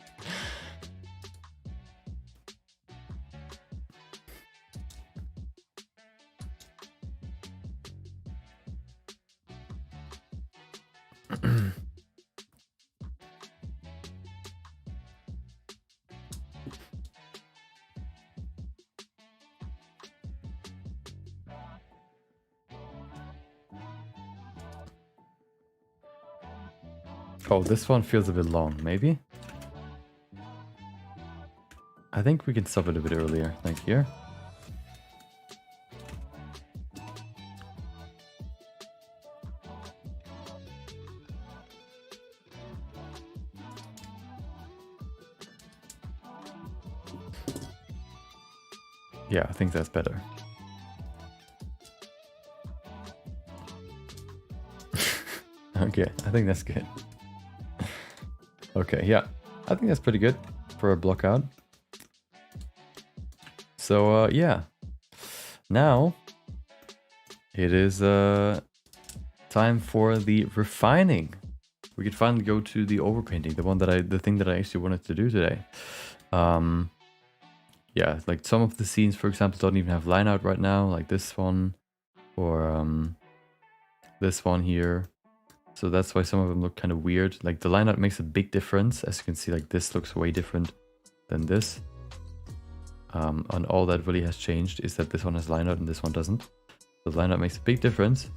Oh, this one feels a bit long, maybe? I think we can stop it a bit earlier, like here. Yeah, I think that's better. Okay, I think that's good. Okay, yeah, I think that's pretty good for a block out. So yeah, now it is time for the refining. We could finally go to the overpainting, the thing that I actually wanted to do today. Yeah, like some of the scenes, for example, don't even have line out right now, like this one or this one here. So that's why some of them look kind of weird. Like the line art makes a big difference. As you can see, like this looks way different than this. And all that really has changed is that this one has line art and this one doesn't. The line art makes a big difference.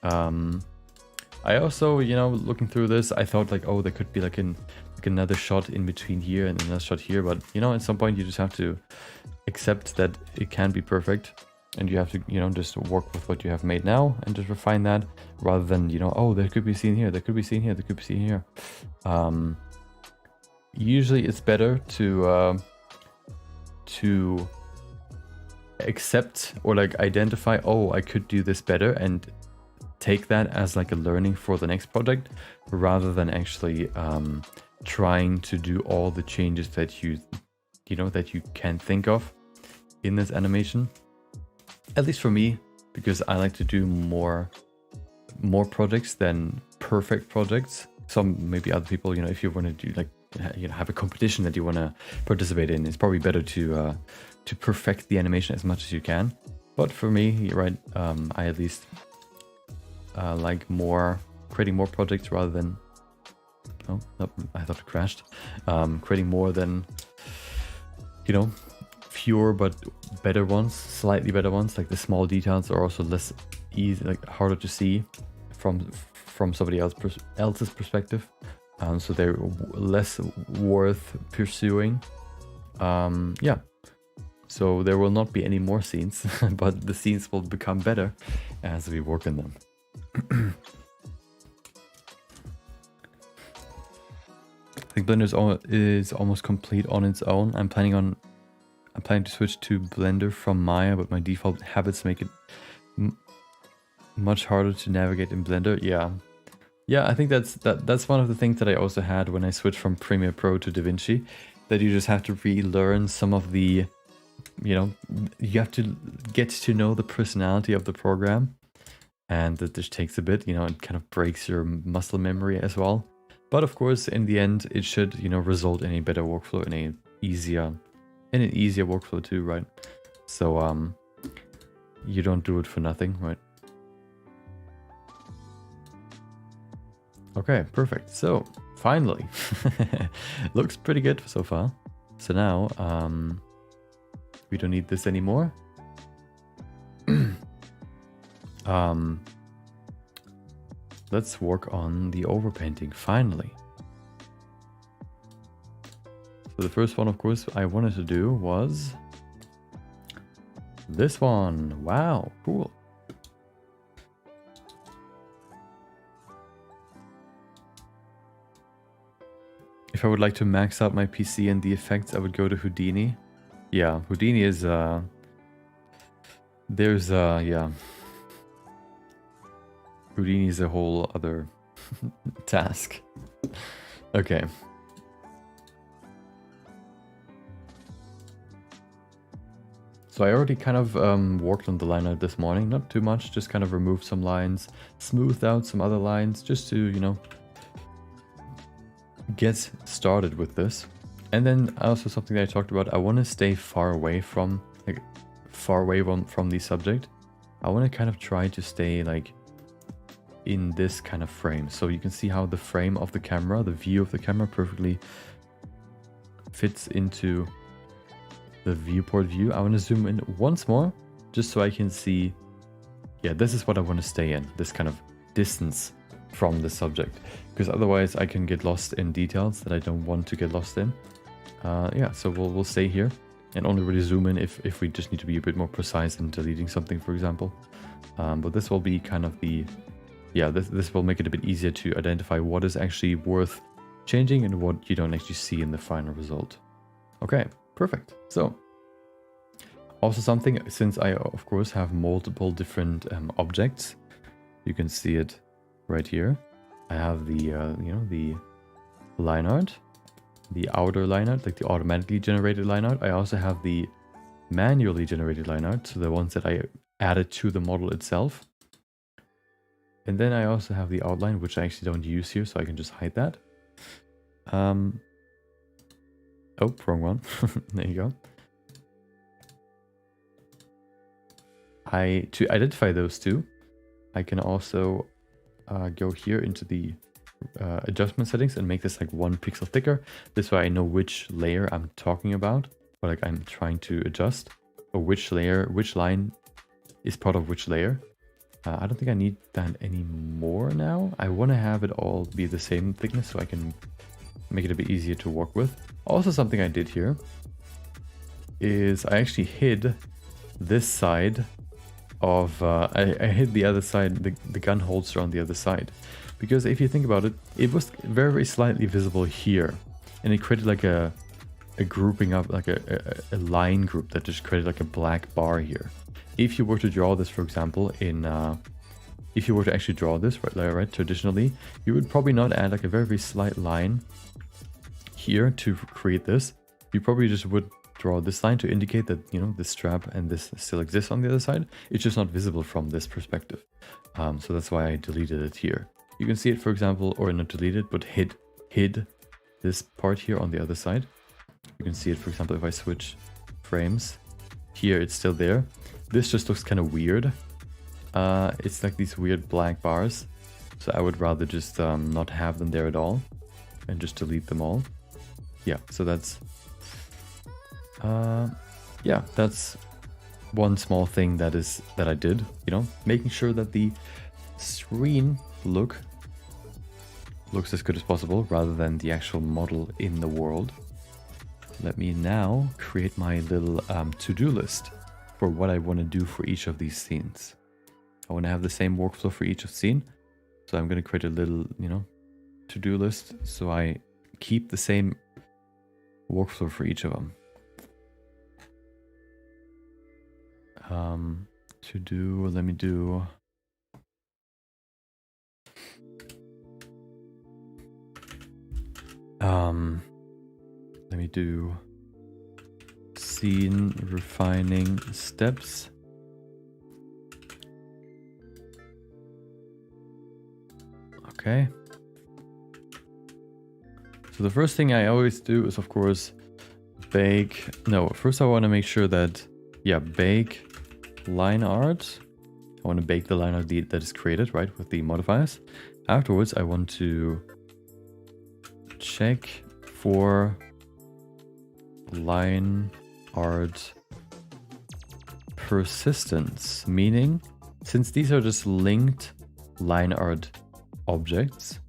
I also, you know, looking through this, I thought like, oh, there could be like another shot in between here and another shot here. But, you know, at some point you just have to accept that it can be perfect. and you have to, you know, just work with what you have made now and just refine that, rather than, you know, oh, there could be a scene here, there could be a scene here, there could be a scene here. Usually it's better to accept or like identify, oh, I could do this better, and take that as like a learning for the next project, rather than actually trying to do all the changes that you know, that you can think of in this animation. At least for me, because I like to do more projects than perfect projects. Some maybe other people, you know, if you want to do like, you know, have a competition that you want to participate in, it's probably better to perfect the animation as much as you can. But for me, you're right, I at least like creating more projects rather than, oh, nope, I thought it crashed. Creating more than, you know, fewer but better ones, slightly better ones. Like the small details are also less easy, like harder to see from somebody else's perspective. So they're less worth pursuing. Yeah. So there will not be any more scenes, but the scenes will become better as we work in them. I think Blender is almost complete on its own. I'm planning to switch to Blender from Maya, but my default habits make it much harder to navigate in Blender. Yeah, I think that's one of the things that I also had when I switched from Premiere Pro to DaVinci, that you just have to relearn some of the, you know, you have to get to know the personality of the program, and that just takes a bit, you know, it kind of breaks your muscle memory as well. But of course, in the end, it should, you know, result in a better workflow, in an easier workflow too, right? So you don't do it for nothing, right? Okay, perfect. So finally, looks pretty good so far. So now we don't need this anymore. Let's work on the overpainting finally. So the first one, of course, I wanted to do was this one. Wow, cool. If I would like to max out my PC and the effects, I would go to Houdini. Yeah, Houdini is yeah. Houdini is a whole other task. Okay. So I already kind of worked on the line art this morning, not too much, just kind of removed some lines, smoothed out some other lines, just to, you know, get started with this. And then also something that I talked about, I want to stay far away from the subject. I want to kind of try to stay like in this kind of frame. So you can see how the frame of the camera, the view of the camera perfectly fits into the viewport view. I want to zoom in once more just so I can see, yeah, this is what I want to stay in, this kind of distance from the subject, because otherwise I can get lost in details that I don't want to get lost in. Yeah, so we'll stay here and only really zoom in if we just need to be a bit more precise in deleting something, for example. But this will be kind of the, yeah, this will make it a bit easier to identify what is actually worth changing and what you don't actually see in the final result. Okay, perfect. So also something, since I of course have multiple different objects, you can see it right here. I have the you know, the line art, the outer line art, like the automatically generated line art. I also have the manually generated line art, so the ones that I added to the model itself. And then I also have the outline, which I actually don't use here, so I can just hide that. Oh, wrong one. There you go. To identify those two, I can also go here into the adjustment settings and make this like 1 pixel thicker. This way I know which layer I'm talking about, or like I'm trying to adjust, or which layer, which line is part of which layer. I don't think I need that anymore now. I want to have it all be the same thickness so I can make it a bit easier to work with. Also, something I did here is I actually hid this side of I hit the other side, the gun holster on the other side, because if you think about it, it was very, very slightly visible here, and it created like a grouping up, like a line group that just created like a black bar here. If you were to draw this, for example, in if you were to actually draw this right traditionally, you would probably not add like a very, very slight line here to create this. You probably just would draw this line to indicate that, you know, this strap and this still exists on the other side. It's just not visible from this perspective. So that's why I deleted it here. You can see it, for example, or not deleted, but hid this part here on the other side. You can see it, for example, if I switch frames here, it's still there. This just looks kind of weird. It's like these weird black bars. So I would rather just not have them there at all and just delete them all. Yeah, so that's yeah, that's one small thing that I did, you know, making sure that the screen looks as good as possible rather than the actual model in the world. Let me now create my little to-do list for what I want to do for each of these scenes. I want to have the same workflow for each scene, so I'm going to create a little, you know, to-do list so I keep the same workflow for each of them. To do, let me do scene refining steps. Okay. So the first thing I always do is, of course, first I want to make sure that, yeah, bake line art. I want to bake the line art that is created, right, with the modifiers. Afterwards, I want to check for line art persistence, meaning since these are just linked line art objects,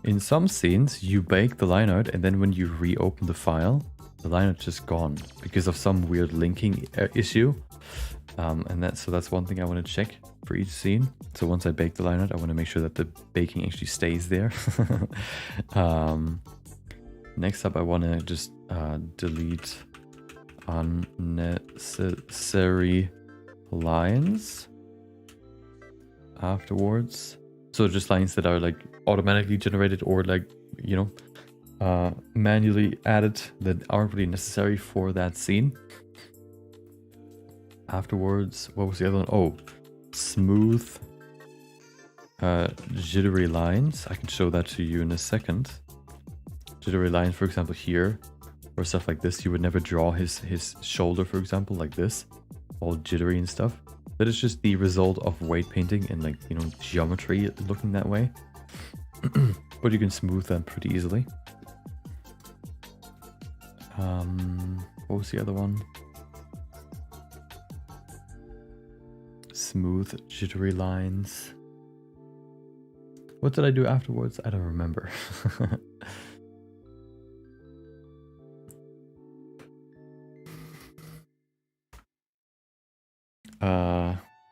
in some scenes you bake the line art and then when you reopen the file, the line art's just gone because of some weird linking issue. And that's one thing I want to check for each scene. So once I bake the line art, I want to make sure that the baking actually stays there. Next up, I want to just delete unnecessary lines afterwards. So just lines that are like automatically generated or like, you know, manually added that aren't really necessary for that scene. Afterwards, what was the other one? Oh, smooth jittery lines. I can show that to you in a second. Jittery lines, for example, here or stuff like this. You would never draw his shoulder, for example, like this, all jittery and stuff. That is just the result of weight painting and, like, you know, geometry looking that way. But you can smooth them pretty easily. What was the other one? Smooth jittery lines. What did I do afterwards? I don't remember.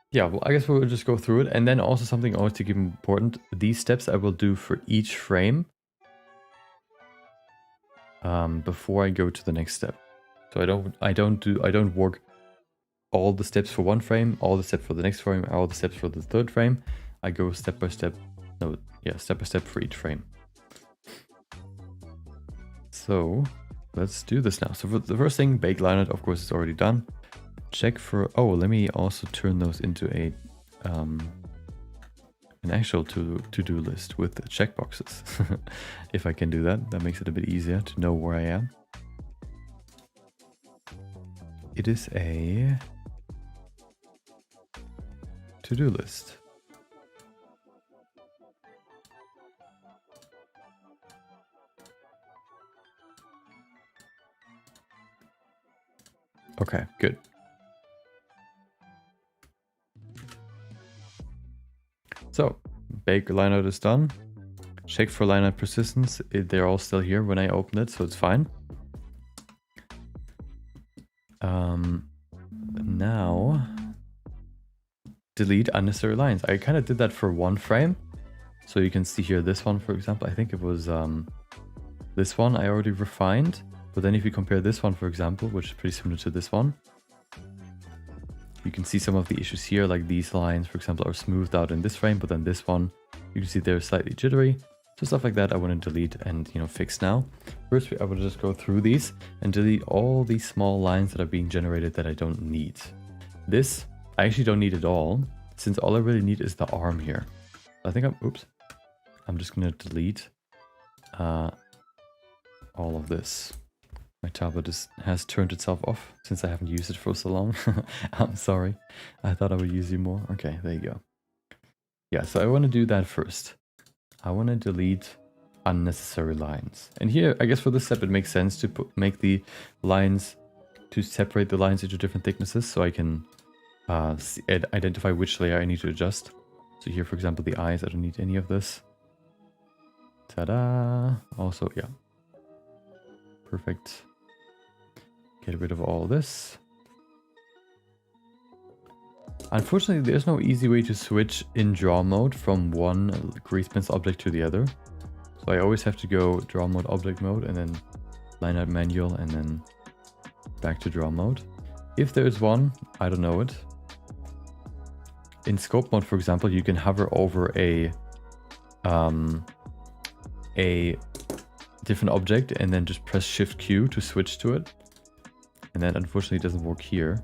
Yeah, well, I guess we'll just go through it. And then also something always to keep important, these steps I will do for each frame before I go to the next step. So I don't work all the steps for one frame, all the steps for the next frame, all the steps for the third frame. I go step by step. Step by step for each frame. So let's do this now. So for the first thing, bake line art, of course, is already done. Check for, oh, let me also turn those into an actual to-do list with checkboxes. If I can do that, that makes it a bit easier to know where I am. It is a to-do list. Okay, good. So, bake line art is done. Check for line art persistence. They're all still here when I open it, so it's fine. Now, delete unnecessary lines. I kind of did that for one frame. So you can see here this one, for example. I think it was this one I already refined. But then if you compare this one, for example, which is pretty similar to this one, you can see some of the issues here, like these lines, for example, are smoothed out in this frame, but then this one, you can see they're slightly jittery. So stuff like that I want to delete and, you know, fix now. First, I will just go through these and delete all these small lines that are being generated that I don't need. This, I actually don't need at all, since all I really need is the arm here. I think I'm just going to delete all of this. My tablet has turned itself off since I haven't used it for so long. I'm sorry. I thought I would use you more. Okay, there you go. Yeah, so I want to do that first. I want to delete unnecessary lines. And here, I guess for this step, it makes sense to make the lines, to separate the lines into different thicknesses so I can identify which layer I need to adjust. So here, for example, the eyes, I don't need any of this. Ta-da! Also, yeah. Perfect. Get rid of all this. Unfortunately, there's no easy way to switch in draw mode from one grease pencil object to the other. So I always have to go draw mode, object mode, and then line out manual, and then back to draw mode. If there's one, I don't know it. In scope mode, for example, you can hover over a different object and then just press Shift Q to switch to it. And that unfortunately doesn't work here.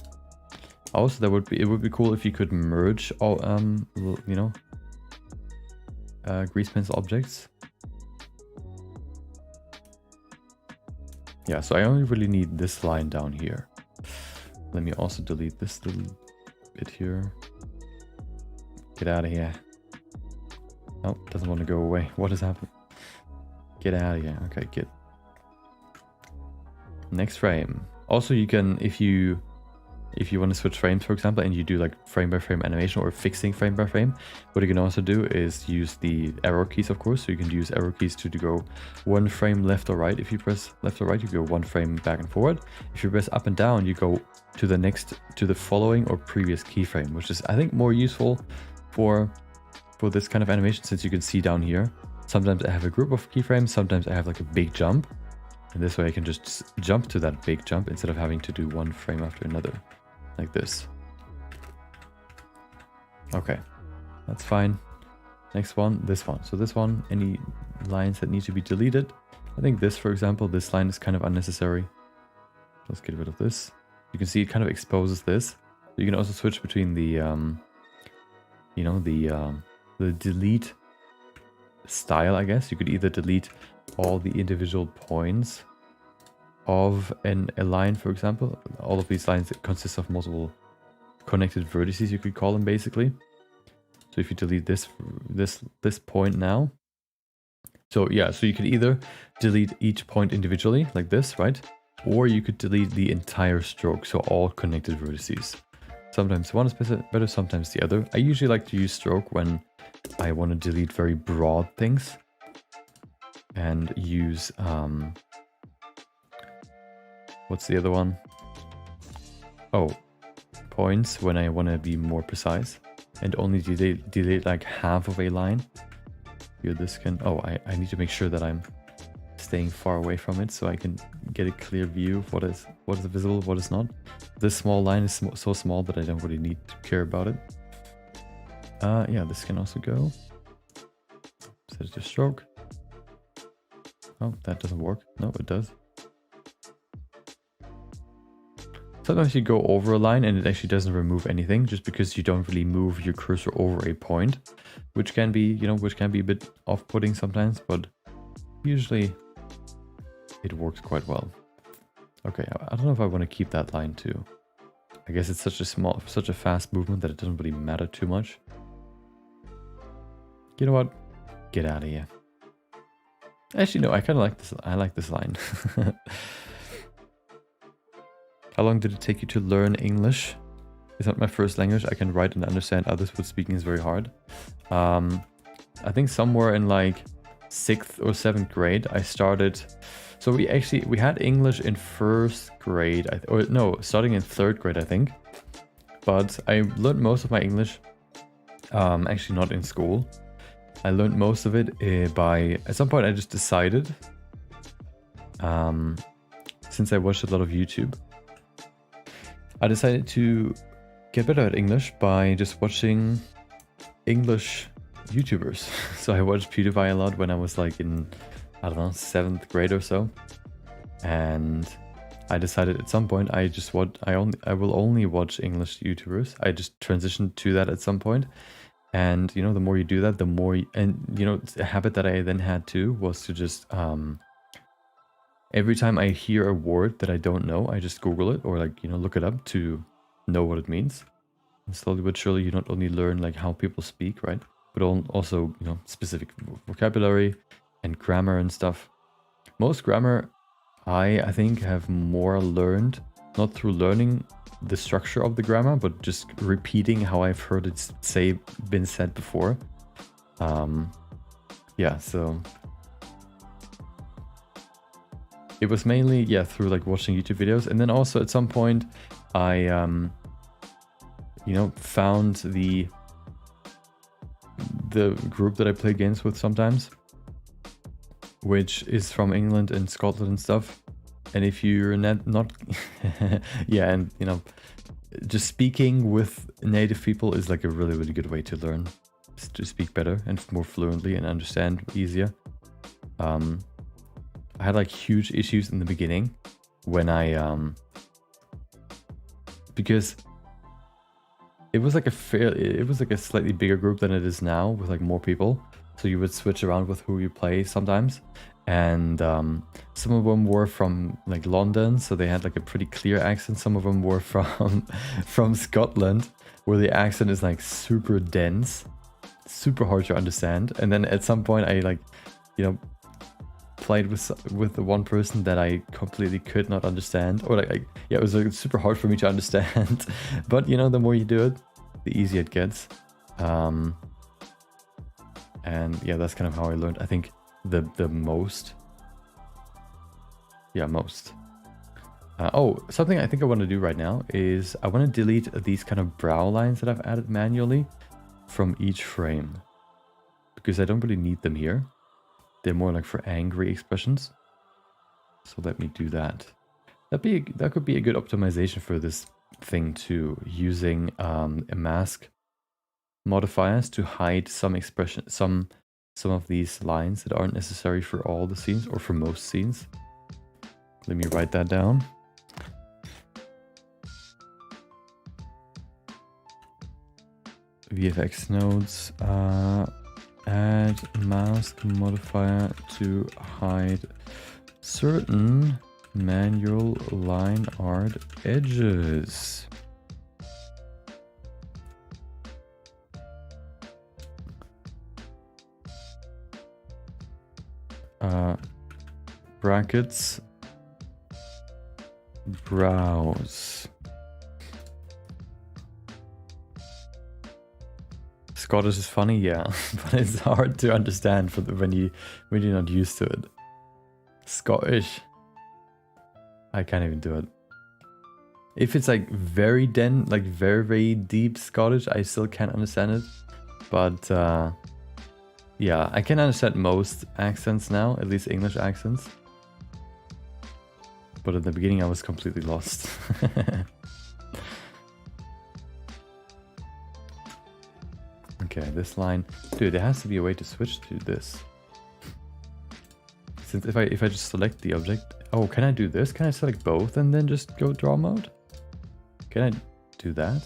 Also, it would be cool if you could merge all grease pencil objects. Yeah, so I only really need this line down here. Let me also delete this little bit here. Get out of here. Oh, doesn't want to go away. What has happened? Get out of here. Okay, good. Next frame. Also, you can, if you want to switch frames, for example, and you do like frame by frame animation or fixing frame by frame, what you can also do is use the arrow keys, of course. So you can use arrow keys to go one frame left or right. If you press left or right, you go one frame back and forward. If you press up and down, you go to the following or previous keyframe, which is, I think, more useful for this kind of animation, since you can see down here. Sometimes I have a group of keyframes, sometimes I have like a big jump. And this way I can just jump to that big jump instead of having to do one frame after another. Like this. Okay, that's fine. Next one, this one. So this one, any lines that need to be deleted. I think this, for example, this line is kind of unnecessary. Let's get rid of this. You can see it kind of exposes this. You can also switch between the, the delete style, I guess. You could either delete all the individual points of a line, for example. All of these lines consist of multiple connected vertices, you could call them, basically. So if you delete this point now, so yeah, so you could either delete each point individually like this, right? Or you could delete the entire stroke, so all connected vertices. Sometimes one is better, sometimes the other. I usually like to use stroke when I want to delete very broad things, and use what's the other one? Oh, points when I want to be more precise and only delete like half of a line. Here, this can, oh, I need to make sure that I'm staying far away from it so I can get a clear view of what is visible, what is not. This small line is so small that I don't really need to care about it. Yeah, this can also go. Set it to stroke. Oh, that doesn't work. No, it does. Sometimes you go over a line and it actually doesn't remove anything, just because you don't really move your cursor over a point, which can be, a bit off-putting sometimes, but usually it works quite well. Okay, I don't know if I want to keep that line too. I guess it's such a fast movement that it doesn't really matter too much. You know what? Get out of here. Actually, no, I kind of like this. I like this line. How long did it take you to learn English? It's not my first language. I can write and understand others, but speaking is very hard. I think somewhere in like 6th or 7th grade, I started. So we had English in 1st grade, starting in 3rd grade, I think. But I learned most of my English Actually not in school. I learned most of it at some point I just decided, since I watched a lot of YouTube, I decided to get better at English by just watching English YouTubers. So I watched PewDiePie a lot when I was like in, I don't know, 7th grade or so. And I decided at some point I will only watch English YouTubers. I just transitioned to that at some point. And you know, the more you do that, the more a habit that I then had too was to just every time I hear a word that I don't know, I just Google it or like, look it up to know what it means. And slowly but surely you not only learn like how people speak, right? But also, specific vocabulary and grammar and stuff. Most grammar I think have more learned, not through learning the structure of the grammar, but just repeating how I've heard it been said before. Yeah, so it was mainly, through like watching YouTube videos. And then also at some point I, found the group that I play games with sometimes, which is from England and Scotland and stuff. And if you're not yeah, and just speaking with native people is like a really, really good way to learn, to speak better and more fluently and understand easier. I had like huge issues in the beginning when because it was like a slightly bigger group than it is now with like more people. So you would switch around with who you play sometimes. And some of them were from like London, so they had like a pretty clear accent. Some of them were from Scotland, where the accent is like super dense, super hard to understand. And then at some point I like, played with the one person that I completely could not understand, or like it was like super hard for me to understand. But the more you do it, the easier it gets. And yeah, that's kind of how I learned. I think the most. Oh, something I think I want to do right now is I want to delete these kind of brow lines that I've added manually from each frame, because I don't really need them here. They're more like for angry expressions. So let me do that. That could be a good optimization for this thing too, using a mask modifiers to hide some expression, some of these lines that aren't necessary for all the scenes or for most scenes. Let me write that down. VFX nodes, add mask modifier to hide certain manual line art edges. Brackets, brows. Scottish is funny, yeah, but it's hard to understand when you're not used to it. Scottish, I can't even do it. If it's like very very deep Scottish, I still can't understand it. But yeah, I can understand most accents now, at least English accents. But at the beginning I was completely lost. Okay, this line. Dude, there has to be a way to switch to this. Since if I just select the object. Oh, can I do this? Can I select both and then just go draw mode? Can I do that?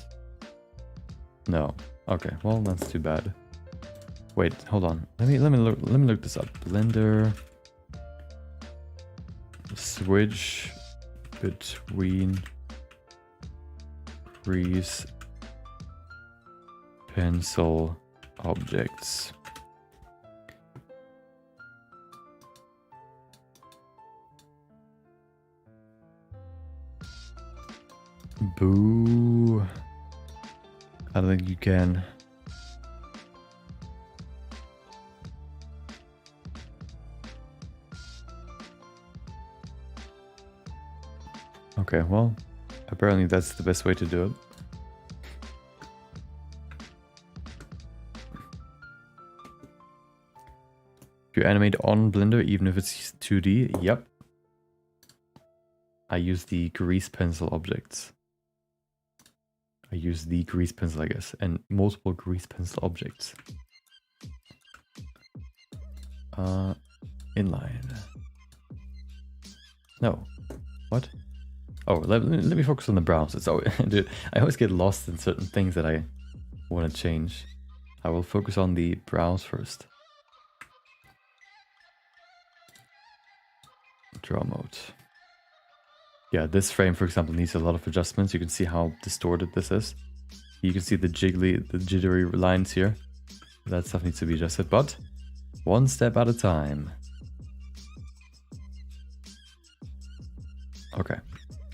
No. Okay, well that's too bad. Wait, hold on. Let me look this up. Blender. Switch between crease pencil objects. Boo. I don't think you can. Okay, well, apparently that's the best way to do it. you animate on Blender, even if it's 2D? Yep. I use the grease pencil objects. I use the grease pencil, I guess, and multiple grease pencil objects. Inline. No. What? Oh, let me focus on the browse. It's always, dude, I always get lost in certain things that I want to change. I will focus on the browse first. Draw mode. Yeah, this frame, for example, needs a lot of adjustments. You can see how distorted this is. You can see the jittery lines here. That stuff needs to be adjusted, but one step at a time. Okay.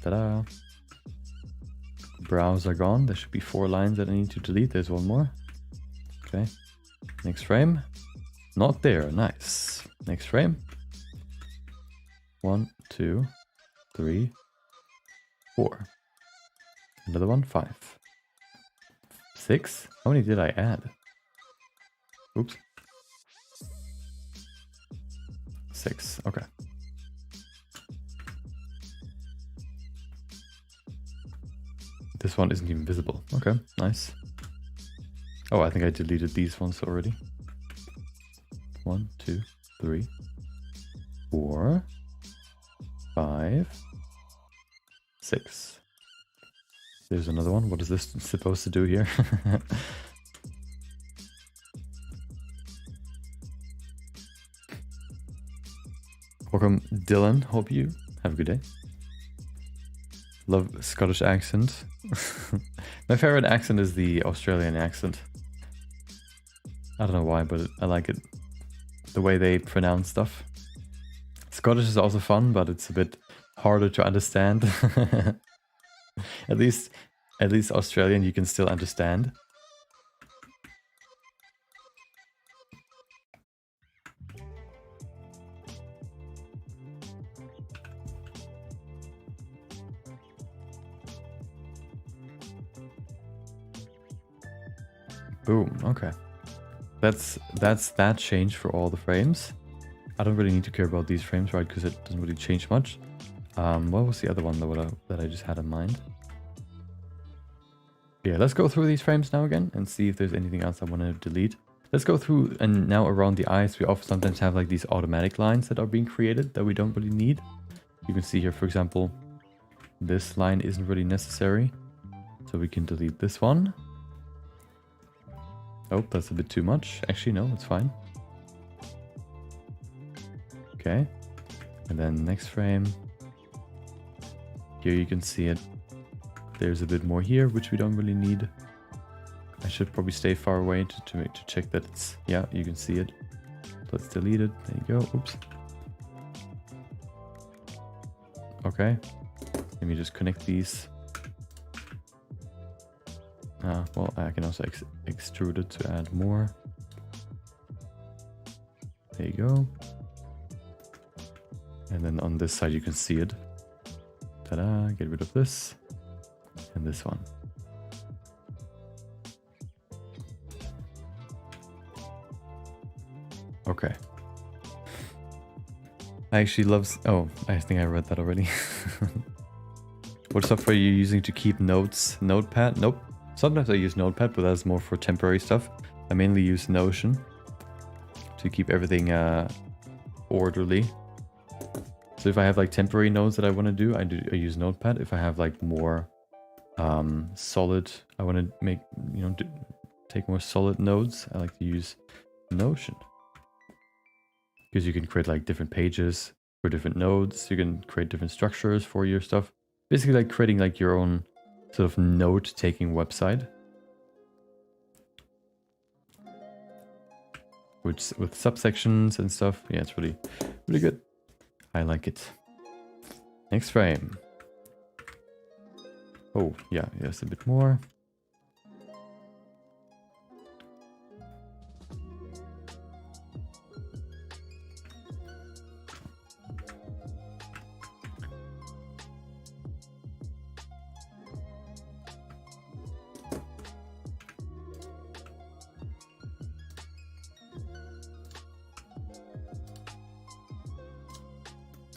Ta-da. Brows are gone. There should be 4 lines that I need to delete. There's one more. Okay. Next frame. Not there. Nice. Next frame. 1, 2, 3, 4. Another one. 5. 6. How many did I add? Oops. 6. Okay. This one isn't even visible. Okay, nice. Oh, I think I deleted these ones already. 1, 2, 3, 4, 5, 6. There's another one. What is this supposed to do here? Welcome, Dylan. Hope you have a good day. Love Scottish accent. My favorite accent is the Australian accent. I don't know why, but I like it. The way they pronounce stuff. Scottish is also fun, but it's a bit harder to understand. At least Australian you can still understand. Boom, okay. That's that change for all the frames. I don't really need to care about these frames, right? Because it doesn't really change much. What was the other one that I just had in mind? Yeah, let's go through these frames now again and see if there's anything else I want to delete. Let's go through, and now around the eyes, we often sometimes have like these automatic lines that are being created that we don't really need. You can see here, for example, this line isn't really necessary. So we can delete this one. Oh, that's a bit too much. Actually, no, it's fine. Okay. And then next frame. Here you can see it. There's a bit more here, which we don't really need. I should probably stay far away to check that it's... Yeah, you can see it. Let's delete it. There you go. Oops. Okay. Let me just connect these. Well, I can also extrude it to add more. There you go. And then on this side you can see it. Ta-da, get rid of this. And this one. Okay. I actually love... Oh, I think I read that already. What software are you using to keep notes? Notepad? Nope. Sometimes I use Notepad, but that's more for temporary stuff. I mainly use Notion to keep everything orderly. So if I have like temporary notes that I want to do, I use Notepad. If I have like more solid, I want to make, take more solid notes, I like to use Notion. Because you can create like different pages for different nodes. You can create different structures for your stuff. Basically like creating like your own sort of note-taking website. With subsections and stuff. Yeah, it's really good. I like it. Next frame. Oh, yeah, yes, a bit more.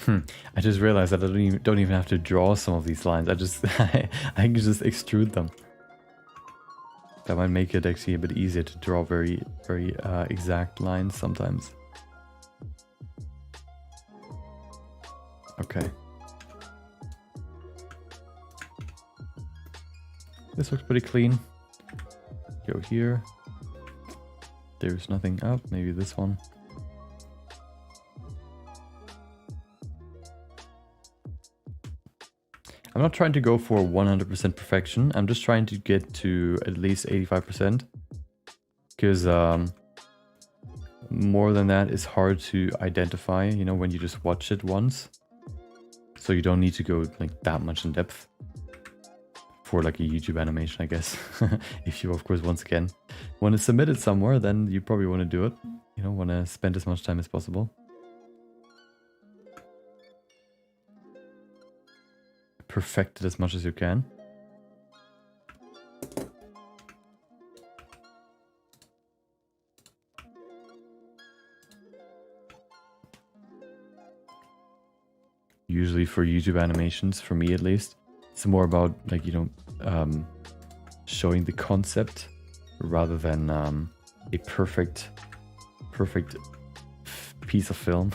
I just realized that I don't even have to draw some of these lines. I can just extrude them. That might make it actually a bit easier to draw very exact lines sometimes. Okay. This looks pretty clean. Go here. There's nothing up. Maybe this one. I'm not trying to go for 100% perfection. I'm just trying to get to at least 85%. Because more than that is hard to identify, you know, when you just watch it once. So you don't need to go like that much in depth for like a YouTube animation, I guess. If you, of course, once again want to submit it somewhere, then you probably want to do it. You know, want to spend as much time as possible. Perfect it as much as you can. Usually for YouTube animations, for me at least, it's more about like, you know, showing the concept rather than a perfect piece of film.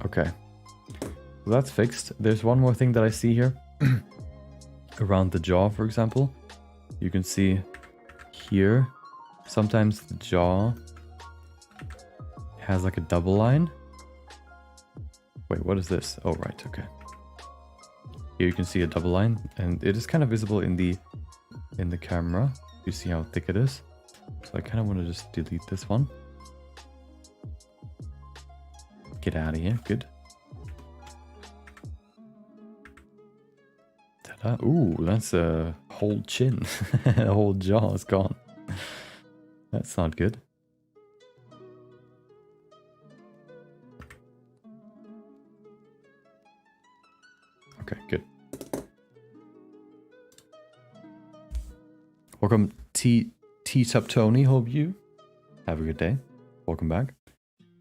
Okay, so that's fixed. There's one more thing that I see here. Around the jaw, for example. You can see here, sometimes the jaw has like a double line. Wait, what is this? Oh, right, okay. Here you can see a double line, and it is kind of visible in the camera. You see how thick it is? So I kind of want to just delete this one. Get out of here, good. Ta-da. Ooh, that's a whole chin. The whole jaw is gone. That's not good. Okay, good. Welcome T-Tup Tony, hope you have a good day. Welcome back.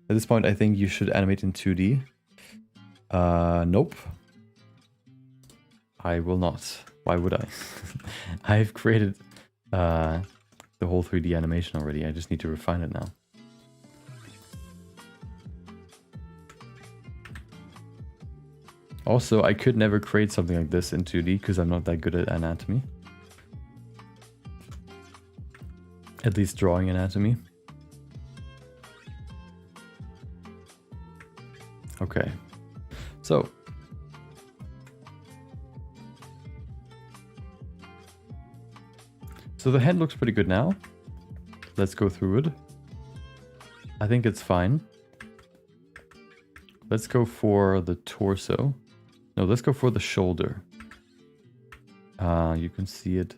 At this point, I think you should animate in 2D. Nope. I will not. Why would I? I've created the whole 3D animation already. I just need to refine it now. Also, I could never create something like this in 2D because I'm not that good at anatomy. At least drawing anatomy. Okay, so the head looks pretty good now. Let's go through it. I think it's fine. Let's go for the torso. No, let's go for the shoulder. You can see it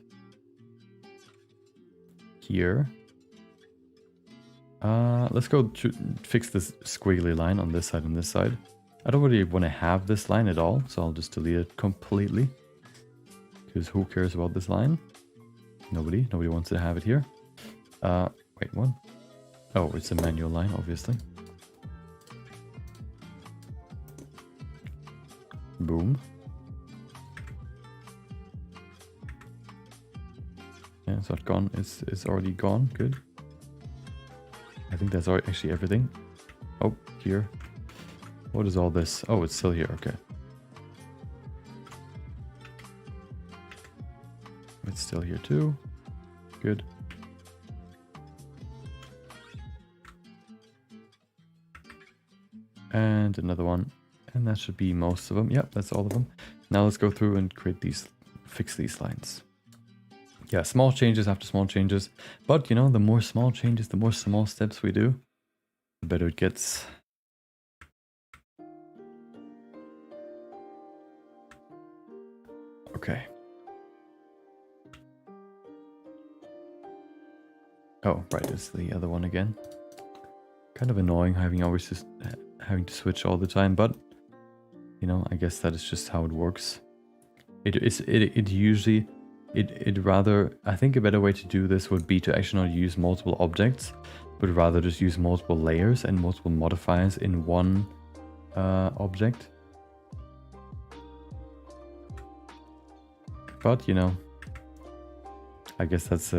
here. Let's go to fix this squiggly line on this side and this side. I don't really want to have this line at all, so I'll just delete it completely. Because who cares about this line? Nobody wants to have it here. Wait, what? Oh, it's a manual line, obviously. Boom. Yeah, it's not gone. It's already gone. Good. I think that's actually everything. Oh, here. What is all this? Oh, it's still here. Okay. It's still here too. Good. And another one. And that should be most of them. Yep, that's all of them. Now let's go through and create these, fix these lines. Yeah, small changes after small changes. But, you know, the more small changes, the more small steps we do, the better it gets. Okay. Oh, right, it's the other one again. Kind of annoying having always just having to switch all the time, but you know, I guess that is just how it works. It usually It rather, I think a better way to do this would be to actually not use multiple objects, but rather just use multiple layers and multiple modifiers in one object. But, you know, I guess that's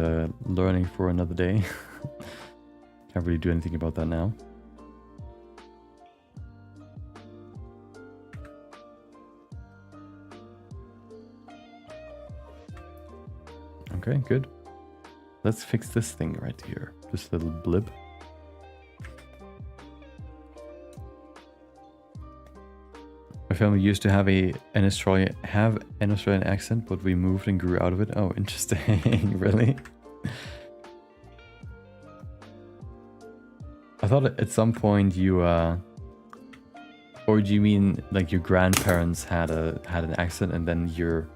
learning for another day. Can't really do anything about that now. Okay, good. Let's fix this thing right here. This little blip. My family used to have an Australian accent, but we moved and grew out of it. Oh, interesting. Really? I thought at some point you or do you mean like your grandparents had an accent and then you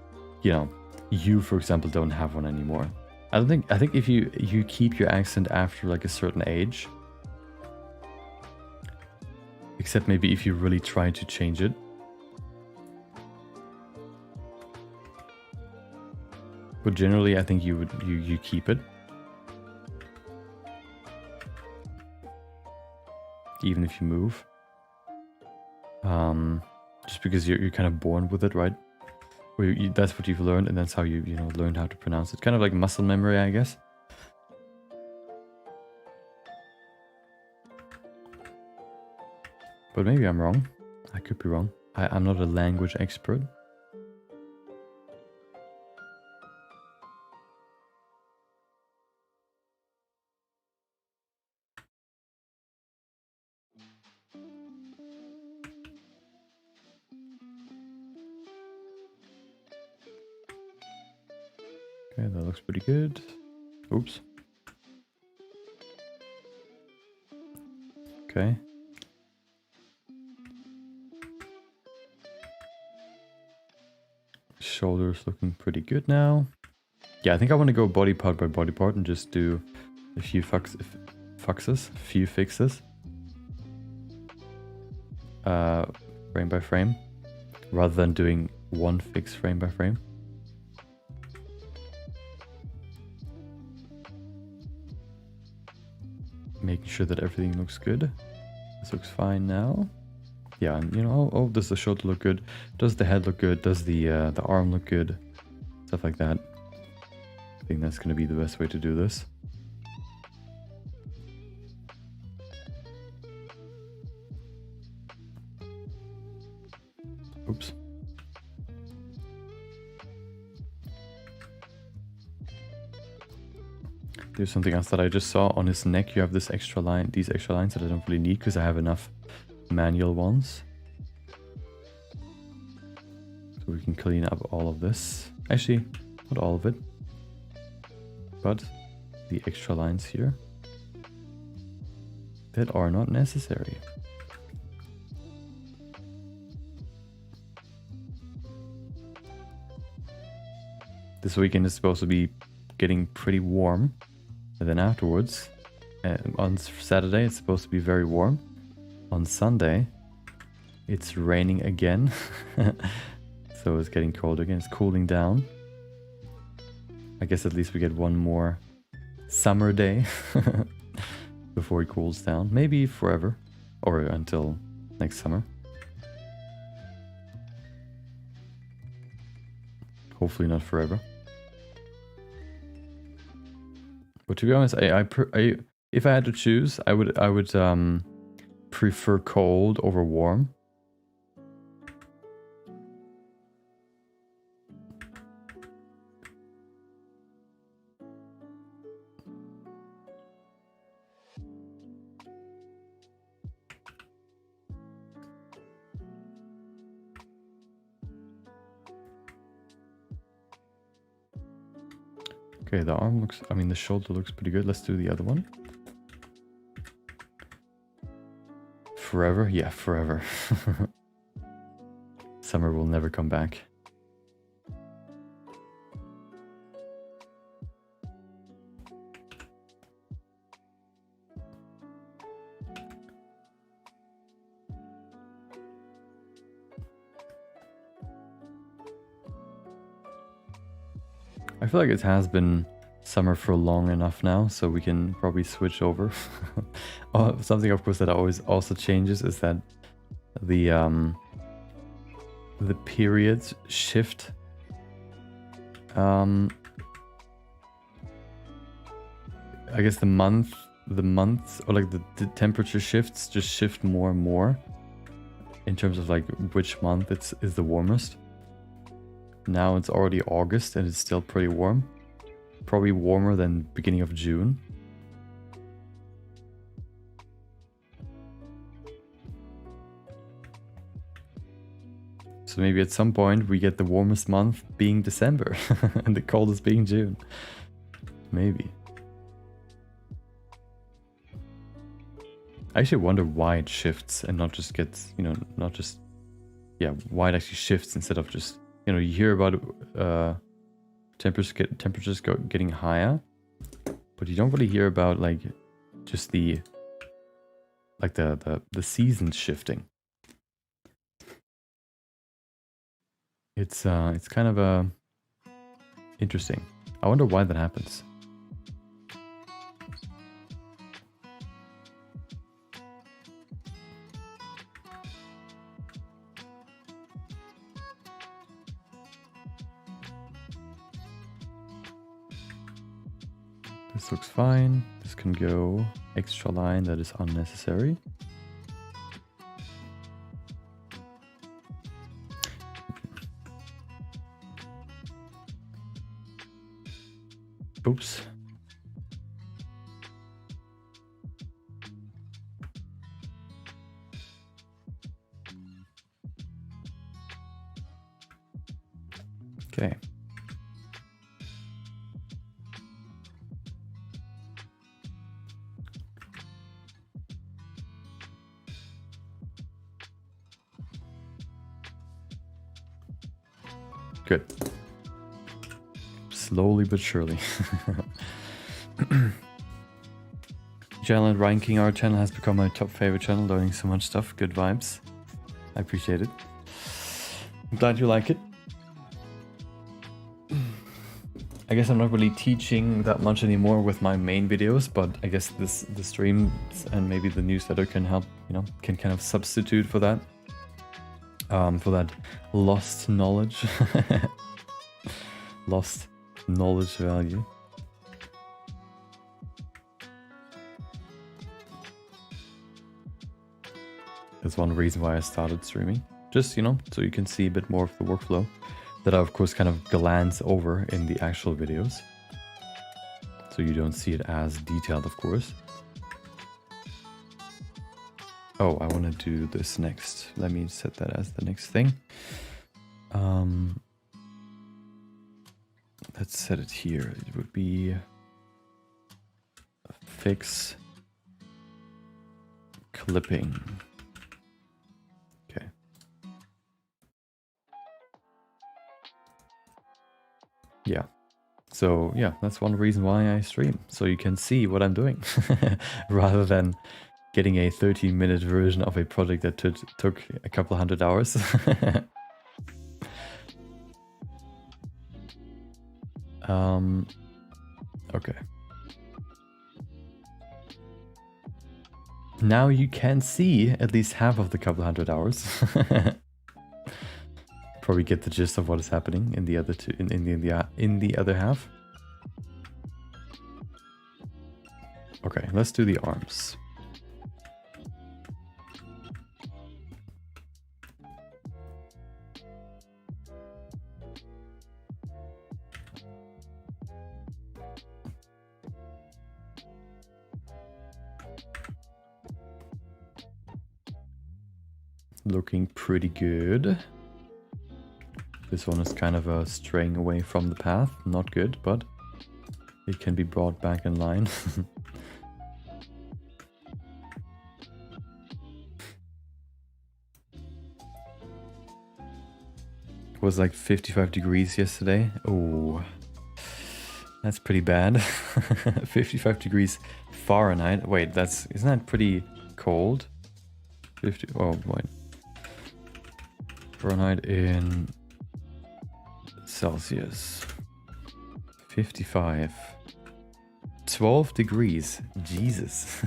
for example don't have one anymore? I think if you keep your accent after like a certain age, except maybe if you really try to change it. But generally, I think you keep it, even if you move. Just because you're kind of born with it, right? Or that's what you've learned, and that's how you learned how to pronounce it. Kind of like muscle memory, I guess. But maybe I'm wrong. I could be wrong. I'm not a language expert. Okay, that looks pretty good. Oops. Okay. Shoulders looking pretty good now. Yeah, I think I want to go body part by body part and just do a few fixes. Frame by frame, rather than doing one fix frame by frame. Making sure that everything looks good. This looks fine now. Yeah, and oh, does the shoulder look good? Does the head look good? Does the arm look good? Stuff like that. I think that's going to be the best way to do this. Oops. There's something else that I just saw on his neck. You have this extra line, these extra lines that I don't really need because I have enough manual ones. So we can clean up all of this. Actually, not all of it, but the extra lines here that are not necessary. This weekend is supposed to be getting pretty warm. And then afterwards, on Saturday, it's supposed to be very warm. On Sunday, it's raining again. So it's getting cold again. It's cooling down. I guess at least we get one more summer day before it cools down. Maybe forever or until next summer. Hopefully not forever. But to be honest, if I had to choose, I would prefer cold over warm. Okay, the arm looks, the shoulder looks pretty good. Let's do the other one. Forever? Yeah, forever. Summer will never come back. I feel like it has been summer for long enough now, so we can probably switch over. Oh, something, of course, that always also changes is that the periods shift. I guess the months, or like the temperature shifts just shift more and more in terms of like which month is the warmest. Now it's already August and it's still pretty warm. Probably warmer than beginning of June. So maybe at some point we get the warmest month being December and the coldest being June. Maybe. I actually wonder why it shifts and not just gets, you know, not just, yeah, why it actually shifts instead of just, you know, you hear about temperatures getting higher, but you don't really hear about like just the seasons shifting. It's kind of interesting. I wonder why that happens. This looks fine. This can go extra line that is unnecessary. Oops. Okay. Good. Slowly but surely. Channel Ryan King, our channel has become my top favorite channel, learning so much stuff, good vibes. I appreciate it. I'm glad you like it. I guess I'm not really teaching that much anymore with my main videos, but I guess the streams and maybe the newsletter can help, you know, can kind of substitute for that. For that lost knowledge. Lost knowledge value. That's one reason why I started streaming. Just, you know, so you can see a bit more of the workflow that I, of course, kind of glance over in the actual videos. So you don't see it as detailed, of course. Oh, I want to do this next. Let me set that as the next thing. Let's set it here. It would be fix clipping. Okay. Yeah. So yeah, that's one reason why I stream. So you can see what I'm doing rather than getting a 30-minute version of a project that took a couple hundred hours. Okay. Now you can see at least half of the couple hundred hours. Probably get the gist of what is happening in the other two, in the other half. Okay, let's do the arms. Looking pretty good. This one is kind of straying away from the path. Not good, but it can be brought back in line. It was like 55 degrees yesterday. Oh, that's pretty bad. 55 degrees Fahrenheit. Wait, isn't that pretty cold? 50. Oh, wait. Fahrenheit in Celsius. 55. 12 degrees. Jesus.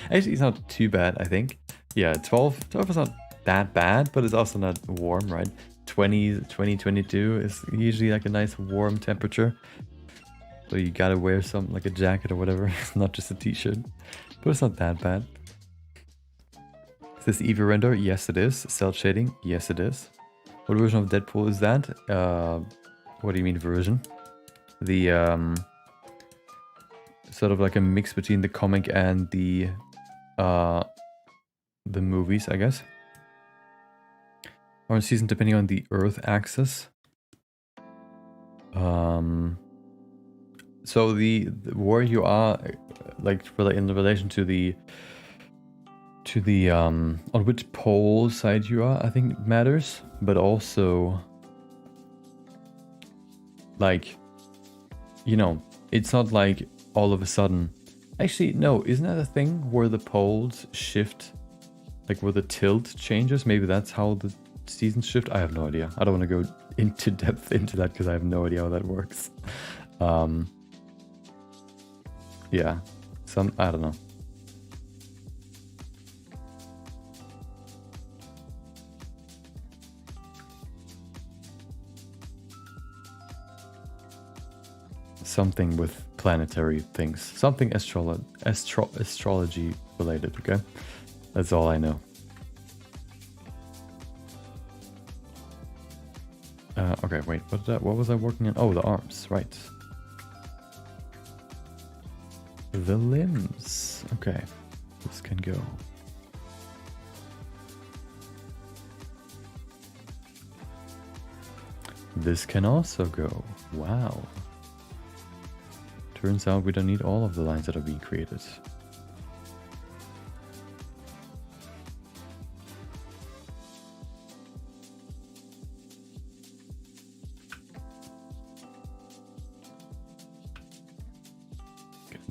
Actually, it's not too bad, I think. Yeah, 12 is not that bad, but it's also not warm, right? 20, 22 is usually like a nice warm temperature. So you gotta wear something like a jacket or whatever, not just a t-shirt. But it's not that bad. Is this Eevee render? Yes, it is. Cell shading? Yes, it is. What version of Deadpool is that? What do you mean version? The sort of like a mix between the comic and the movies, I guess. Orange season depending on the Earth axis. So the where you are, like in relation to the on which pole side you are, I think it matters, but also like, you know, it's not like all of a sudden. Actually, no, isn't that a thing where the poles shift, like where the tilt changes? Maybe that's how the seasons shift. I have no idea. I don't want to go into depth into that because I have no idea how that works. Yeah, I don't know. Something with planetary things. Something astrology related, okay? That's all I know. Okay, wait, what was I working on? Oh, the arms, right. The limbs. Okay, this can go. This can also go. Wow. Turns out we don't need all of the lines that are being created.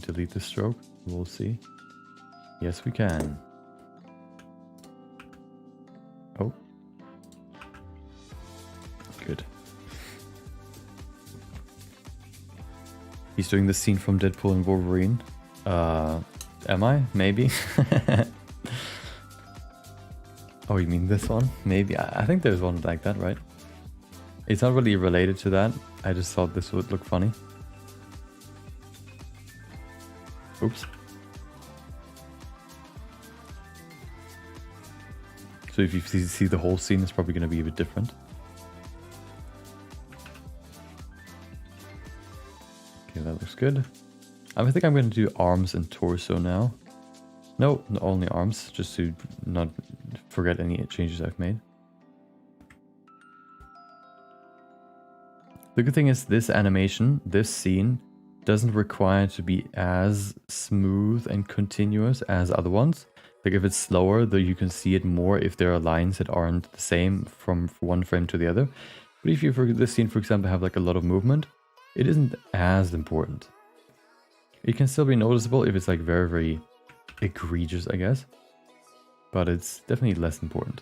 Delete the stroke, we'll see. Yes, we can. Oh. Good. He's doing the scene from Deadpool and Wolverine. Am I? Maybe? Oh, you mean this one? Maybe. I think there's one like that, right? It's not really related to that. I just thought this would look funny. Oops. So if you see the whole scene, it's probably going to be a bit different. Okay, that looks good. I think I'm going to do arms and torso now. No, only arms, just to not forget any changes I've made. The good thing is this animation, this scene, doesn't require to be as smooth and continuous as other ones. Like if it's slower, though, you can see it more if there are lines that aren't the same from one frame to the other. But if you, for this scene, for example, have like a lot of movement, it isn't as important. It can still be noticeable if it's like very, very egregious, I guess. But it's definitely less important.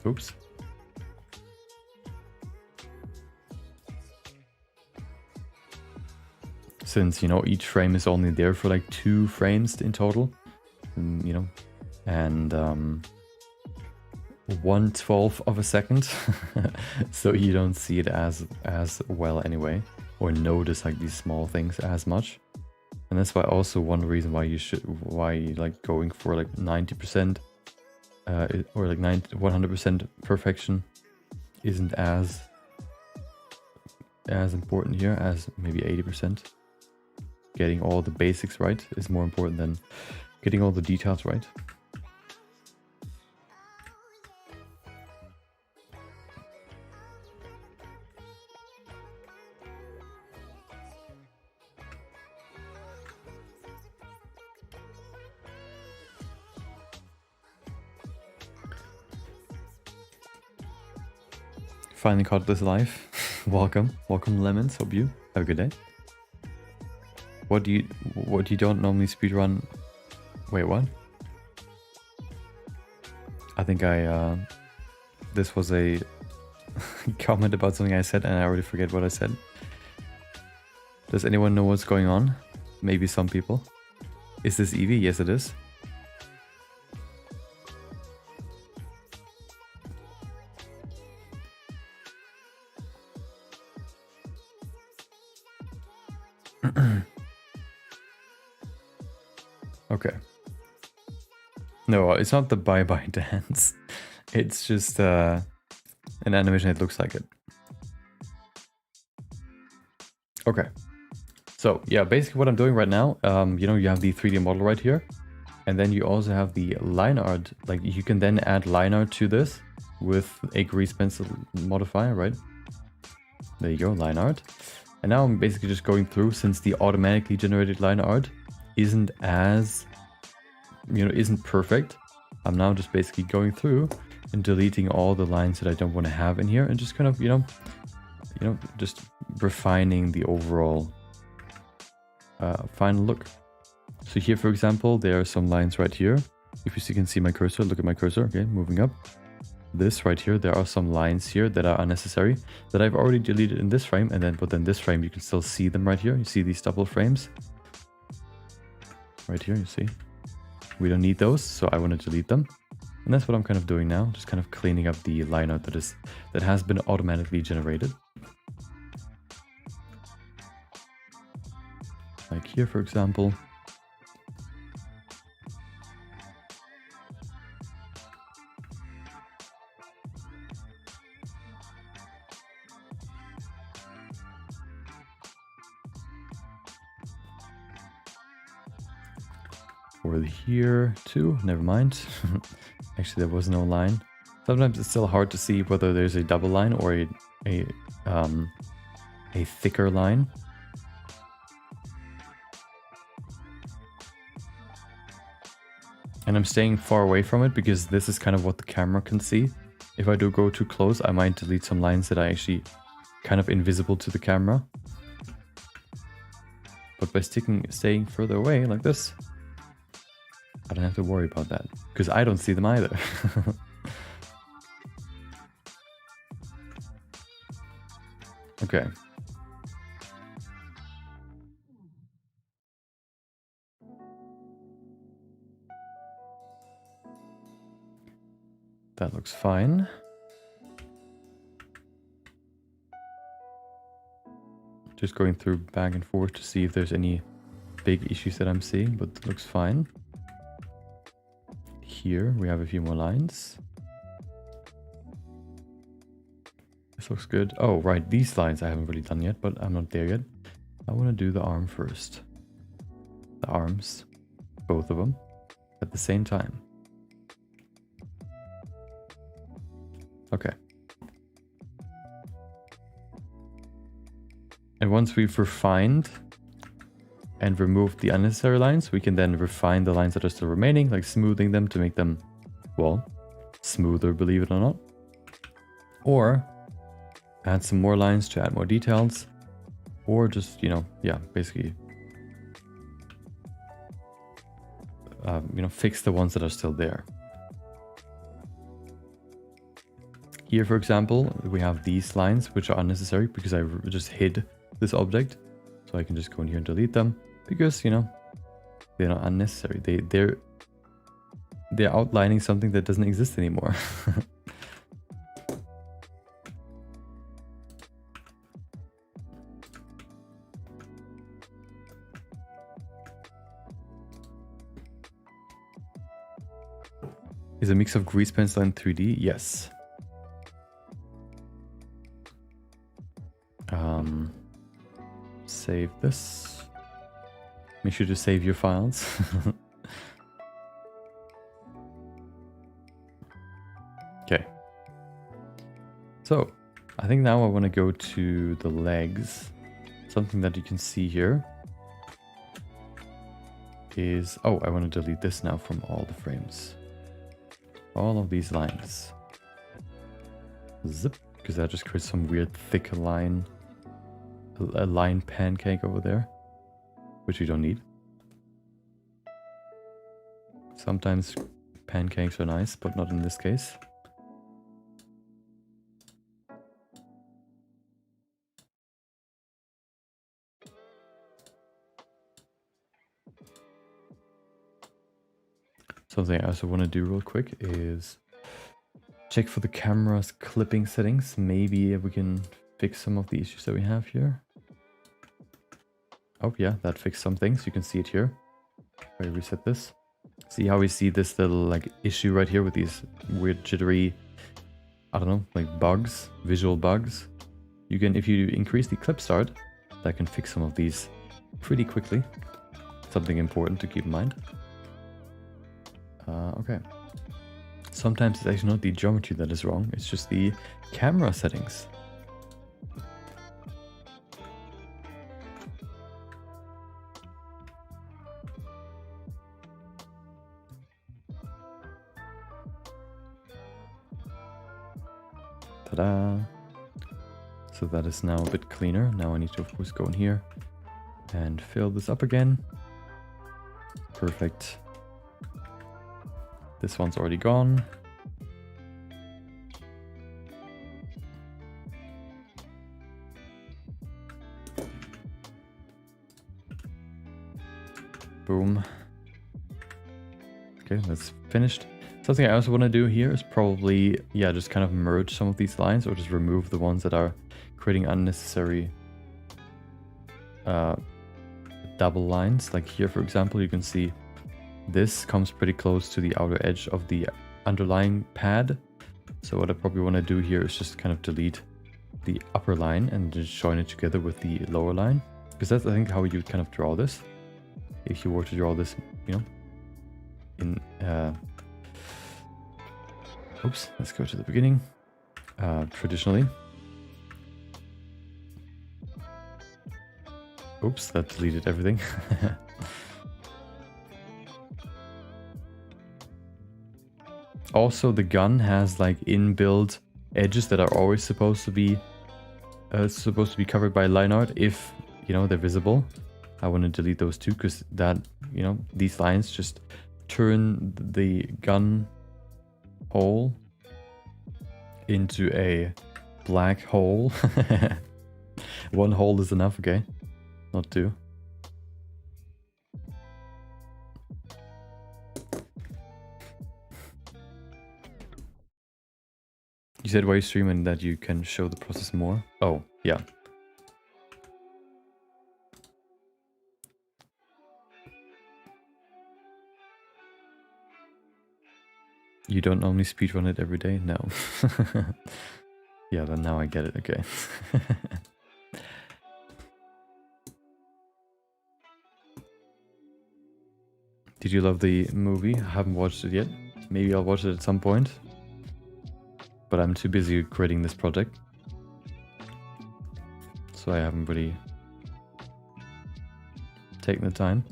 Oops. Since, you know, each frame is only there for like 2 frames in total, you know, and 1/12 of a second, so you don't see it as well anyway, or notice like these small things as much. And that's why also one reason why you like going for like 90% or like 100% perfection isn't as important here as maybe 80%. Getting all the basics right is more important than getting all the details right. Finally caught this live. Welcome Lemons. Hope you have a good day. What you don't normally speedrun? Wait, what? I think this was a comment about something I said and I already forget what I said. Does anyone know what's going on? Maybe some people. Is this Eevee? Yes, it is. Okay. No, it's not the bye-bye dance. It's just an animation that looks like it. Okay. So yeah, basically what I'm doing right now, you know, you have the 3D model right here. And then you also have the line art. Like you can then add line art to this with a grease pencil modifier, right? There you go, line art. And now I'm basically just going through, since the automatically generated line art isn't as, you know, isn't perfect. I'm now just basically going through and deleting all the lines that I don't want to have in here and just kind of, you know, just refining the overall final look. So here, for example, there are some lines right here. If you can see my cursor, look at my cursor. Okay, moving up. This right here, there are some lines here that are unnecessary that I've already deleted in this frame, but then this frame, you can still see them right here. You see these double frames right here, you see. We don't need those, so I want to delete them. And that's what I'm kind of doing now, just kind of cleaning up the line art that has been automatically generated. Like here, for example. Or here too, never mind. Actually, there was no line. Sometimes it's still hard to see whether there's a double line or a thicker line. And I'm staying far away from it because this is kind of what the camera can see. If I do go too close, I might delete some lines that are actually kind of invisible to the camera. But by staying further away like this, I don't have to worry about that, because I don't see them either. Okay. That looks fine. Just going through back and forth to see if there's any big issues that I'm seeing, but it looks fine. Here we have a few more lines. This looks good. Oh, right, these lines I haven't really done yet, but I'm not there yet. I want to do the arm first. The arms, both of them, at the same time. Okay. And once we've refined and removed the unnecessary lines, we can then refine the lines that are still remaining, like smoothing them to make them, well, smoother, believe it or not. Or add some more lines to add more details. Or just, you know, yeah, basically, you know, fix the ones that are still there. Here, for example, we have these lines, which are unnecessary because I just hid this object. So I can just go in here and delete them because, you know, they're not unnecessary. They're outlining something that doesn't exist anymore. Is a mix of grease pencil and 3D? Yes. Save this. Make sure to save your files. Okay. So, I think now I want to go to the legs. Something that you can see here is... Oh, I want to delete this now from all the frames. All of these lines. Zip. Because that just creates some weird thick line. A line pancake over there. Which we don't need. Sometimes pancakes are nice, but not in this case. Something I also want to do real quick is check for the camera's clipping settings. Maybe we can fix some of the issues that we have here. Oh yeah, that fixed some things. You can see it here. If I reset this. See how we see this little like issue right here with these weird jittery, I don't know, like bugs, visual bugs. You can, if you increase the clip start, that can fix some of these pretty quickly. Something important to keep in mind. Okay. Sometimes it's actually not the geometry that is wrong, it's just the camera settings. Ta-da! So that is now a bit cleaner. Now I need to, of course, go in here and fill this up again. Perfect. This one's already gone. Boom. Okay, that's finished. Something I also want to do here is probably, yeah, just kind of merge some of these lines or just remove the ones that are creating unnecessary double lines. Like here, for example, you can see this comes pretty close to the outer edge of the underlying pad. So what I probably want to do here is just kind of delete the upper line and just join it together with the lower line. Because that's, I think, how you would kind of draw this. If you were to draw this, you know, in... oops, let's go to the beginning. Traditionally. Oops, that deleted everything. Also, the gun has like inbuilt edges that are always supposed to be covered by line art if, you know, they're visible. I want to delete those too because that, you know, these lines just turn the gun hole into a black hole. One hole is enough, okay? Not two. You said while you streaming that you can show the process more? Oh, yeah. You don't normally speedrun it every day? No. Yeah, then now I get it, okay. Did you love the movie? I haven't watched it yet. Maybe I'll watch it at some point. But I'm too busy creating this project. So I haven't really taken the time.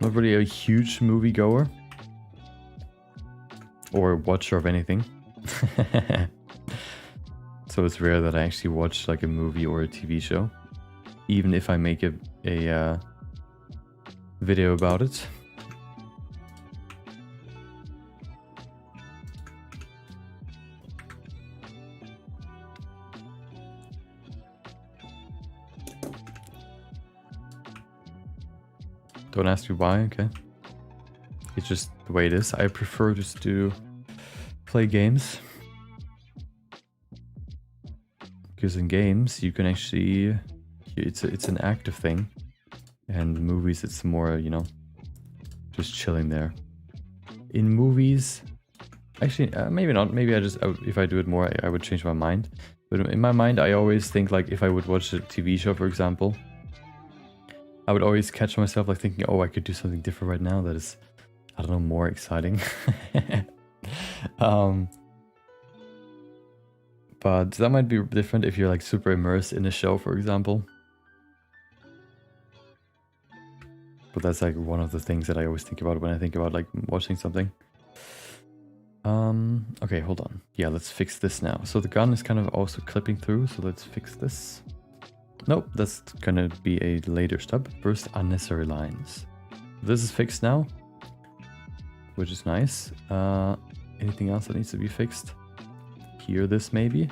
Not really a huge movie goer. Or watcher of anything. So it's rare that I actually watch like a movie or a TV show. Even if I make a video about it. Don't ask me why, okay? It's just the way it is. I prefer just to play games. Because in games, you can actually... It's an active thing. And movies, it's more, you know, just chilling there. In movies... Actually, maybe not. Maybe if I do it more, I would change my mind. But in my mind, I always think like if I would watch a TV show, for example... I would always catch myself like thinking, oh, I could do something different right now that is, I don't know, more exciting. But that might be different if you're like super immersed in a show, for example. But that's like one of the things that I always think about when I think about like watching something. Okay, hold on. Yeah, let's fix this now. So the gun is kind of also clipping through, so let's fix this. Nope, that's gonna be a later step. First, unnecessary lines. This is fixed now, which is nice. Anything else that needs to be fixed? Here, this maybe?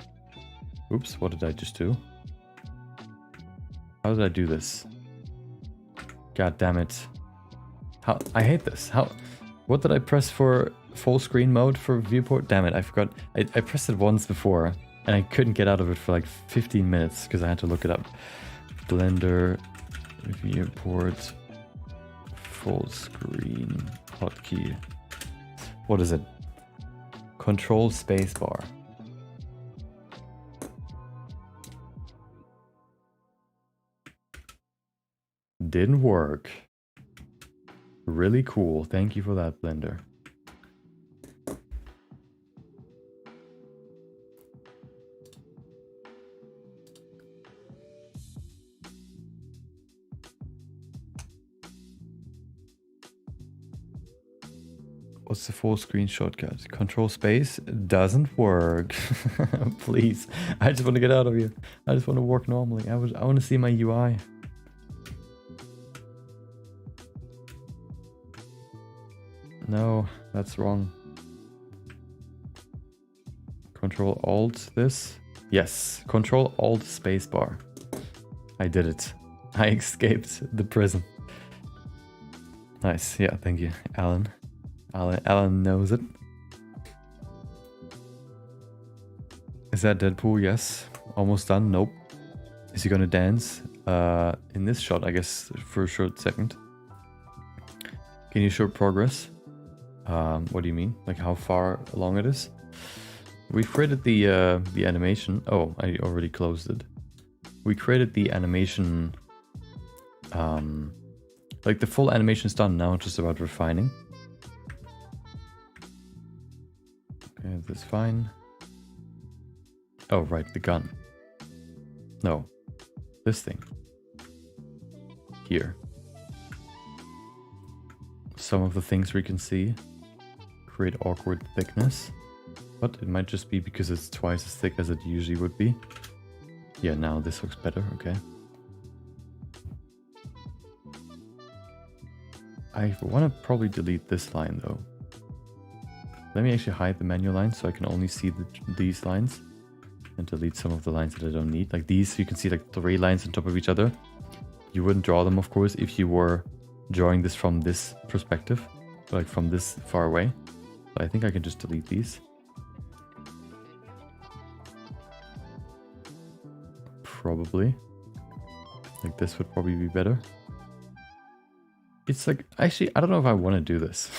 Oops, what did I just do? How did I do this? God damn it. How I hate this. How? What did I press for full screen mode for viewport? Damn it, I forgot. I pressed it once before and I couldn't get out of it for like 15 minutes because I had to look it up. Blender viewport full screen hotkey. What is it? Control spacebar. Didn't work. Really cool. Thank you for that, Blender. What's the full screen shortcut? Control space doesn't work. Please. I just want to get out of here. I just want to work normally. I want to see my UI. No, that's wrong. Control Alt this. Yes, Control Alt spacebar. I did it. I escaped the prison. Nice. Yeah, thank you, Alan. Alan knows it. Is that Deadpool? Yes. Almost done? Nope. Is he gonna dance? In this shot, I guess, for a short second. Can you show progress? What do you mean? Like how far along it is? We created the animation. Oh, I already closed it. We created the animation. Like the full animation is done now. It's just about refining. Okay, that's fine. Oh, right, the gun. No, this thing. Here. Some of the things we can see create awkward thickness, but it might just be because it's twice as thick as it usually would be. Yeah, now this looks better, okay. I want to probably delete this line though. Let me actually hide the menu line so I can only see these lines and delete some of the lines that I don't need. Like these, you can see like 3 lines on top of each other. You wouldn't draw them, of course, if you were drawing this from this perspective, like from this far away. But I think I can just delete these. Probably. Like this would probably be better. It's like, actually, I don't know if I want to do this.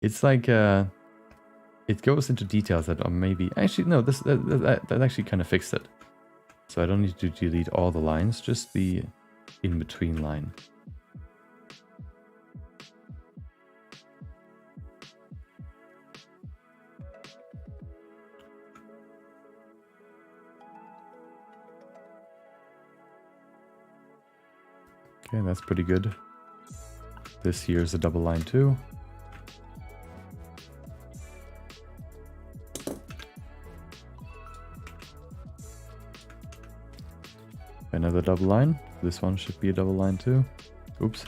It's like, it goes into details that are maybe, actually, no, that actually kind of fixed it. So I don't need to delete all the lines, just the in-between line. Okay, that's pretty good. This here is a double line too. Another double line. This one should be a double line too. Oops.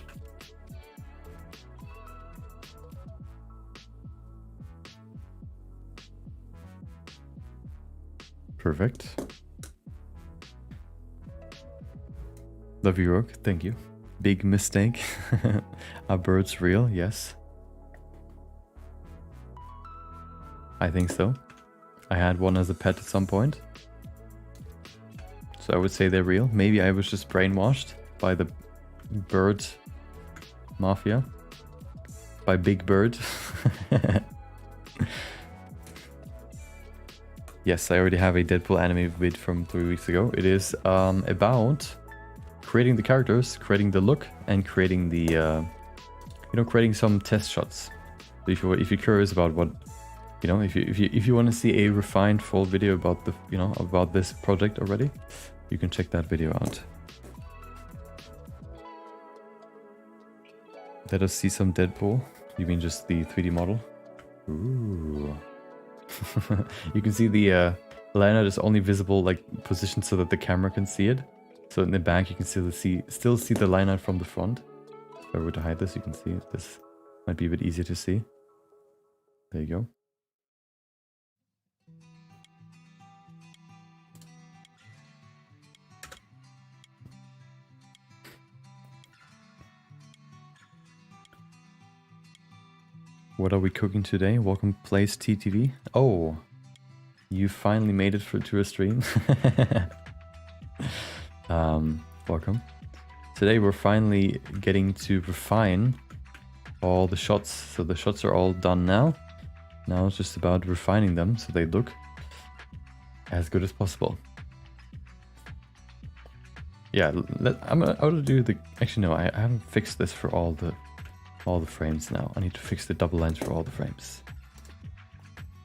Perfect. Love your work. Thank you. Big mistake. Are birds real? Yes. I think so. I had one as a pet at some point. So I would say they're real. Maybe I was just brainwashed by the bird mafia. By Big Bird. Yes, I already have a Deadpool anime vid from 3 weeks ago. It is about creating the characters, creating the look, and creating the, creating some test shots. So if you're curious about what, if you want to see a refined full video about the, about this project already, you can check that video out. Let us see some Deadpool. You mean just the 3D model? Ooh. You can see the liner is only visible, like, positioned so that the camera can see it. So in the back, you can still see the liner from the front. If I were to hide this, you can see it. This might be a bit easier to see. There you go. What are we cooking today? Welcome, Place TTV. Oh, you finally made it to a stream. Welcome. Today we're finally getting to refine all the shots. So the shots are all done now. Now it's just about refining them so they look as good as possible. Yeah, I'm gonna do the. Actually, no, I haven't fixed this for all the frames now. I need to fix the double lines for all the frames.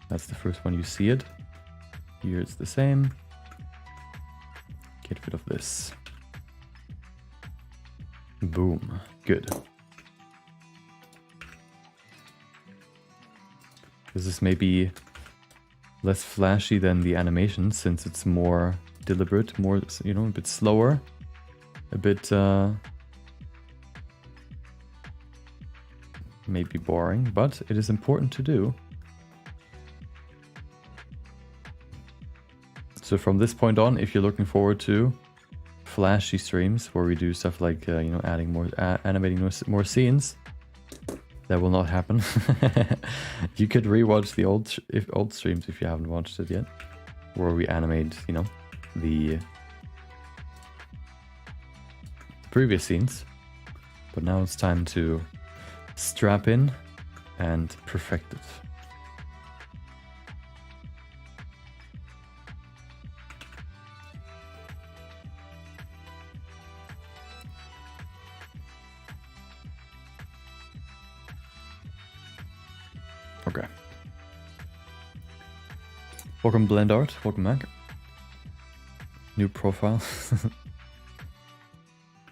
That's the first one. You see it. Here it's the same. Get rid of this. Boom. Good. This is maybe less flashy than the animation since it's more deliberate, more, you know, a bit slower, a bit maybe boring, but it is important to do. So from this point on, if you're looking forward to flashy streams where we do stuff like you know, adding more, animating more scenes, that will not happen. You could rewatch the old streams if you haven't watched it yet, where we animate, you know, the previous scenes. But now it's time to strap in and perfect it. Okay. Welcome Blend Art, welcome back. New profile.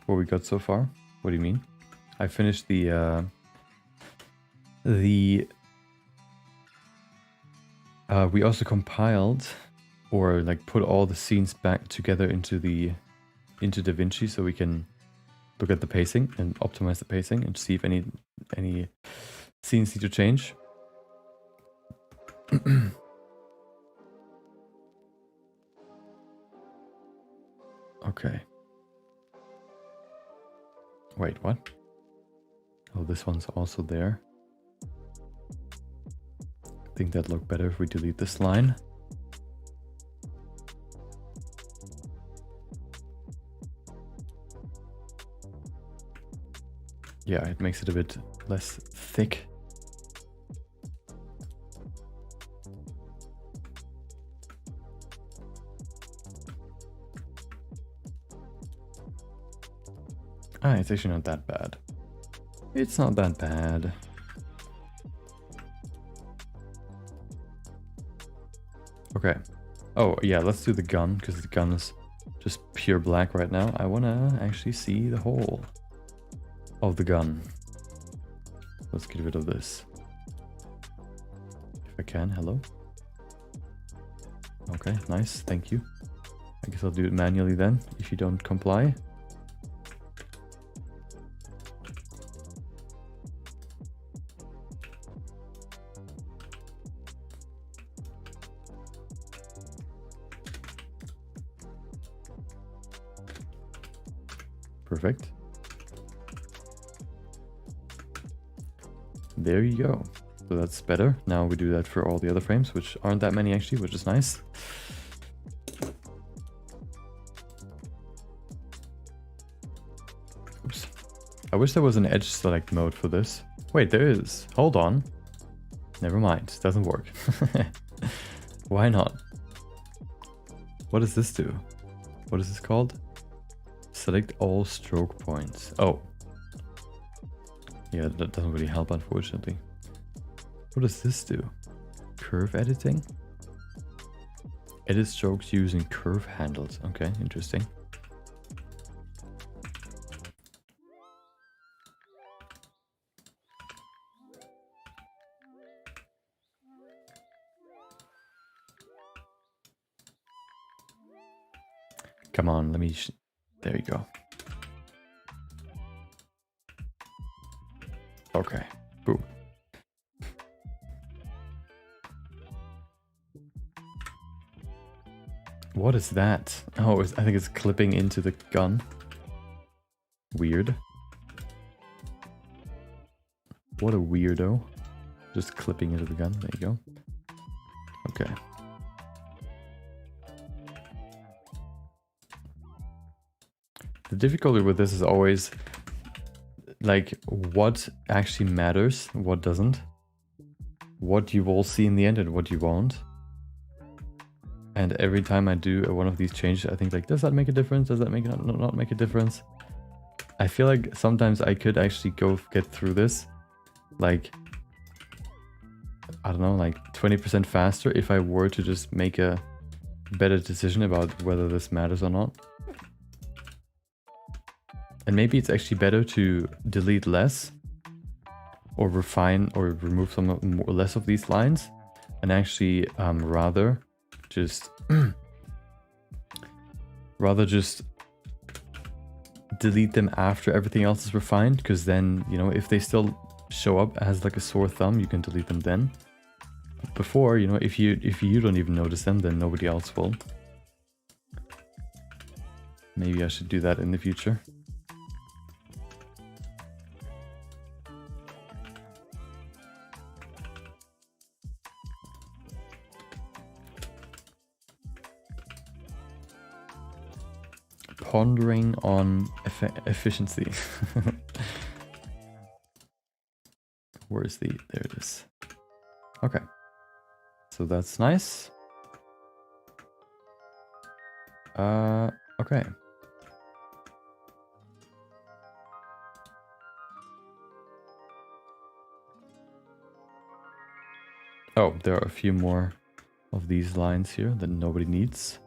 What we got so far? What do you mean? I finished we also compiled or like put all the scenes back together into DaVinci so we can look at the pacing and optimize the pacing and see if any scenes need to change. Okay. Wait, what? Oh, this one's also there. I think that'd look better if we delete this line. Yeah, it makes it a bit less thick. Ah, it's actually not that bad. It's not that bad. Okay. Oh, yeah, let's do the gun, because the gun is just pure black right now. I want to actually see the whole of the gun. Let's get rid of this. If I can, hello? Okay, nice, thank you. I guess I'll do it manually then, if you don't comply. Perfect. There you go. So that's better. Now we do that for all the other frames, which aren't that many actually, which is nice. Oops. I wish there was an edge select mode for this. Wait, there is. Hold on. Never mind. Doesn't work. Why not? What does this do? What is this called? Select all stroke points. Oh. Yeah, that doesn't really help, unfortunately. What does this do? Curve editing? Edit strokes using curve handles. Okay, interesting. Come on, let me... There you go. Okay, boom. What is that? Oh, I think it's clipping into the gun. Weird. What a weirdo. Just clipping into the gun. There you go. Okay. The difficulty with this is always like what actually matters, what doesn't. What you will see in the end and what you won't. And every time I do one of these changes, I think like, does that make a difference? Does that make not make a difference? I feel like sometimes I could actually get through this, like, I don't know, like 20% faster if I were to just make a better decision about whether this matters or not. And maybe it's actually better to delete less or refine or remove some less of these lines and actually rather just delete them after everything else is refined, because then, you know, if they still show up as like a sore thumb, you can delete them then. Before, you know, if you don't even notice them, then nobody else will. Maybe I should do that in the future. Pondering on efficiency. Where is the... There it is. Okay. So that's nice. Okay. Oh, there are a few more of these lines here that nobody needs.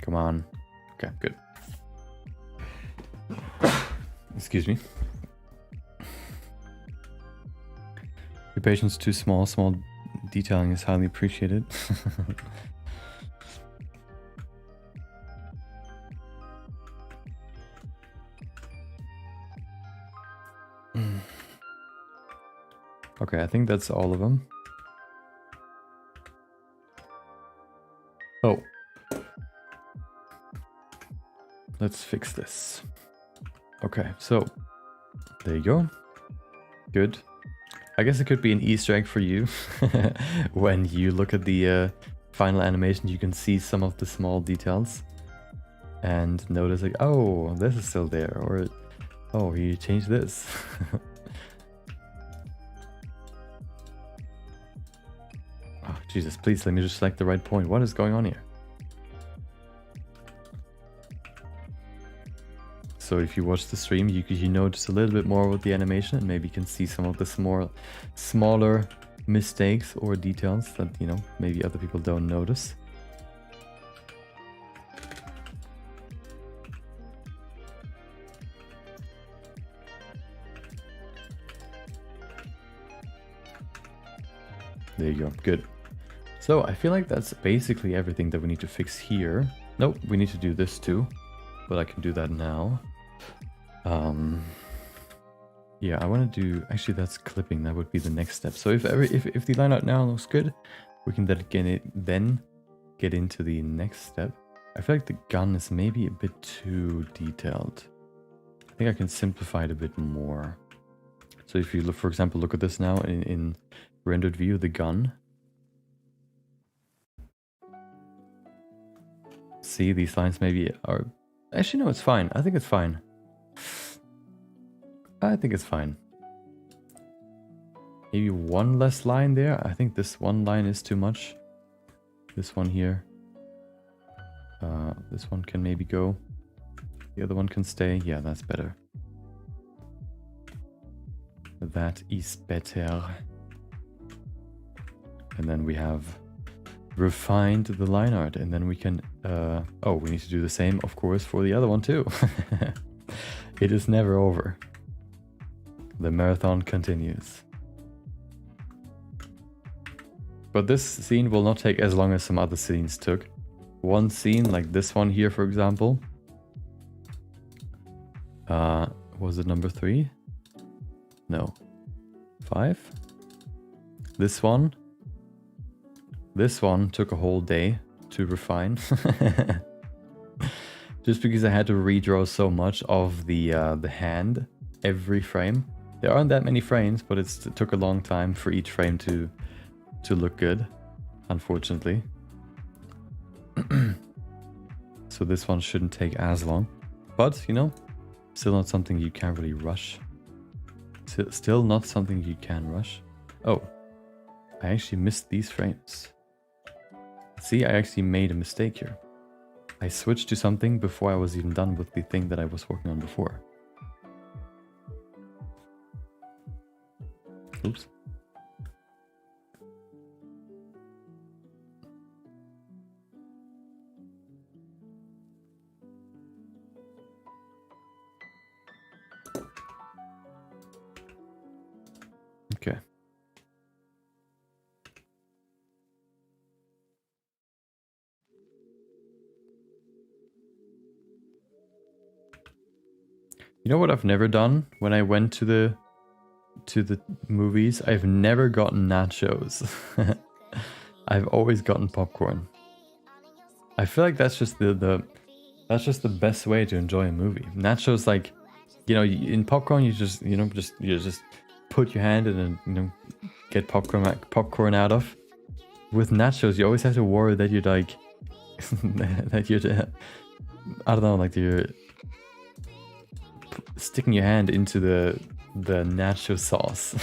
Come on. Okay, good. Excuse me. Your patience too small. Small detailing is highly appreciated. Okay, I think that's all of them. Oh. Let's fix this. Okay, so there you go. Good. I guess it could be an Easter egg for you. When you look at the final animation, you can see some of the small details and notice like, oh, this is still there, or oh, he changed this. Oh, Jesus, please let me just select the right point. What is going on here? So if you watch the stream, you notice a little bit more with the animation, and maybe you can see some of the smaller mistakes or details that, you know, maybe other people don't notice. There you go, good. So I feel like that's basically everything that we need to fix here. Nope, we need to do this too, but I can do that now. Yeah, I want to do, actually that's clipping, that would be the next step. So if the line art now looks good, we can then get into the next step. I feel like the gun is maybe a bit too detailed. I think I can simplify it a bit more. So if you look, for example, look at this now in rendered view, the gun. See, these lines maybe are, actually no, it's fine. I think it's fine. I think it's fine. Maybe one less line there. I think this one line is too much. This one here. This one can maybe go. The other one can stay. Yeah, that's better. That is better. And then we have refined the line art, and then we can... oh, we need to do the same, of course, for the other one too. It is never over. The marathon continues. But this scene will not take as long as some other scenes took. One scene, like this one here, for example. Was it number 3? No. 5? This one took a whole day to refine. Just because I had to redraw so much of the hand every frame. There aren't that many frames, but it took a long time for each frame to look good, unfortunately. So this one shouldn't take as long. But, you know, still not something you can really rush. Still not something you can rush. Oh, I actually missed these frames. See, I actually made a mistake here. I switched to something before I was even done with the thing that I was working on before. Oops. Okay. You know what I've never done when I went to the movies? I've never gotten nachos. I've always gotten popcorn. I feel like that's just that's just the best way to enjoy a movie. Nachos, like, you know, in popcorn you just put your hand in and, you know, get popcorn out of. With nachos, you always have to worry that you're like that you're I don't know, like you're sticking your hand into the nacho sauce.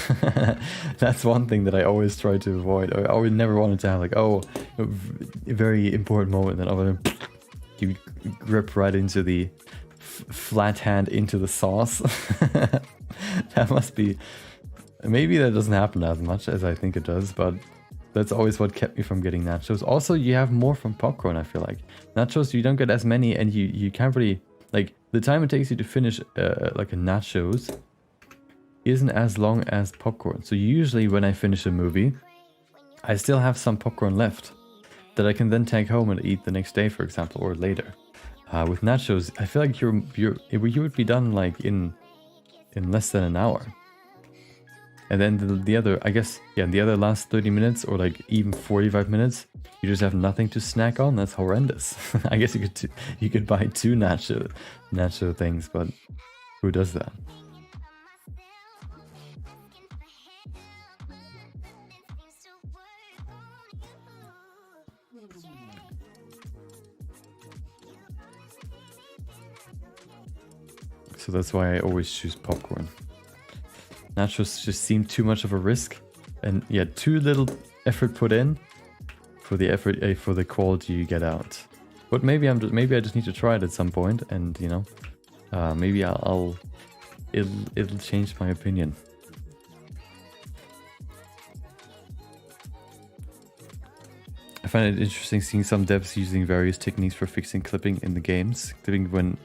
That's one thing that I always try to avoid. I always never wanted to have like, oh, a very important moment, then over you grip right into the flat hand into the sauce. That must be, maybe that doesn't happen as much as I think it does, but that's always what kept me from getting nachos. Also, you have more from popcorn, I feel like. Nachos, you don't get as many, and you can't really, like, the time it takes you to finish like a nachos isn't as long as popcorn. So usually when I finish a movie, I still have some popcorn left that I can then take home and eat the next day, for example, or later. With nachos, I feel like you would be done like in less than an hour. And then the other, I guess, yeah, the other last 30 minutes or like even 45 minutes, you just have nothing to snack on. That's horrendous. I guess you could buy 2 nacho things, but who does that? So that's why I always choose popcorn. Nachos just seem too much of a risk, and yeah, too little effort put in for the quality you get out. But maybe I just need to try it at some point, and you know, maybe it'll change my opinion. I find it interesting seeing some devs using various techniques for fixing clipping in the games. Clipping when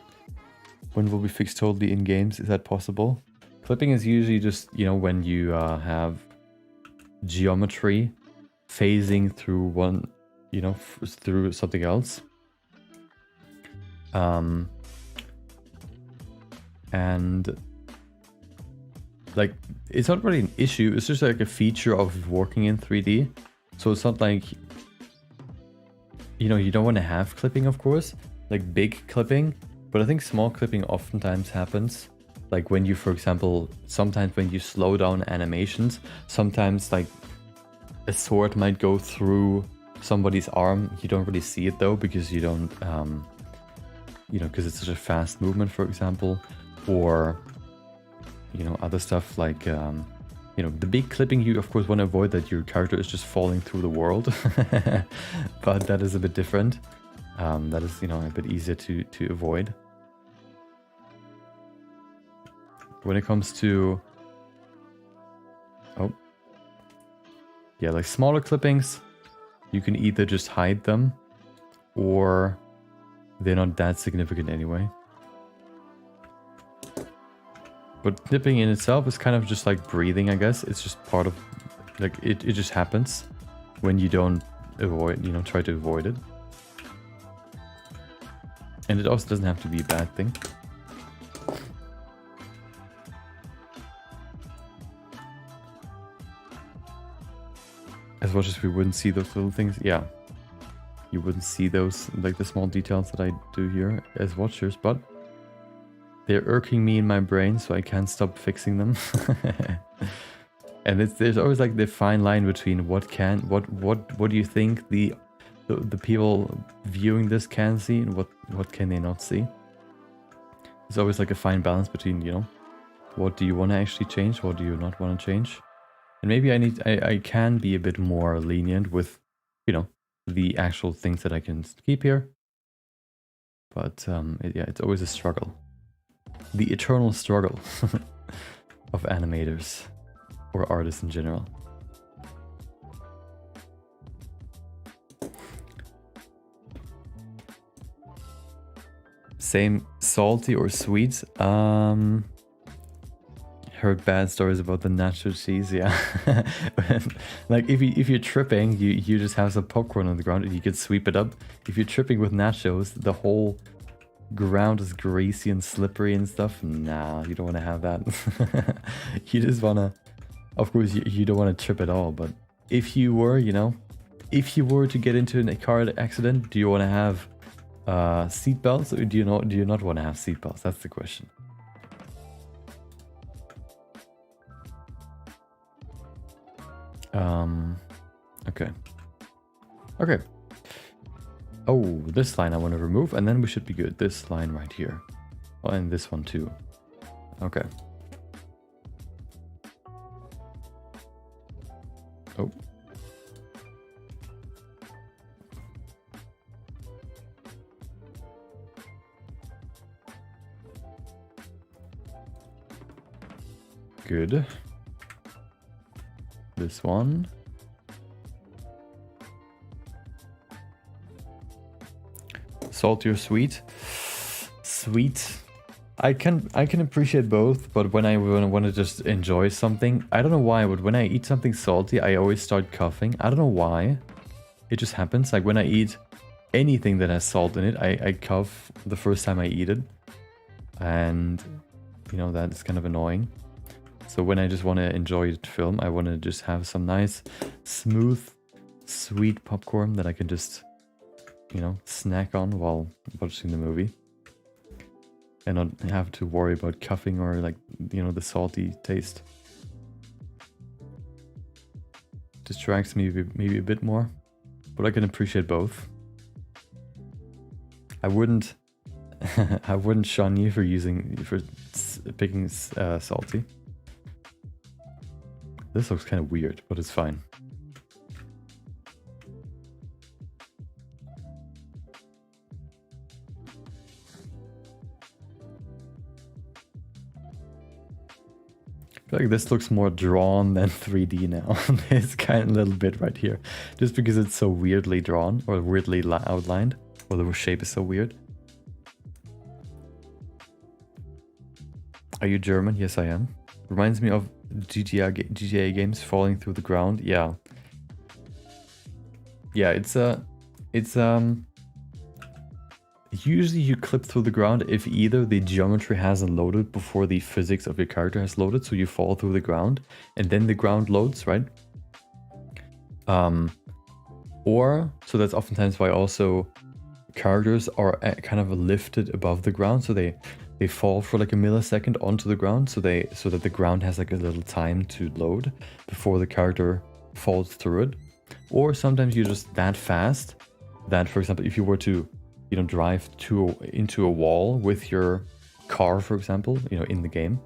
will be fixed totally in games? Is that possible? Clipping is usually just, you know, when you have geometry phasing through one, you know, through something else. And like, it's not really an issue. It's just like a feature of working in 3D. So it's not like, you know, you don't want to have clipping, of course, like big clipping, but I think small clipping oftentimes happens. Like when you, for example, sometimes when you slow down animations, sometimes like a sword might go through somebody's arm. You don't really see it though, because you don't, you know, because it's such a fast movement, for example, or, you know, other stuff like, you know, the big clipping, you of course want to avoid that your character is just falling through the world, but that is a bit different. That is, you know, a bit easier to avoid. When it comes to, oh, yeah, like smaller clippings, you can either just hide them or they're not that significant anyway. But clipping in itself is kind of just like breathing, I guess. It's just part of, like, it just happens when you don't avoid, you know, try to avoid it. And it also doesn't have to be a bad thing. as much as we wouldn't see those little things, yeah, you wouldn't see those, like the small details that I do here as watchers, but they're irking me in my brain, so I can't stop fixing them. And there's always like the fine line between what do you think the people viewing this can see and what can they not see. There's always like a fine balance between, you know, what do you want to actually change, what do you not want to change. And maybe I can be a bit more lenient with, you know, the actual things that I can keep here. But yeah, it's always a struggle. The eternal struggle of animators or artists in general. Same salty or sweet? Heard bad stories about the nacho cheese, yeah. Like if you're tripping, you just have some popcorn on the ground and you could sweep it up. If you're tripping with nachos, the whole ground is greasy and slippery and stuff. Nah, you don't want to have that. You just want to, of course, you don't want to trip at all. But if you were, you know, if you were to get into a car accident, do you want to have seat belts, or do you not want to have seat belts? That's the question. Okay. Oh, this line I want to remove, and then we should be good. This line right here. Oh, and this one too. Okay. Oh. Good. This one. Salty or sweet? Sweet. I can appreciate both, but when I want to just enjoy something, I don't know why, but when I eat something salty, I always start coughing. I don't know why. It just happens. Like when I eat anything that has salt in it, I cough the first time I eat it. And, you know, that is kind of annoying. So when I just want to enjoy film, I want to just have some nice, smooth, sweet popcorn that I can just, you know, snack on while watching the movie. And not have to worry about coughing or, like, you know, the salty taste. Distracts me maybe a bit more, but I can appreciate both. I wouldn't shun you for picking salty. This looks kind of weird, but it's fine. I feel like this looks more drawn than 3D now. This kind of little bit right here, just because it's so weirdly drawn or weirdly outlined, or the shape is so weird. Are you German? Yes, I am. Reminds me of GTA games falling through the ground. Yeah. Yeah, it's usually you clip through the ground if either the geometry hasn't loaded before the physics of your character has loaded, so you fall through the ground and then the ground loads, right? Or, so that's oftentimes why also characters are kind of lifted above the ground, so they fall for like a millisecond onto the ground, so that the ground has like a little time to load before the character falls through it. Or sometimes you're just that fast that, for example, if you were to, you know, drive into a wall with your car, for example, you know, in the game,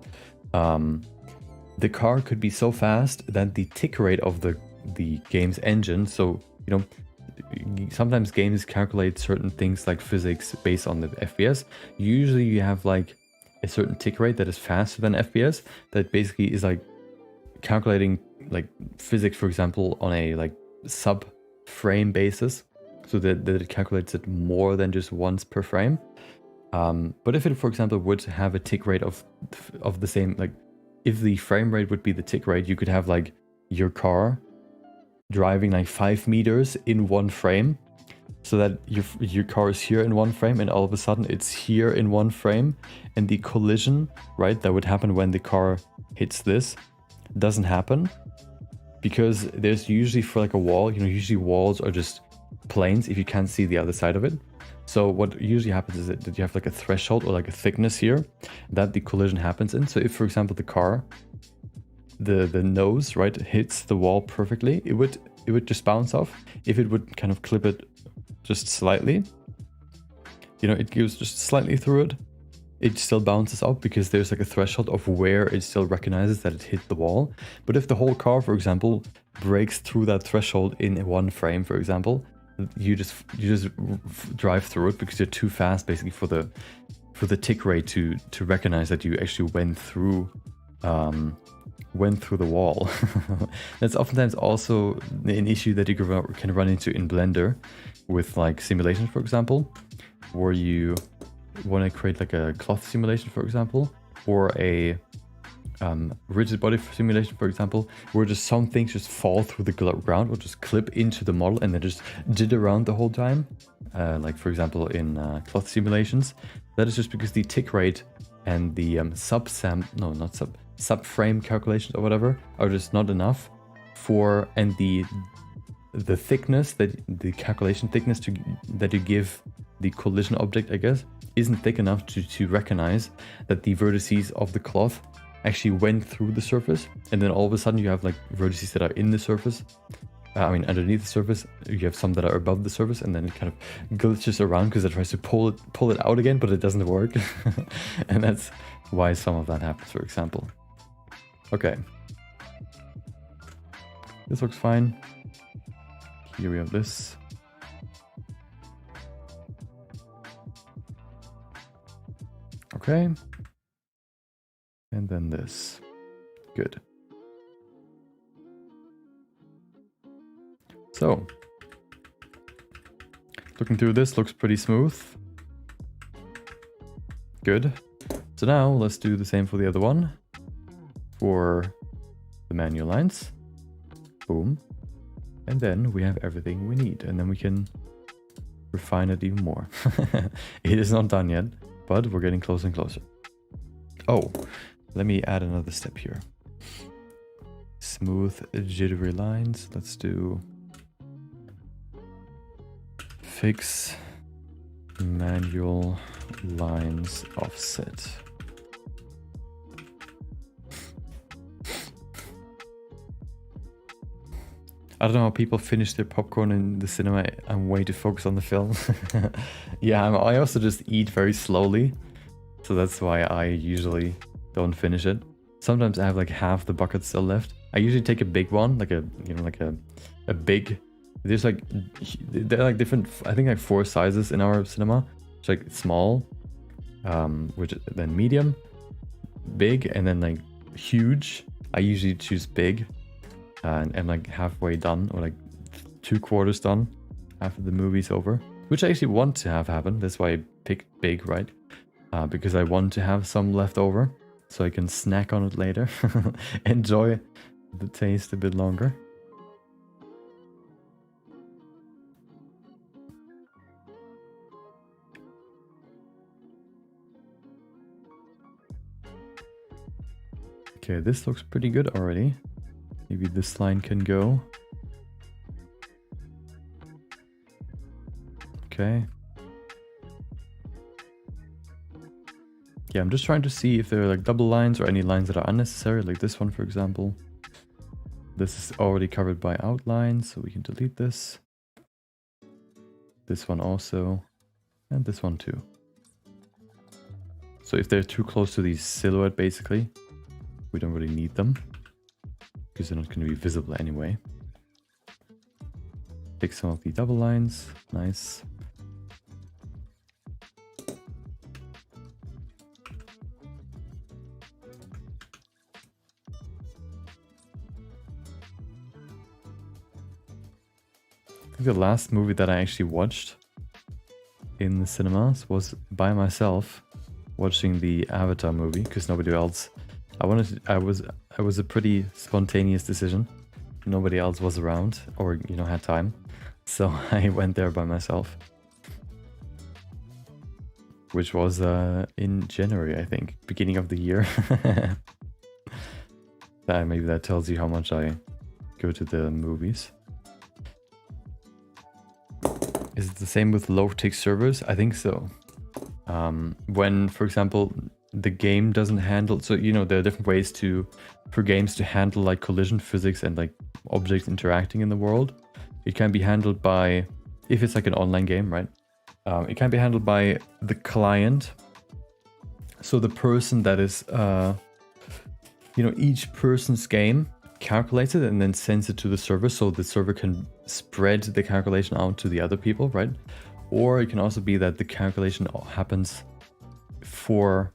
the car could be so fast that the tick rate of the game's engine, so, you know, sometimes games calculate certain things like physics based on the FPS. Usually you have like a certain tick rate that is faster than FPS, that basically is like calculating like physics, for example, on a like sub frame basis, so that it calculates it more than just once per frame. But if it, for example, would have a tick rate of the same, like if the frame rate would be the tick rate, you could have like your car driving like 5 meters in one frame, so that your car is here in one frame and all of a sudden it's here in one frame, and the collision, right, that would happen when the car hits this doesn't happen because there's usually for like a wall, you know, usually walls are just planes if you can't see the other side of it. So what usually happens is that you have like a threshold or like a thickness here that the collision happens in. So if, for example, the car, the nose, right, hits the wall perfectly, it would just bounce off. If it would kind of clip it just slightly, you know, it goes just slightly through it, it still bounces off because there's like a threshold of where it still recognizes that it hit the wall. But if the whole car, for example, breaks through that threshold in one frame, for example, you just drive through it because you're too fast basically for the tick rate to recognize that you actually went through the wall. That's oftentimes also an issue that you can run into in Blender with like simulations, for example, where you want to create like a cloth simulation, for example, or a rigid body simulation, for example, where just some things just fall through the ground or just clip into the model and then just jit around the whole time. Like for example in cloth simulations, that is just because the tick rate and the subframe calculations or whatever are just not enough for, and the thickness, that the calculation thickness that you give the collision object, I guess, isn't thick enough to recognize that the vertices of the cloth actually went through the surface, and then all of a sudden you have like vertices that are in the surface, underneath the surface, you have some that are above the surface, and then it kind of glitches around because it tries to pull it out again, but it doesn't work. And that's why some of that happens, for example. Okay. This looks fine. Here we have this. Okay. And then this. Good. So, looking through this, looks pretty smooth. Good. So now let's do the same for the other one. For the manual lines. Boom. And then we have everything we need, and then we can refine it even more. It is not done yet, but we're getting closer and closer. Oh, let me add another step here. Smooth, jittery lines. Let's do fix manual lines offset. I don't know how people finish their popcorn in the cinema. I'm way too focused on the film. Yeah, I also just eat very slowly. So that's why I usually don't finish it. Sometimes I have like half the bucket still left. I usually take a big one, like a big. There's like, they're like different, I think like 4 sizes in our cinema. It's like small, which then medium, big, and then like huge. I usually choose big. And I'm like halfway done, or like 2/4 done after the movie's over, which I actually want to have happen. That's why I picked big, right? Because I want to have some left over so I can snack on it later. Enjoy the taste a bit longer. Okay, this looks pretty good already. Maybe this line can go. Okay. Yeah, I'm just trying to see if there are like double lines or any lines that are unnecessary, like this one, for example. This is already covered by outlines, so we can delete this. This one also, and this one too. So if they're too close to the silhouette, basically, we don't really need them, because they're not going to be visible anyway. Fix some of the double lines. Nice. I think the last movie that I actually watched in the cinemas was by myself, watching the Avatar movie, because nobody else. I was a pretty spontaneous decision. Nobody else was around or, you know, had time. So I went there by myself. Which was in January, I think, beginning of the year. Maybe that tells you how much I go to the movies. Is it the same with low-tick servers? I think so. When, for example, the game doesn't handle, so you know there are different ways for games to handle like collision physics and like objects interacting in the world. It can be handled by, if it's like an online game, right? It can be handled by the client. So the person that is, you know, each person's game calculates it and then sends it to the server, so the server can spread the calculation out to the other people, right? Or it can also be that the calculation happens for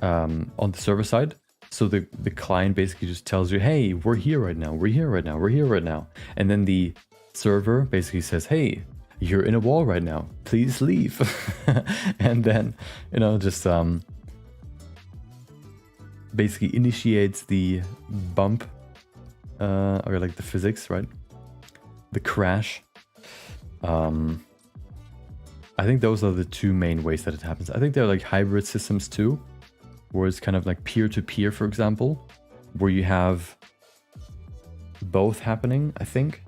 on the server side. So the client basically just tells you, hey, we're here right now, we're here right now, we're here right now. And then the server basically says, hey, you're in a wall right now, please leave. And then, you know, just basically initiates the bump, or like the physics, right? The crash. I think those are the two main ways that it happens. I think there are like hybrid systems too, where it's kind of like peer-to-peer, for example, where you have both happening, I think.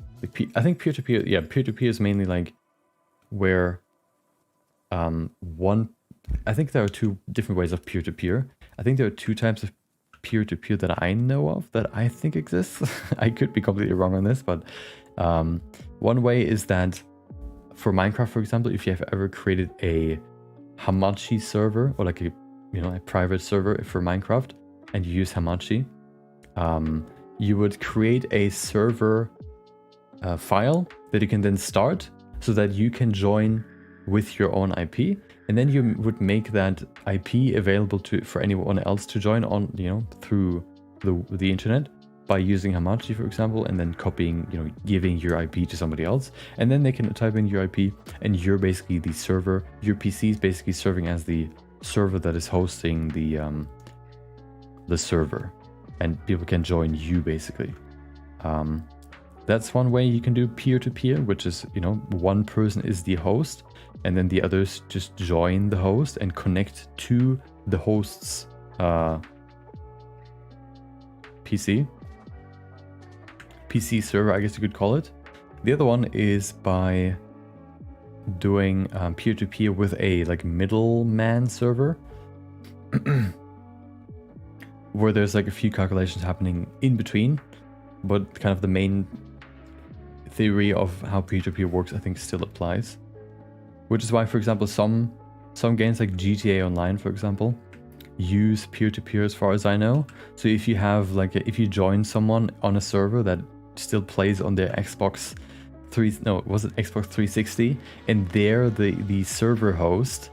I think peer-to-peer, yeah, peer-to-peer is mainly like where I think there are two different ways of peer-to-peer. I think there are two types of peer-to-peer that I know of that I think exists. I could be completely wrong on this, but one way is that for Minecraft, for example, if you have ever created a Hamachi server or like a, you know, a private server for Minecraft and you use Hamachi, you would create a server file that you can then start so that you can join with your own IP, and then you would make that IP available for anyone else to join on, you know, through the internet by using Hamachi, for example, and then copying, you know, giving your IP to somebody else, and then they can type in your IP, and you're basically the server. Your PC is basically serving as the server that is hosting the server, and people can join you basically. That's one way you can do peer-to-peer, which is, you know, one person is the host, and then the others just join the host and connect to the host's PC server, I guess you could call it. The other one is by doing peer-to-peer with a like middleman server, where there's like a few calculations happening in between, but kind of the main theory of how peer-to-peer works, I think, still applies. Which is why, for example, some games like GTA Online, for example, use peer-to-peer as far as I know. So if you have like if you join someone on a server that still plays on their Xbox 360, and they're the server host,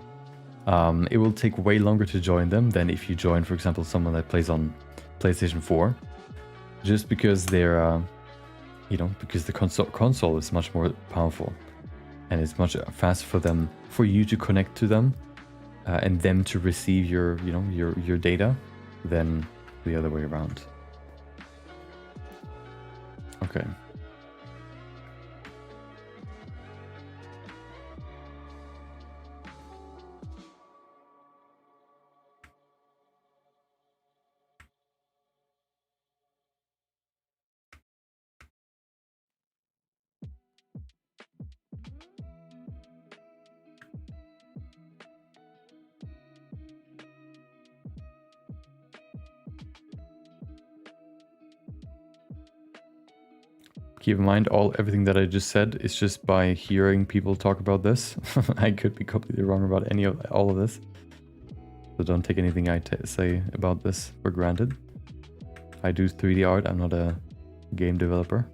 it will take way longer to join them than if you join, for example, someone that plays on PlayStation 4, just because they're because the console is much more powerful, and it's much faster for you to connect to them, and them to receive your data than the other way around. Okay. Keep in mind, everything that I just said is just by hearing people talk about this. I could be completely wrong about all of this. So don't take anything I say about this for granted. I do 3D art, I'm not a game developer.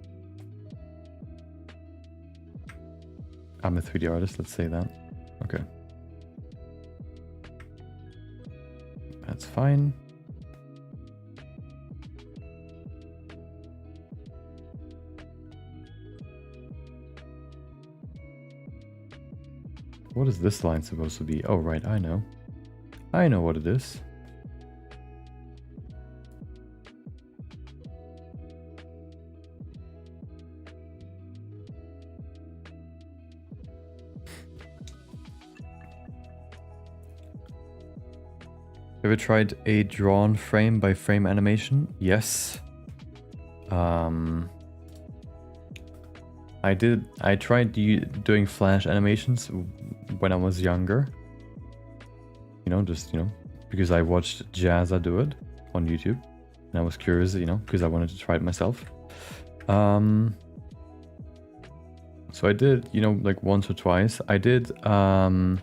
I'm a 3D artist, let's say that. Okay. That's fine. What is this line supposed to be? Oh, right, I know. I know what it is. Have you tried a drawn frame by frame animation? Yes. I tried doing flash animations when I was younger. You know, just, you know, because I watched Jazza do it on YouTube. And I was curious, you know, because I wanted to try it myself. So I did, you know, like once or twice. I did, I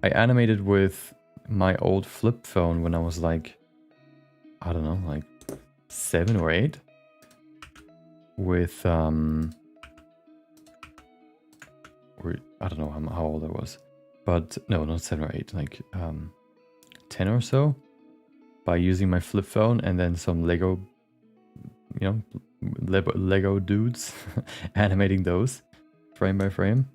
animated with my old flip phone when I was like, I don't know, like 7 or 8. With, or I don't know how old I was. But no, not 7 or 8, like 10 or so. By using my flip phone and then some Lego, you know, Lego dudes, animating those frame by frame.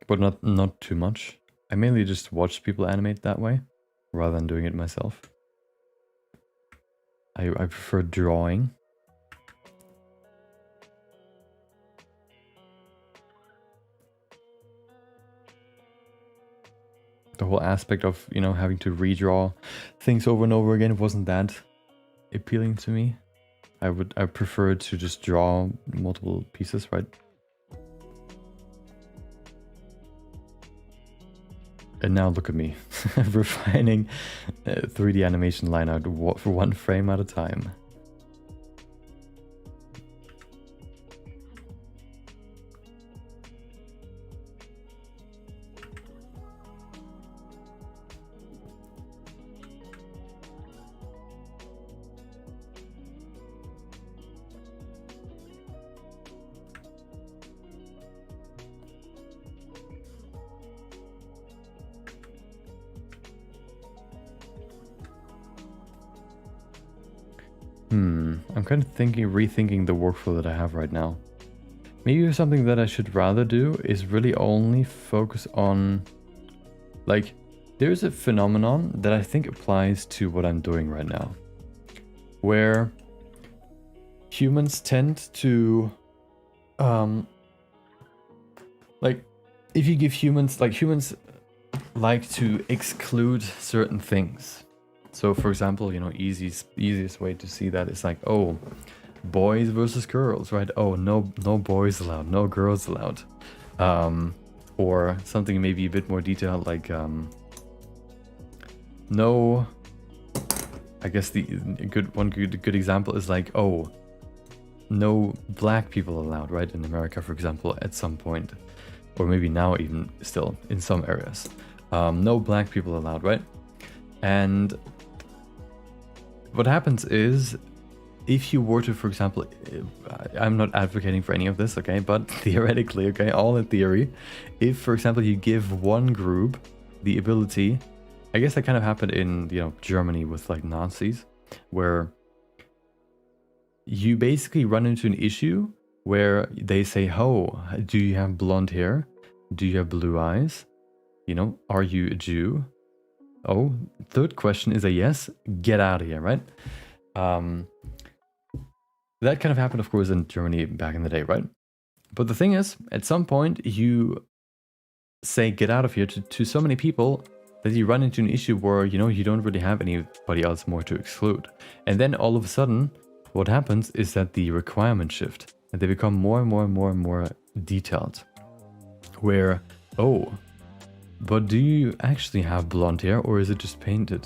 But not too much. I mainly just watch people animate that way, rather than doing it myself. I prefer drawing. The whole aspect of, you know, having to redraw things over and over again wasn't that appealing to me. I prefer to just draw multiple pieces, right? And now look at me, refining 3D animation line out for 1 frame at a time. I'm kind of rethinking the workflow that I have right now. Maybe something that I should rather do is really only focus on, like, there's a phenomenon that I think applies to what I'm doing right now, where humans tend to, like, if you give humans like to exclude certain things. So, for example, you know, easiest way to see that is like, oh, boys versus girls, right? Oh, no boys allowed, no girls allowed. Or something maybe a bit more detailed, like, no. I guess the good example is like, oh, no black people allowed, right? In America, for example, at some point, or maybe now even still in some areas, no black people allowed, right? And what happens is, if you were to, for example, I'm not advocating for any of this, okay, but theoretically, okay, all in theory, if, for example, you give one group the ability, I guess that kind of happened in, you know, Germany with like Nazis, where you basically run into an issue where they say, oh, do you have blonde hair? Do you have blue eyes? You know, are you a Jew? Oh, third question is a yes, get out of here, right? That kind of happened, of course, in Germany back in the day, right? But the thing is, at some point, you say get out of here to so many people that you run into an issue where, you know, you don't really have anybody else more to exclude. And then all of a sudden, what happens is that the requirements shift and they become more and more and more and more detailed. Where, oh, but do you actually have blonde hair, or is it just painted?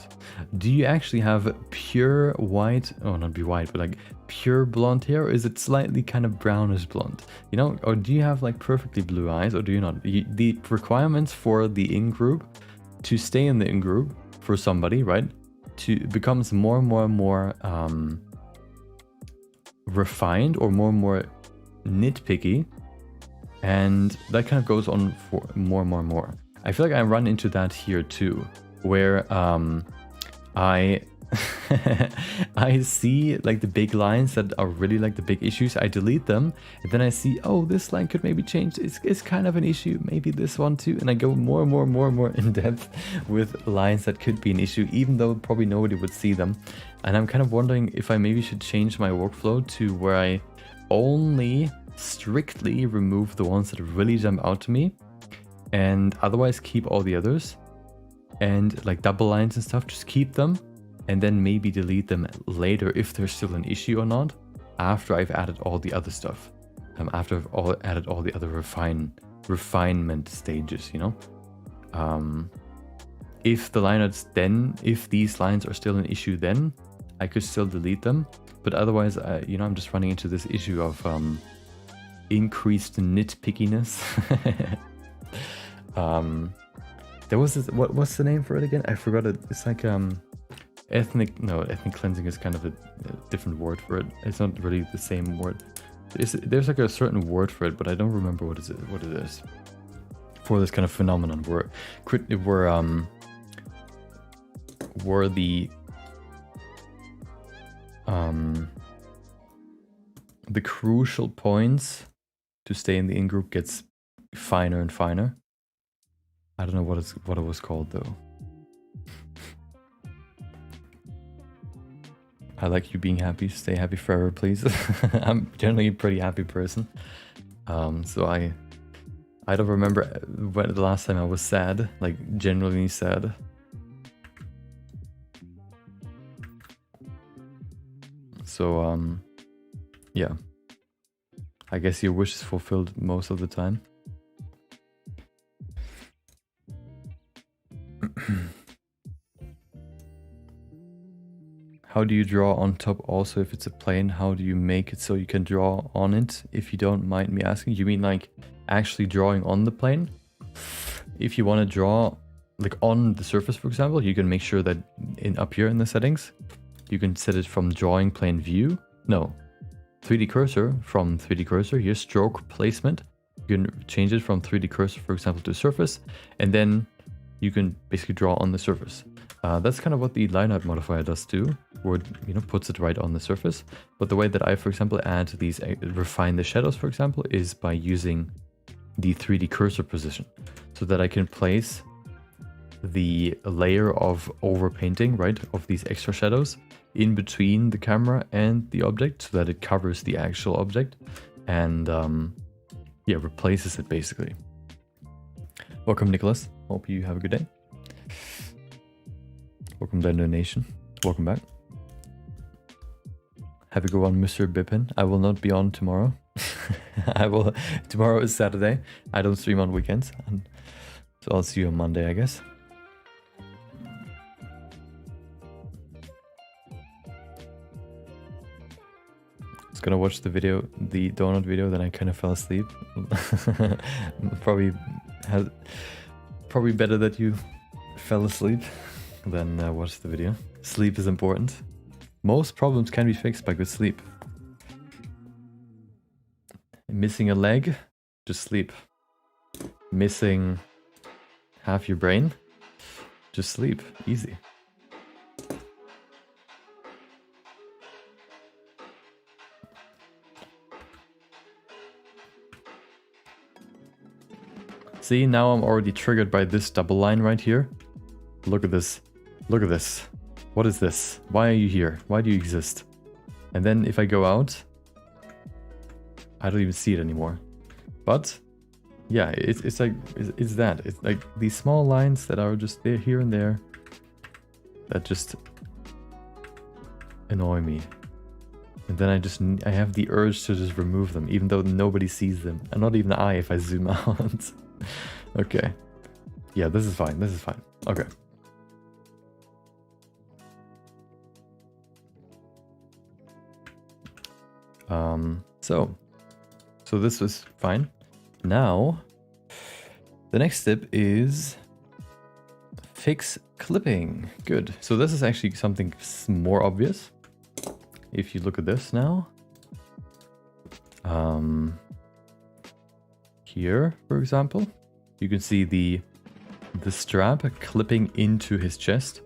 Do you actually have pure white, oh, not be white, but like pure blonde hair, or is it slightly kind of brownish blonde? You know, or do you have like perfectly blue eyes, or do you not? The requirements for the in-group to stay in the in-group for somebody, right, becomes more and more and more refined, or more and more nitpicky, and that kind of goes on for more and more and more. I feel like I run into that here too, where I I see like the big lines that are really like the big issues. I delete them, and then I see, oh, this line could maybe change. It's kind of an issue. Maybe this one too, and I go more and more and more and more in depth with lines that could be an issue, even though probably nobody would see them. And I'm kind of wondering if I maybe should change my workflow to where I only strictly remove the ones that really jump out to me, and otherwise keep all the others. and like double lines and stuff, just keep them and then maybe delete them later if there's still an issue or not, after I've added all the other stuff, after I've added all the other refinement stages, you know. If the line arts then, if these lines are still an issue, then I could still delete them. But otherwise, you know, I'm just running into this issue of increased nitpickiness. There was this, what's the name for it again? I forgot it. It's like ethnic cleansing is kind of a different word for it. It's not really the same word. There's like a certain word for it, but I don't remember what it is for this kind of phenomenon where the crucial points to stay in the in-group gets finer and finer. I don't know what it was called though. I like you being happy. Stay happy forever, please. I'm generally a pretty happy person. So I don't remember when the last time I was sad, like genuinely sad. So yeah. I guess your wish is fulfilled most of the time. How do you draw on top also if it's a plane? How do you make it so you can draw on it? If you don't mind me asking, you mean like actually drawing on the plane? If you want to draw like on the surface, for example, you can make sure that up here in the settings, you can set it from drawing plane view. No, 3D cursor from 3D cursor. Here's stroke placement. You can change it from 3D cursor, for example, to surface, and then you can basically draw on the surface. That's kind of what the line art modifier does too, where it, you know, puts it right on the surface. But the way that I, for example, add these, refine the shadows, for example, is by using the 3D cursor position, so that I can place the layer of overpainting, right, of these extra shadows in between the camera and the object, so that it covers the actual object and yeah, replaces it basically. Welcome, Nicholas. Hope you have a good day. Welcome down to the nation. Welcome back. Have a good one, Mr. Bippin. I will not be on tomorrow. Tomorrow is Saturday. I don't stream on weekends. So I'll see you on Monday, I guess. I was gonna watch the video, the donut video, then I kind of fell asleep. Probably better that you fell asleep than watch the video. Sleep is important. Most problems can be fixed by good sleep. Missing a leg? Just sleep. Missing half your brain? Just sleep. Easy. See, now I'm already triggered by this double line right here. Look at this. Look at this. What is this? Why are you here? Why do you exist? And then if I go out, I don't even see it anymore. But yeah, it's like, it's that. It's like these small lines that are just there, here and there, that just annoy me. And then I have the urge to just remove them, even though nobody sees them. And not even I if I zoom out. Okay. Yeah, this is fine. This is fine. Okay. So this was fine. Now, the next step is fix clipping. Good. So this is actually something more obvious. If you look at this now, here, for example, you can see the strap clipping into his chest,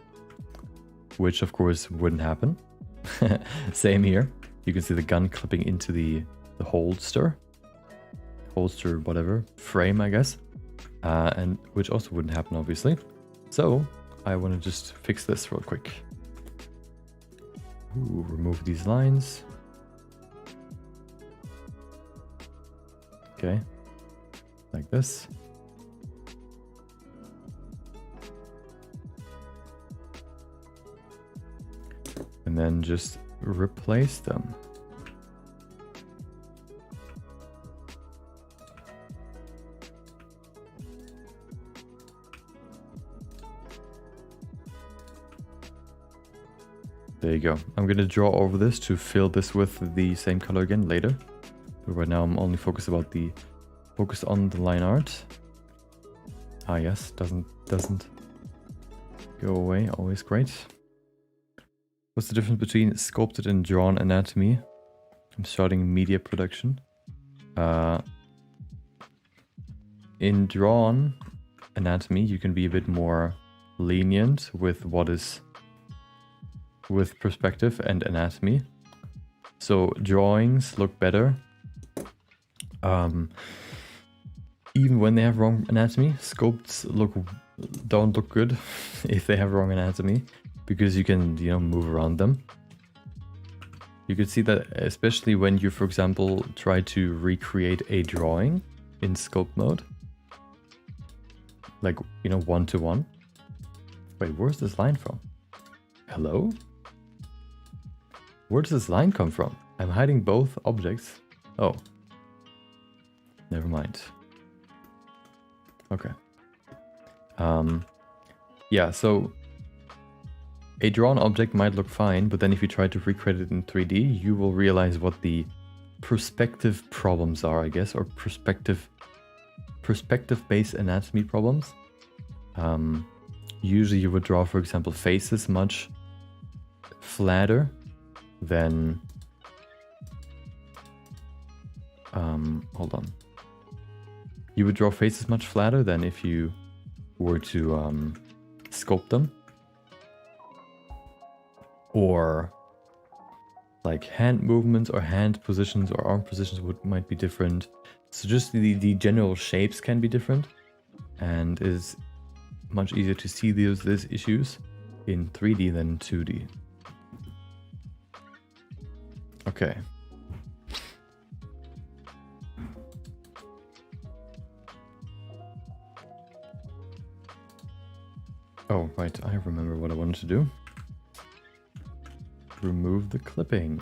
which of course wouldn't happen. Same here. You can see the gun clipping into the holster, whatever, frame, I guess, and which also wouldn't happen, obviously. So I want to just fix this real quick. Ooh, remove these lines. Okay, like this. and then just replace them. There you go. I'm gonna draw over this to fill this with the same color again later. But right now I'm only focused on the line art. Ah yes, doesn't go away. Always great. What's the difference between sculpted and drawn anatomy? I'm starting media production. In drawn anatomy, you can be a bit more lenient with perspective and anatomy. So drawings look better. Even when they have wrong anatomy, sculpts don't look good if they have wrong anatomy, because you can, you know, move around them. You could see that especially when you, for example, try to recreate a drawing in sculpt mode, like, you know, 1-to-1. Wait, where's this line from? Hello? Where does this line come from? I'm hiding both objects. Oh. Never mind. Okay. Yeah, so a drawn object might look fine, but then if you try to recreate it in 3D, you will realize what the perspective problems are, I guess, or perspective-based anatomy problems. Usually you would draw, for example, faces much flatter than... hold on. You would draw faces much flatter than if you were to sculpt them. Or like hand movements or hand positions or arm positions might be different. So just the general shapes can be different, and is much easier to see these issues in 3D than 2D. Okay. Oh, right, I remember what I wanted to do. Remove the clipping.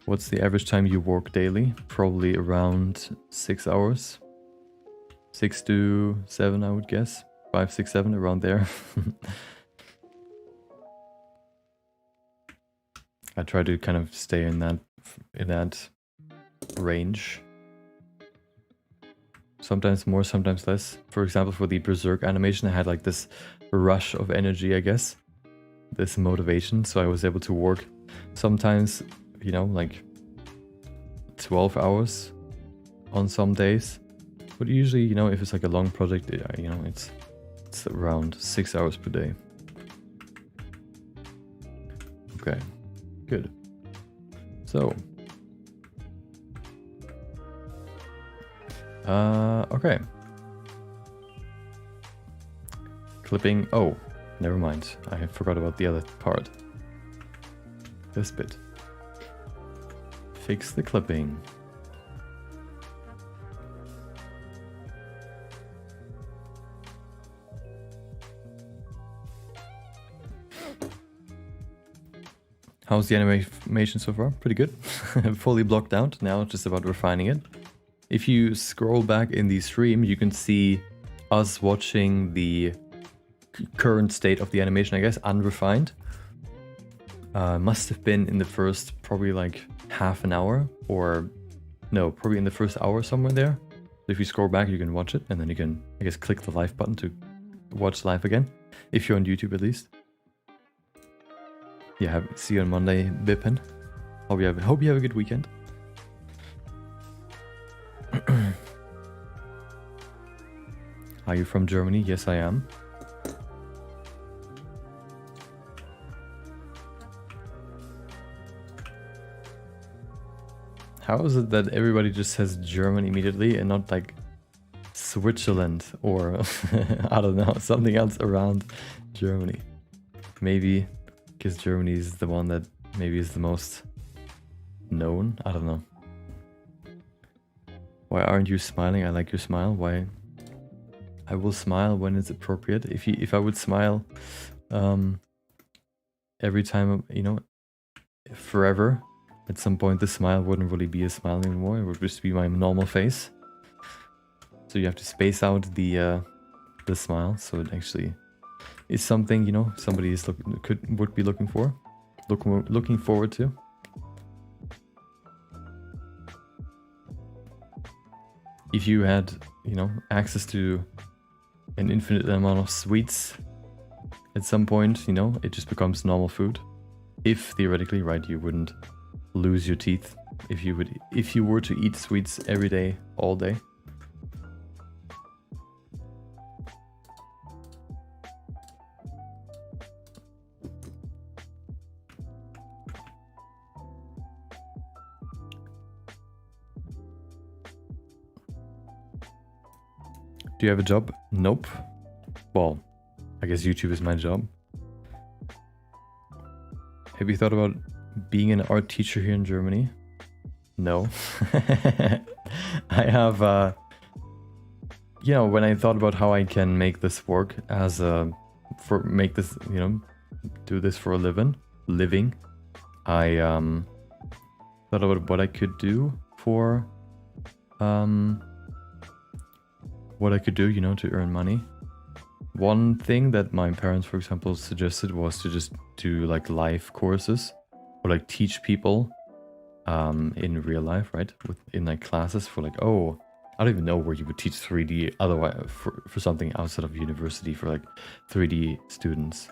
What's the average time you work daily? Probably around 6 hours. 6 to 7, I would guess. 5, 6, 7, around there. I try to kind of stay in that range. Sometimes more, sometimes less. For example, for the Berserk animation, I had like this rush of energy, I guess. This motivation, so I was able to work sometimes, you know, like 12 hours on some days. But usually, you know, if it's like a long project, you know, it's around 6 hours per day. Okay, good. So... okay. Clipping. Oh, never mind. I forgot about the other part. This bit. Fix the clipping. How's the animation so far? Pretty good. Fully blocked out. Now it's just about refining it. If you scroll back in the stream, you can see us watching the current state of the animation, I guess, unrefined. Must have been in the first probably like half an hour, or no, probably in the first hour somewhere there. So if you scroll back, you can watch it, and then you can, I guess, click the live button to watch live again, if you're on YouTube at least. Yeah, see you on Monday, Bipin. Hope you have a good weekend. Are you from Germany? Yes, I am. How is it that everybody just says Germany immediately and not like Switzerland or I don't know, something else around Germany? Maybe because Germany is the one that maybe is the most known. I don't know. Why aren't you smiling? I like your smile. Why I will smile when it's appropriate. If I would smile every time, you know, forever, at some point the smile wouldn't really be a smile anymore. It would just be my normal face. So you have to space out the smile, so it actually is something, you know, somebody is would be looking forward to. If you had, you know, access to an infinite amount of sweets, at some point, you know, it just becomes normal food. If theoretically, right, you wouldn't lose your teeth if you were to eat sweets every day, all day. Do you have a job? Nope. Well, I guess YouTube is my job. Have you thought about being an art teacher here in Germany? No. I have, you know, when I thought about how I can make this work as do this for a living, I thought about what I could do for, you know, to earn money. One thing that my parents, for example, suggested was to just do like live courses or like teach people in real life, right? In like classes for like, oh, I don't even know where you would teach 3D otherwise for something outside of university for like 3D students.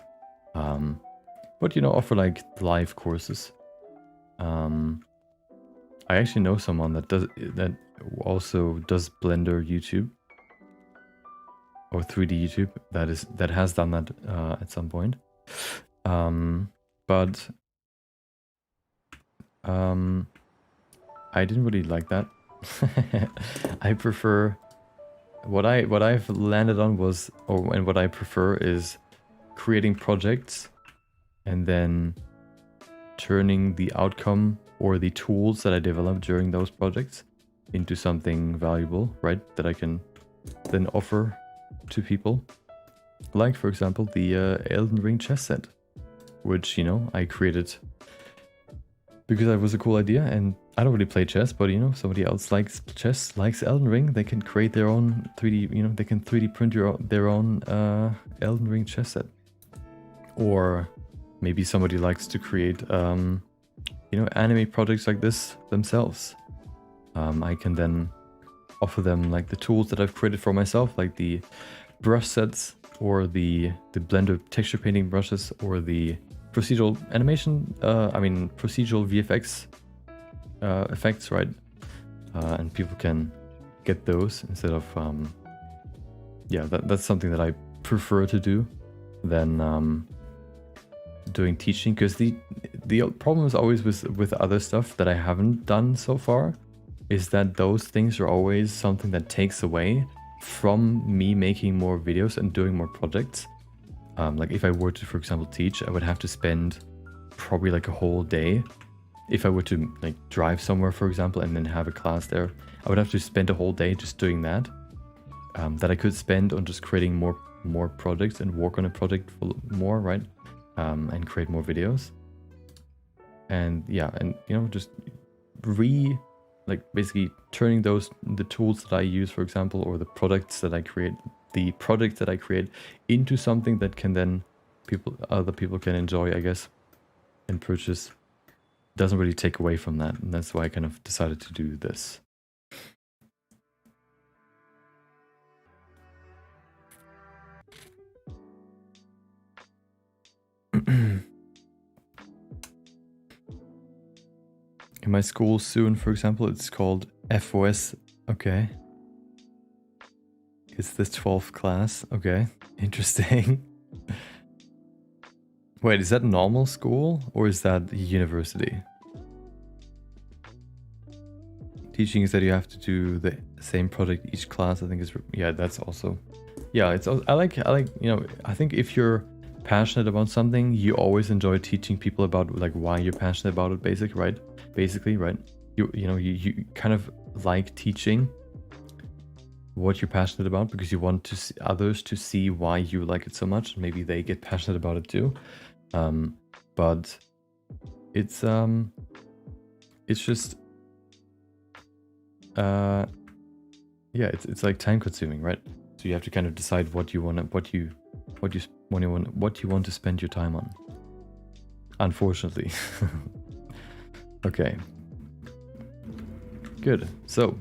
But you know, offer like live courses. I actually know someone that also does Blender YouTube. Or 3D YouTube that has done that at some point, but I didn't really like that. I prefer what I've landed on was, and what I prefer is creating projects and then turning the outcome or the tools that I develop during those projects into something valuable, right? That I can then offer to people, like for example the Elden Ring chess set, which, you know, I created because that was a cool idea, and I don't really play chess, but you know, somebody else likes chess, likes Elden Ring, they can create their own 3D, you know, they can 3D print their own Elden Ring chess set. Or maybe somebody likes to create you know, anime projects like this themselves. I can then offer them like the tools that I've created for myself, like the brush sets or the Blender texture painting brushes or the procedural animation, procedural VFX effects, right? And people can get those instead of, yeah, that's something that I prefer to do than doing teaching, because the problem is always with other stuff that I haven't done so far is that those things are always something that takes away from me making more videos and doing more projects. Like if I were to, for example, teach, I would have to spend probably like a whole day. If I were to like drive somewhere, for example, and then have a class there, I would have to spend a whole day just doing that. That I could spend on just creating more projects and work on a project for more, right? And create more videos. And yeah, and you know, just basically turning the tools that I use, for example, or the products that I create, into something that can then other people can enjoy, I guess, and purchase. Doesn't really take away from that, and that's why I kind of decided to do this. In my school soon, for example, it's called FOS. Okay. It's the 12th class. Okay. Interesting. Wait, is that normal school or is that university? Teaching is that you have to do the same project each class, I think is, yeah, that's also, yeah, it's, I like, you know, I think if you're passionate about something, you always enjoy teaching people about like why you're passionate about it, basically, right? You know, you kind of like teaching. what you're passionate about, because you want to see others to see why you like it so much. Maybe they get passionate about it too. But it's just yeah, it's like time consuming, right? So you have to kind of decide what you want to spend your time on. Unfortunately. Okay. Good. So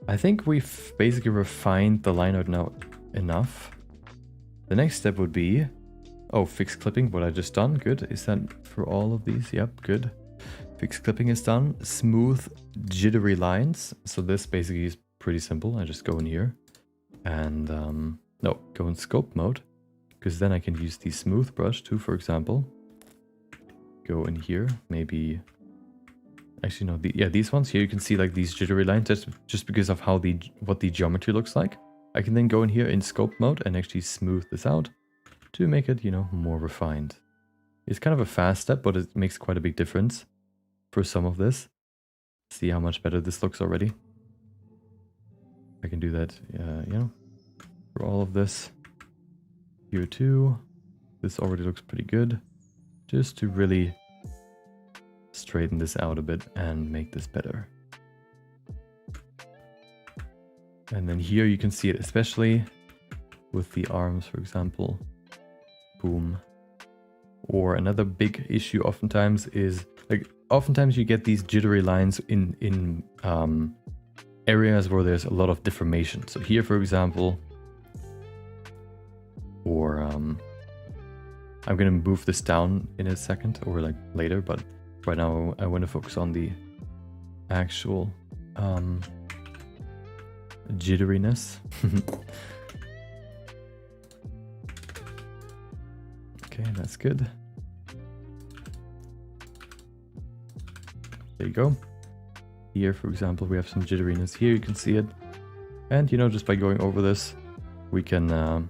I think we've basically refined the line art now enough. The next step would be, oh, fix clipping, what I just done. Good. Is that for all of these? Yep, good. Fix clipping is done. Smooth jittery lines. So this basically is pretty simple. I just go in here and no, go in scope mode, because then I can use the smooth brush too, for example. Go in here, maybe. Actually, no, these ones here, you can see like these jittery lines. That's just because of how what the geometry looks like. I can then go in here in scope mode and actually smooth this out to make it, you know, more refined. It's kind of a fast step, but it makes quite a big difference for some of this. See how much better this looks already. I can do that, you know, for all of this. Here too. This already looks pretty good. Just to really straighten this out a bit and make this better. And then here you can see it, especially with the arms, for example. Boom. Or another big issue oftentimes is, like, oftentimes you get these jittery lines in areas where there's a lot of deformation. So here, for example, or I'm gonna move this down in a second, or like later, but right now I want to focus on the actual jitteriness. Okay, that's good. There you go. Here, for example, we have some jitteriness here, you can see it. And, you know, just by going over this, we can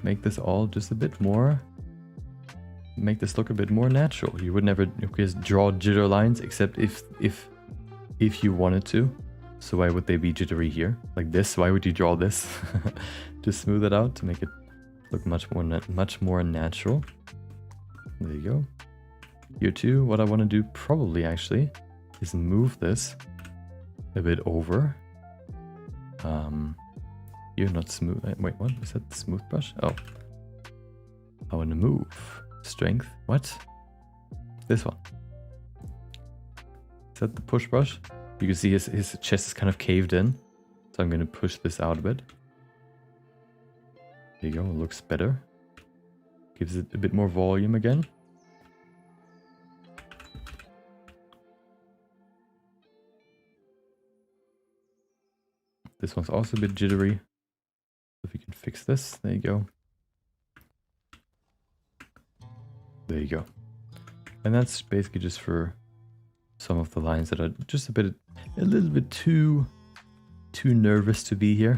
make this all just a bit more, make this look a bit more natural. You would never just draw jitter lines except if you wanted to. So why would they be jittery here? Like this, why would you draw this? To smooth it out, to make it look much more natural. There you go. Here too, what I want to do probably actually is move this a bit over. You're not smooth. Wait, what? Is that the smooth brush? Oh. I want to move. Strength. What? This one. Is that the push brush? You can see his chest is kind of caved in. So I'm going to push this out a bit. There you go. It looks better. Gives it a bit more volume again. This one's also a bit jittery. If we can fix this, there you go. There you go. And that's basically just for some of the lines that are just a little bit too nervous to be here.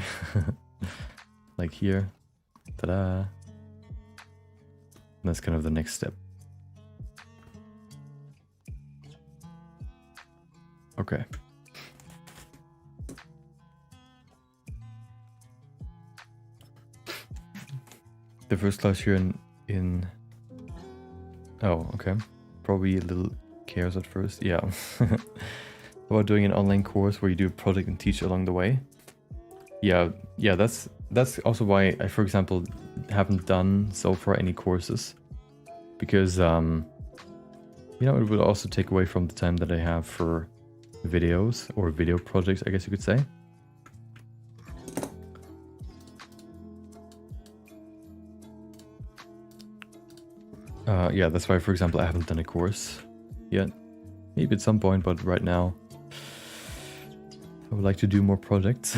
Like here. Ta-da. And that's kind of the next step. Okay. The first class here in oh, okay. Probably a little chaos at first. Yeah. About doing an online course where you do a project and teach along the way. Yeah, that's also why I, for example, haven't done so far any courses. Because, you know, it would also take away from the time that I have for videos or video projects, I guess you could say. Yeah, that's why, for example, I haven't done a course yet. Maybe at some point, but right now I would like to do more projects.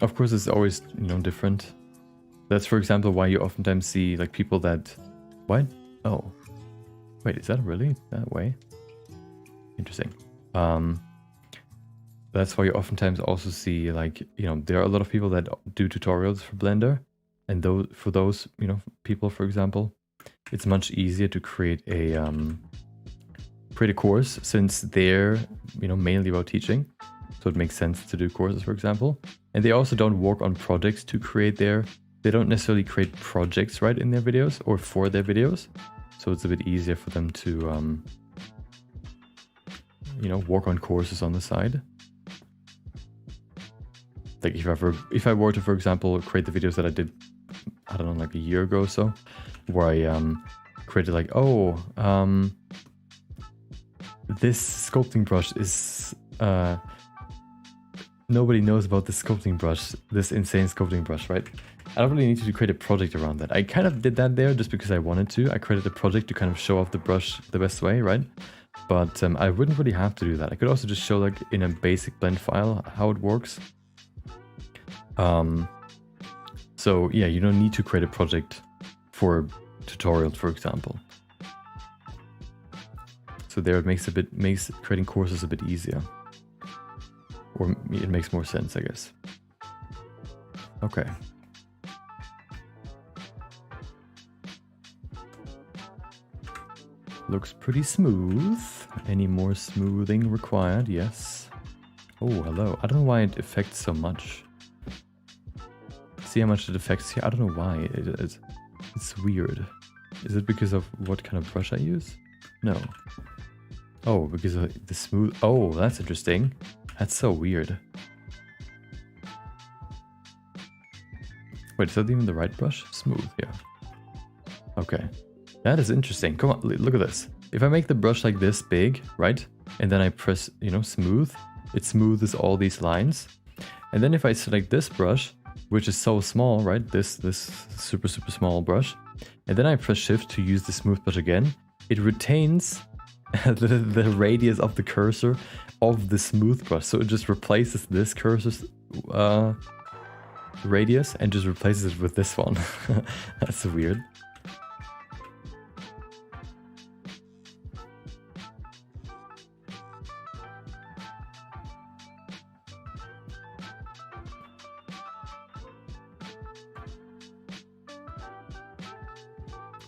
Of course, it's always, you know, different. That's, for example, why you oftentimes see like people that... What? Oh. Wait, is that really that way? Interesting. That's why you oftentimes also see, like, you know, there are a lot of people that do tutorials for Blender, and for those, you know, people, for example, it's much easier to create a course, since they're, you know, mainly about teaching. So it makes sense to do courses, for example. And they also don't work on projects to create they don't necessarily create projects, right, in their videos or for their videos. So it's a bit easier for them to, you know, work on courses on the side. Like if I were to, for example, create the videos that I did, I don't know, like a year ago or so, where I created like, oh, this sculpting brush is, nobody knows about this sculpting brush, this insane sculpting brush, right? I don't really need to create a project around that. I kind of did that there just because I wanted to. I created a project to kind of show off the brush the best way, right? But I wouldn't really have to do that. I could also just show, like, in a basic blend file how it works. So yeah, you don't need to create a project for tutorials, for example. So there it makes creating courses a bit easier. Or it makes more sense, I guess. Okay. Looks pretty smooth. Any more smoothing required? Yes. Oh, hello. I don't know why it affects so much. See how much it affects here? I don't know why. It's weird. Is it because of what kind of brush I use? No. Oh, because of the smooth... Oh, that's interesting. That's so weird. Wait, is that even the right brush? Smooth, yeah. Okay. That is interesting. Come on, look at this. If I make the brush like this big, right? And then I press, you know, smooth. It smoothes all these lines. And then if I select this brush, which is so small, right? This super, super small brush. And then I press shift to use the smooth brush again. It retains the radius of the cursor of the smooth brush. So it just replaces this cursor's radius and just replaces it with this one. That's weird.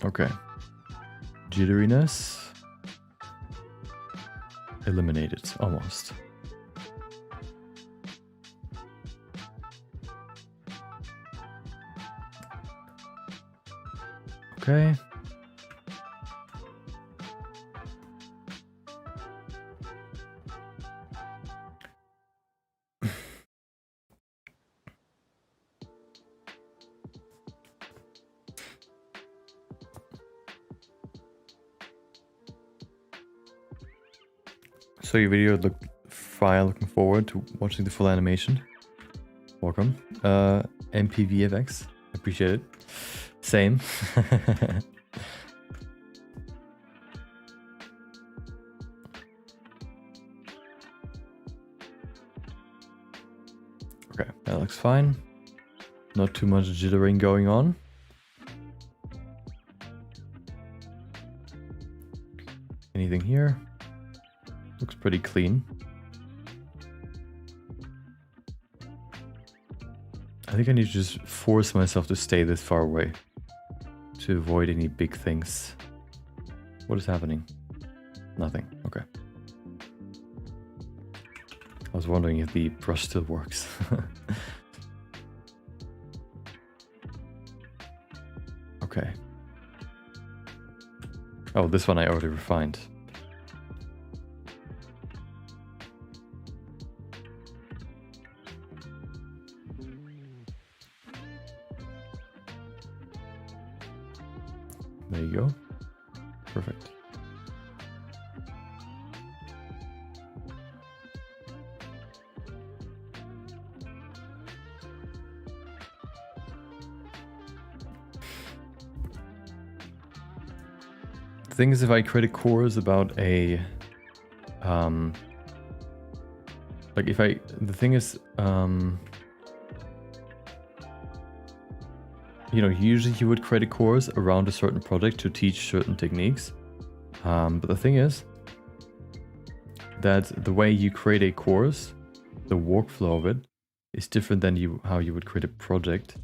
Okay. Jitteriness. Eliminated, almost. Okay. So your video looking forward to watching the full animation. Welcome. MPVFX. Appreciate it. Same. Okay, that looks fine. Not too much jittering going on. Anything here? Looks pretty clean. I think I need to just force myself to stay this far away to avoid any big things. What is happening? Nothing. Okay. I was wondering if the brush still works. Okay. Oh, this one I already refined. There you go. Perfect. The thing is, if I create a course about a, you know, usually you would create a course around a certain project to teach certain techniques. But the thing is, that the way you create a course, the workflow of it, is different than how you would create a project.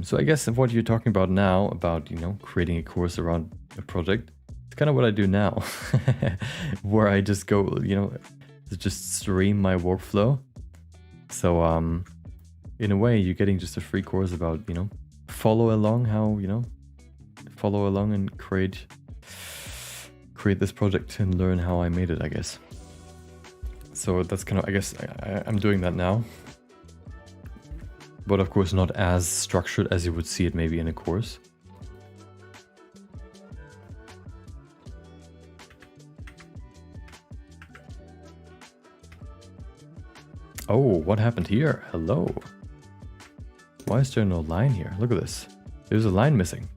So I guess what you're talking about now, about, you know, creating a course around a project, it's kind of what I do now, where I just go, you know, just stream my workflow. So in a way, you're getting just a free course about, you know, follow along and create this project and learn how I made it, I guess. So that's kind of, I guess I'm doing that now. But of course not as structured as you would see it maybe in a course. Oh, what happened here? Hello. Why is there no line here? Look at this. There's a line missing.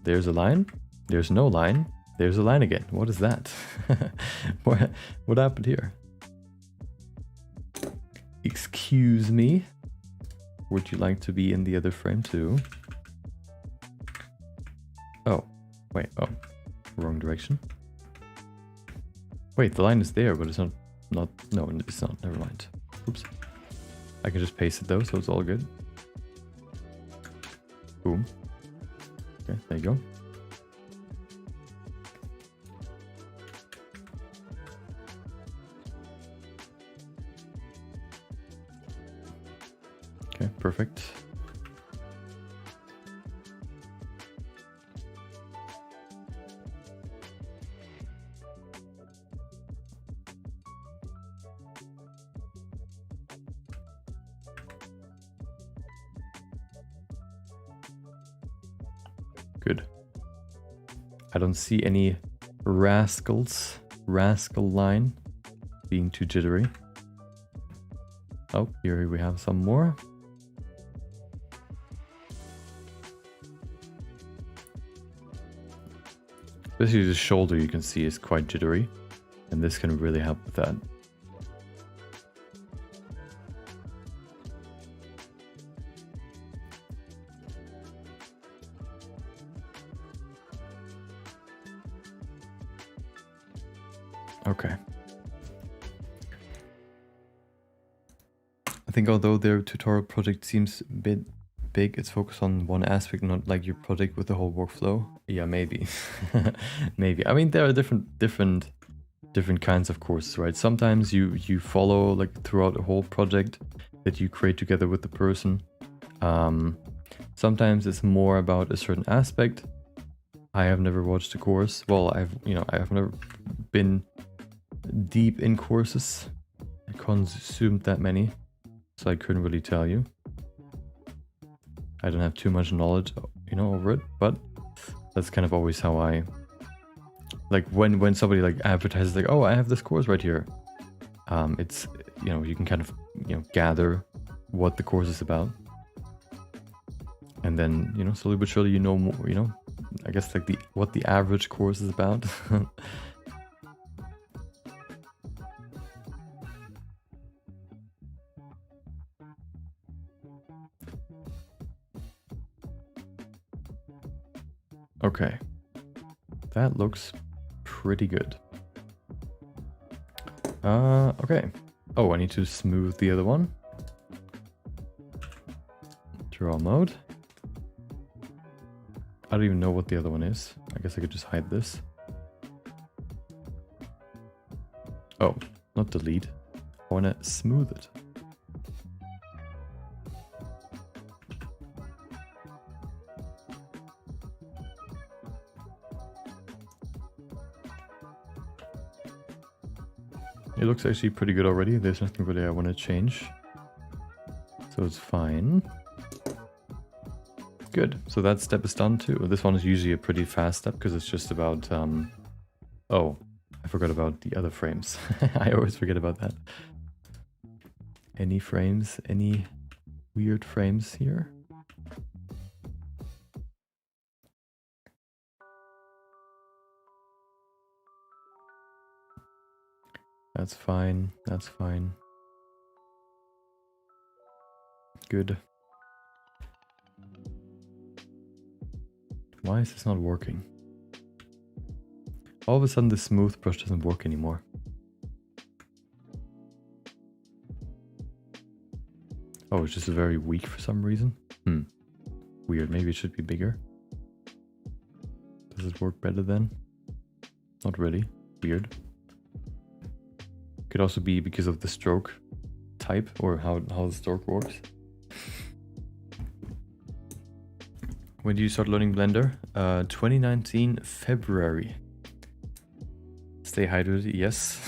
There's a line. There's no line. There's a line again. What is that? What happened here? Excuse me. Would you like to be in the other frame too? Oh, wait, oh, wrong direction. Wait, the line is there, but it's not, no, it's not, never mind. Oops. I can just paste it though, so it's all good. Boom. Okay, there you go. Okay, perfect. Good. I don't see any rascal line being too jittery. Oh, here we have some more. Especially the shoulder, you can see, is quite jittery, and this can really help with that. Okay. I think although their tutorial project seems a bit big, it's focused on one aspect, not like your project with the whole workflow. Yeah, maybe. Maybe. I mean, there are different kinds of courses, right? Sometimes you follow like throughout the whole project that you create together with the person. Sometimes it's more about a certain aspect. I have never watched a course. Well, I've never been deep in courses. I consumed that many, so I couldn't really tell you. I don't have too much knowledge, you know, over it, but that's kind of always how I, like, when somebody like advertises like, oh, I have this course right here. It's, you know, you can kind of, you know, gather what the course is about. And then, you know, slowly but surely, you know more, you know, I guess like what the average course is about. Okay, that looks pretty good. Okay. Oh, I need to smooth the other one. Draw mode. I don't even know what the other one is. I guess I could just hide this. Oh, not delete. I want to smooth it. It looks actually pretty good already. There's nothing really I want to change. So it's fine. Good. So that step is done too. This one is usually a pretty fast step because it's just about... Oh, I forgot about the other frames. I always forget about that. Any frames? Any weird frames here? That's fine. That's fine. Good. Why is this not working? All of a sudden the smooth brush doesn't work anymore. Oh, it's just very weak for some reason. Weird. Maybe it should be bigger. Does it work better then? Not really. Weird. Could also be because of the stroke type or how the stroke works. When do you start learning Blender? 2019 February. Stay hydrated, yes.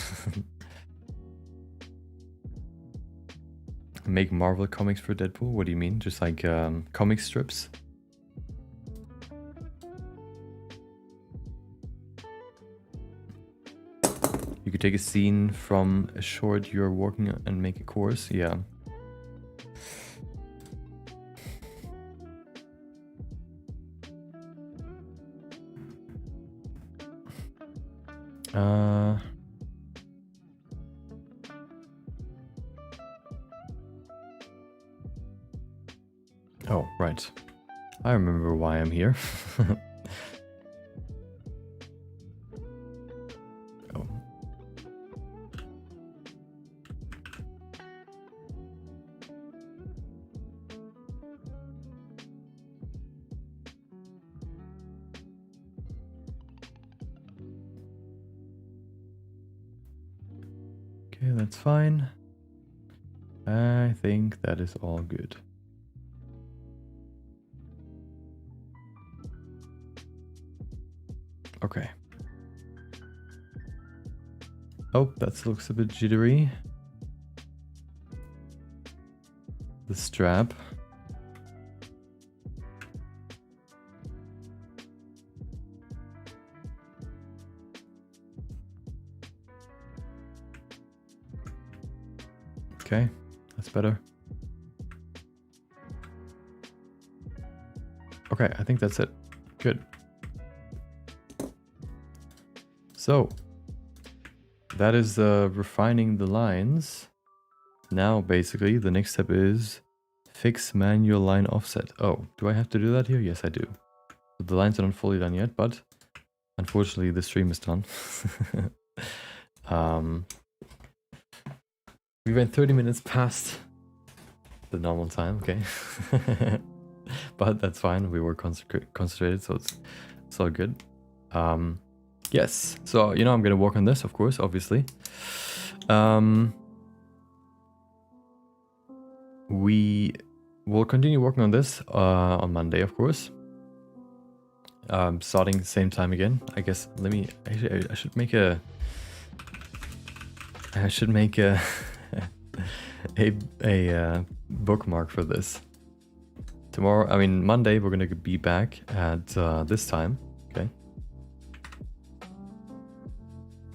Make Marvel comics for Deadpool? What do you mean? Just like comic strips? You could take a scene from a short you're working on and make a course? Yeah. Oh, right. I remember why I'm here. Oh. Okay, that's fine. I think that is all good. Okay. Oh, that looks a bit jittery. The strap. Okay, that's better. Okay, I think that's it. Good. So, that is refining the lines. Now, basically, the next step is fix manual line offset. Oh, do I have to do that here? Yes, I do. The lines are not fully done yet, but unfortunately, the stream is done. We went 30 minutes past the normal time, okay? But that's fine. We were concentrated, so it's all good. Yes, so you know I'm gonna work on this, of course, obviously. We will continue working on this on Monday, of course. Starting the same time again. I guess. Let me. Actually, I should make a. I should make a a bookmark for this. Tomorrow, I mean Monday, we're gonna be back at this time. Okay.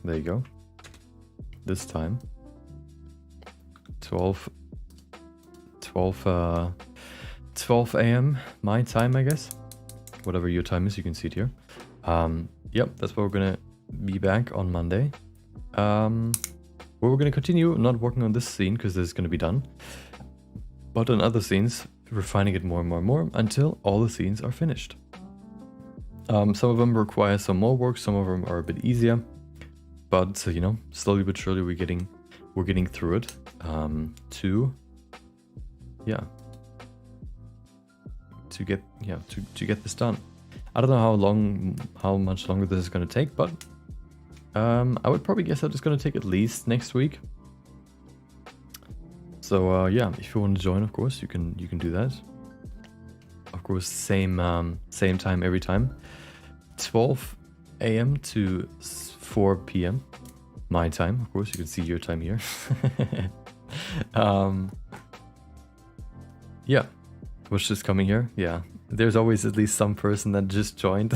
There you go. This time. 12 a.m. my time, I guess. Whatever your time is, you can see it here. Yep, that's where we're gonna be back on Monday. Where we're gonna continue not working on this scene because this is gonna be done, but on other scenes, refining it more and more and more until all the scenes are finished. Some of them require some more work, some of them are a bit easier. But you know, slowly but surely we're getting through it. To get this done. I don't know how much longer this is gonna take, but I would probably guess that it's gonna take at least next week. So yeah, if you want to join, of course, you can do that. Of course, same time every time, 12 a.m. to 4 p.m. my time. Of course, you can see your time here. Yeah, was just coming here. Yeah, there's always at least some person that just joined.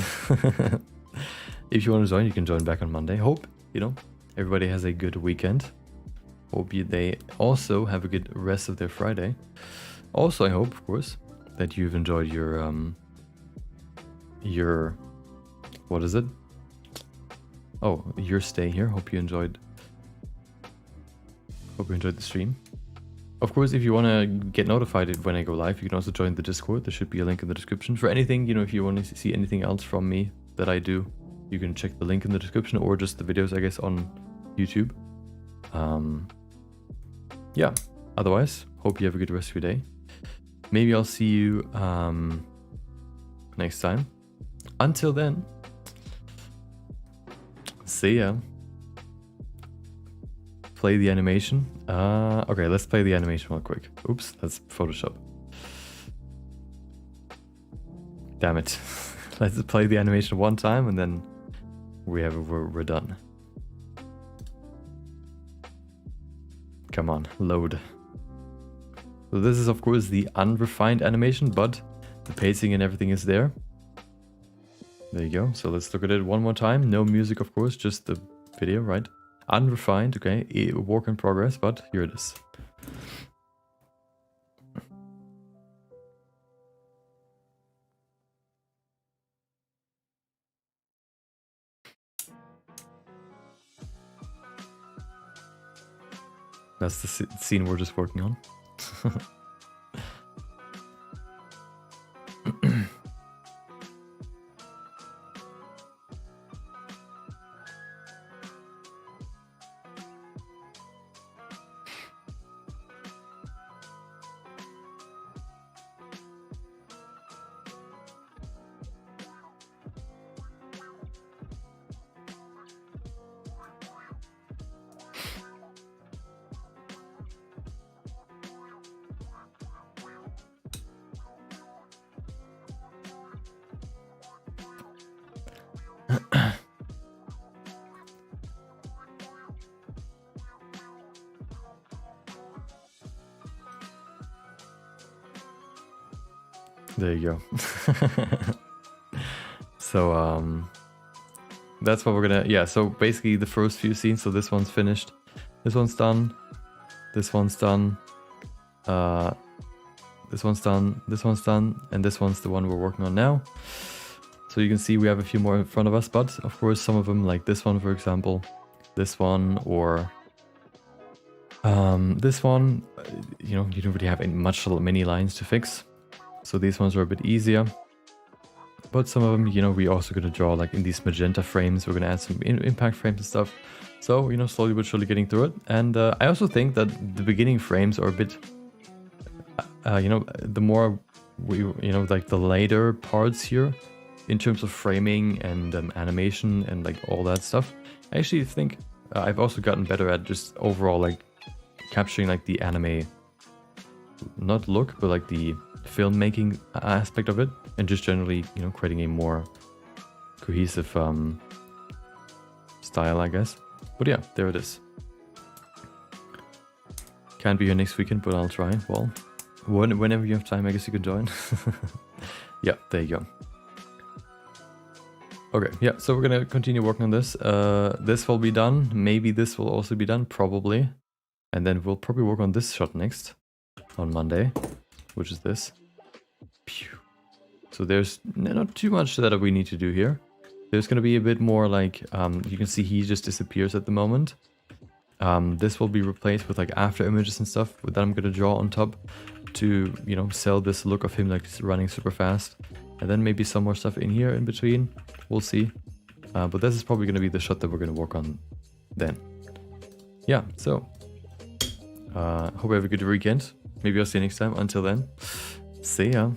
If you want to join, you can join back on Monday. Hope, you know, everybody has a good weekend. Hope they also have a good rest of their Friday. Also, I hope, of course, that you've enjoyed your what is it? Oh, your stay here. Hope you enjoyed the stream. Of course, if you want to get notified when I go live, you can also join the Discord. There should be a link in the description. For anything, you know, if you want to see anything else from me that I do, you can check the link in the description, or just the videos, I guess, on YouTube. Yeah, otherwise, hope you have a good rest of your day. Maybe I'll see you next time. Until then, see ya. Play the animation. Okay, let's play the animation real quick. Oops, that's Photoshop. Damn it. Let's play the animation one time and then we're done. Come on, load. So this is of course the unrefined animation, but the pacing and everything is there. There you go. So let's look at it one more time. No music, of course, just the video, right? Unrefined, okay, work in progress, but here it is. That's the scene we're just working on. There you go. So that's what we're gonna, yeah, so basically the first few scenes, so this one's finished, this one's done, this one's done, this one's done, this one's done, and this one's the one we're working on now. So you can see we have a few more in front of us, but of course some of them, like this one for example, this one, or this one, you know, you don't really have many lines to fix. So these ones are a bit easier, but some of them, you know, we're also going to draw like in these magenta frames. We're going to add some impact frames and stuff. So, you know, slowly but surely getting through it. And I also think that the beginning frames are a bit, you know, the more we, you know, like the later parts here in terms of framing and animation and like all that stuff. I actually think I've also gotten better at just overall like capturing like the anime, not look, but like the filmmaking aspect of it, and just generally, you know, creating a more cohesive style, I guess. But yeah, there it is. Can't be here next weekend, but I'll try. Well, whenever you have time, I guess you can join. Yeah, there you go. Okay, yeah, so we're gonna continue working on this. This will be done. Maybe this will also be done, probably. And then we'll probably work on this shot next on Monday, which is this. Pew. So there's not too much that we need to do here. There's going to be a bit more like, you can see he just disappears at the moment. This will be replaced with like after images and stuff that I'm going to draw on top to, you know, sell this look of him like running super fast. And then maybe some more stuff in here in between. We'll see. But this is probably going to be the shot that we're going to work on then. Yeah, so hope you have a good weekend. Maybe I'll see you next time. Until then, see ya.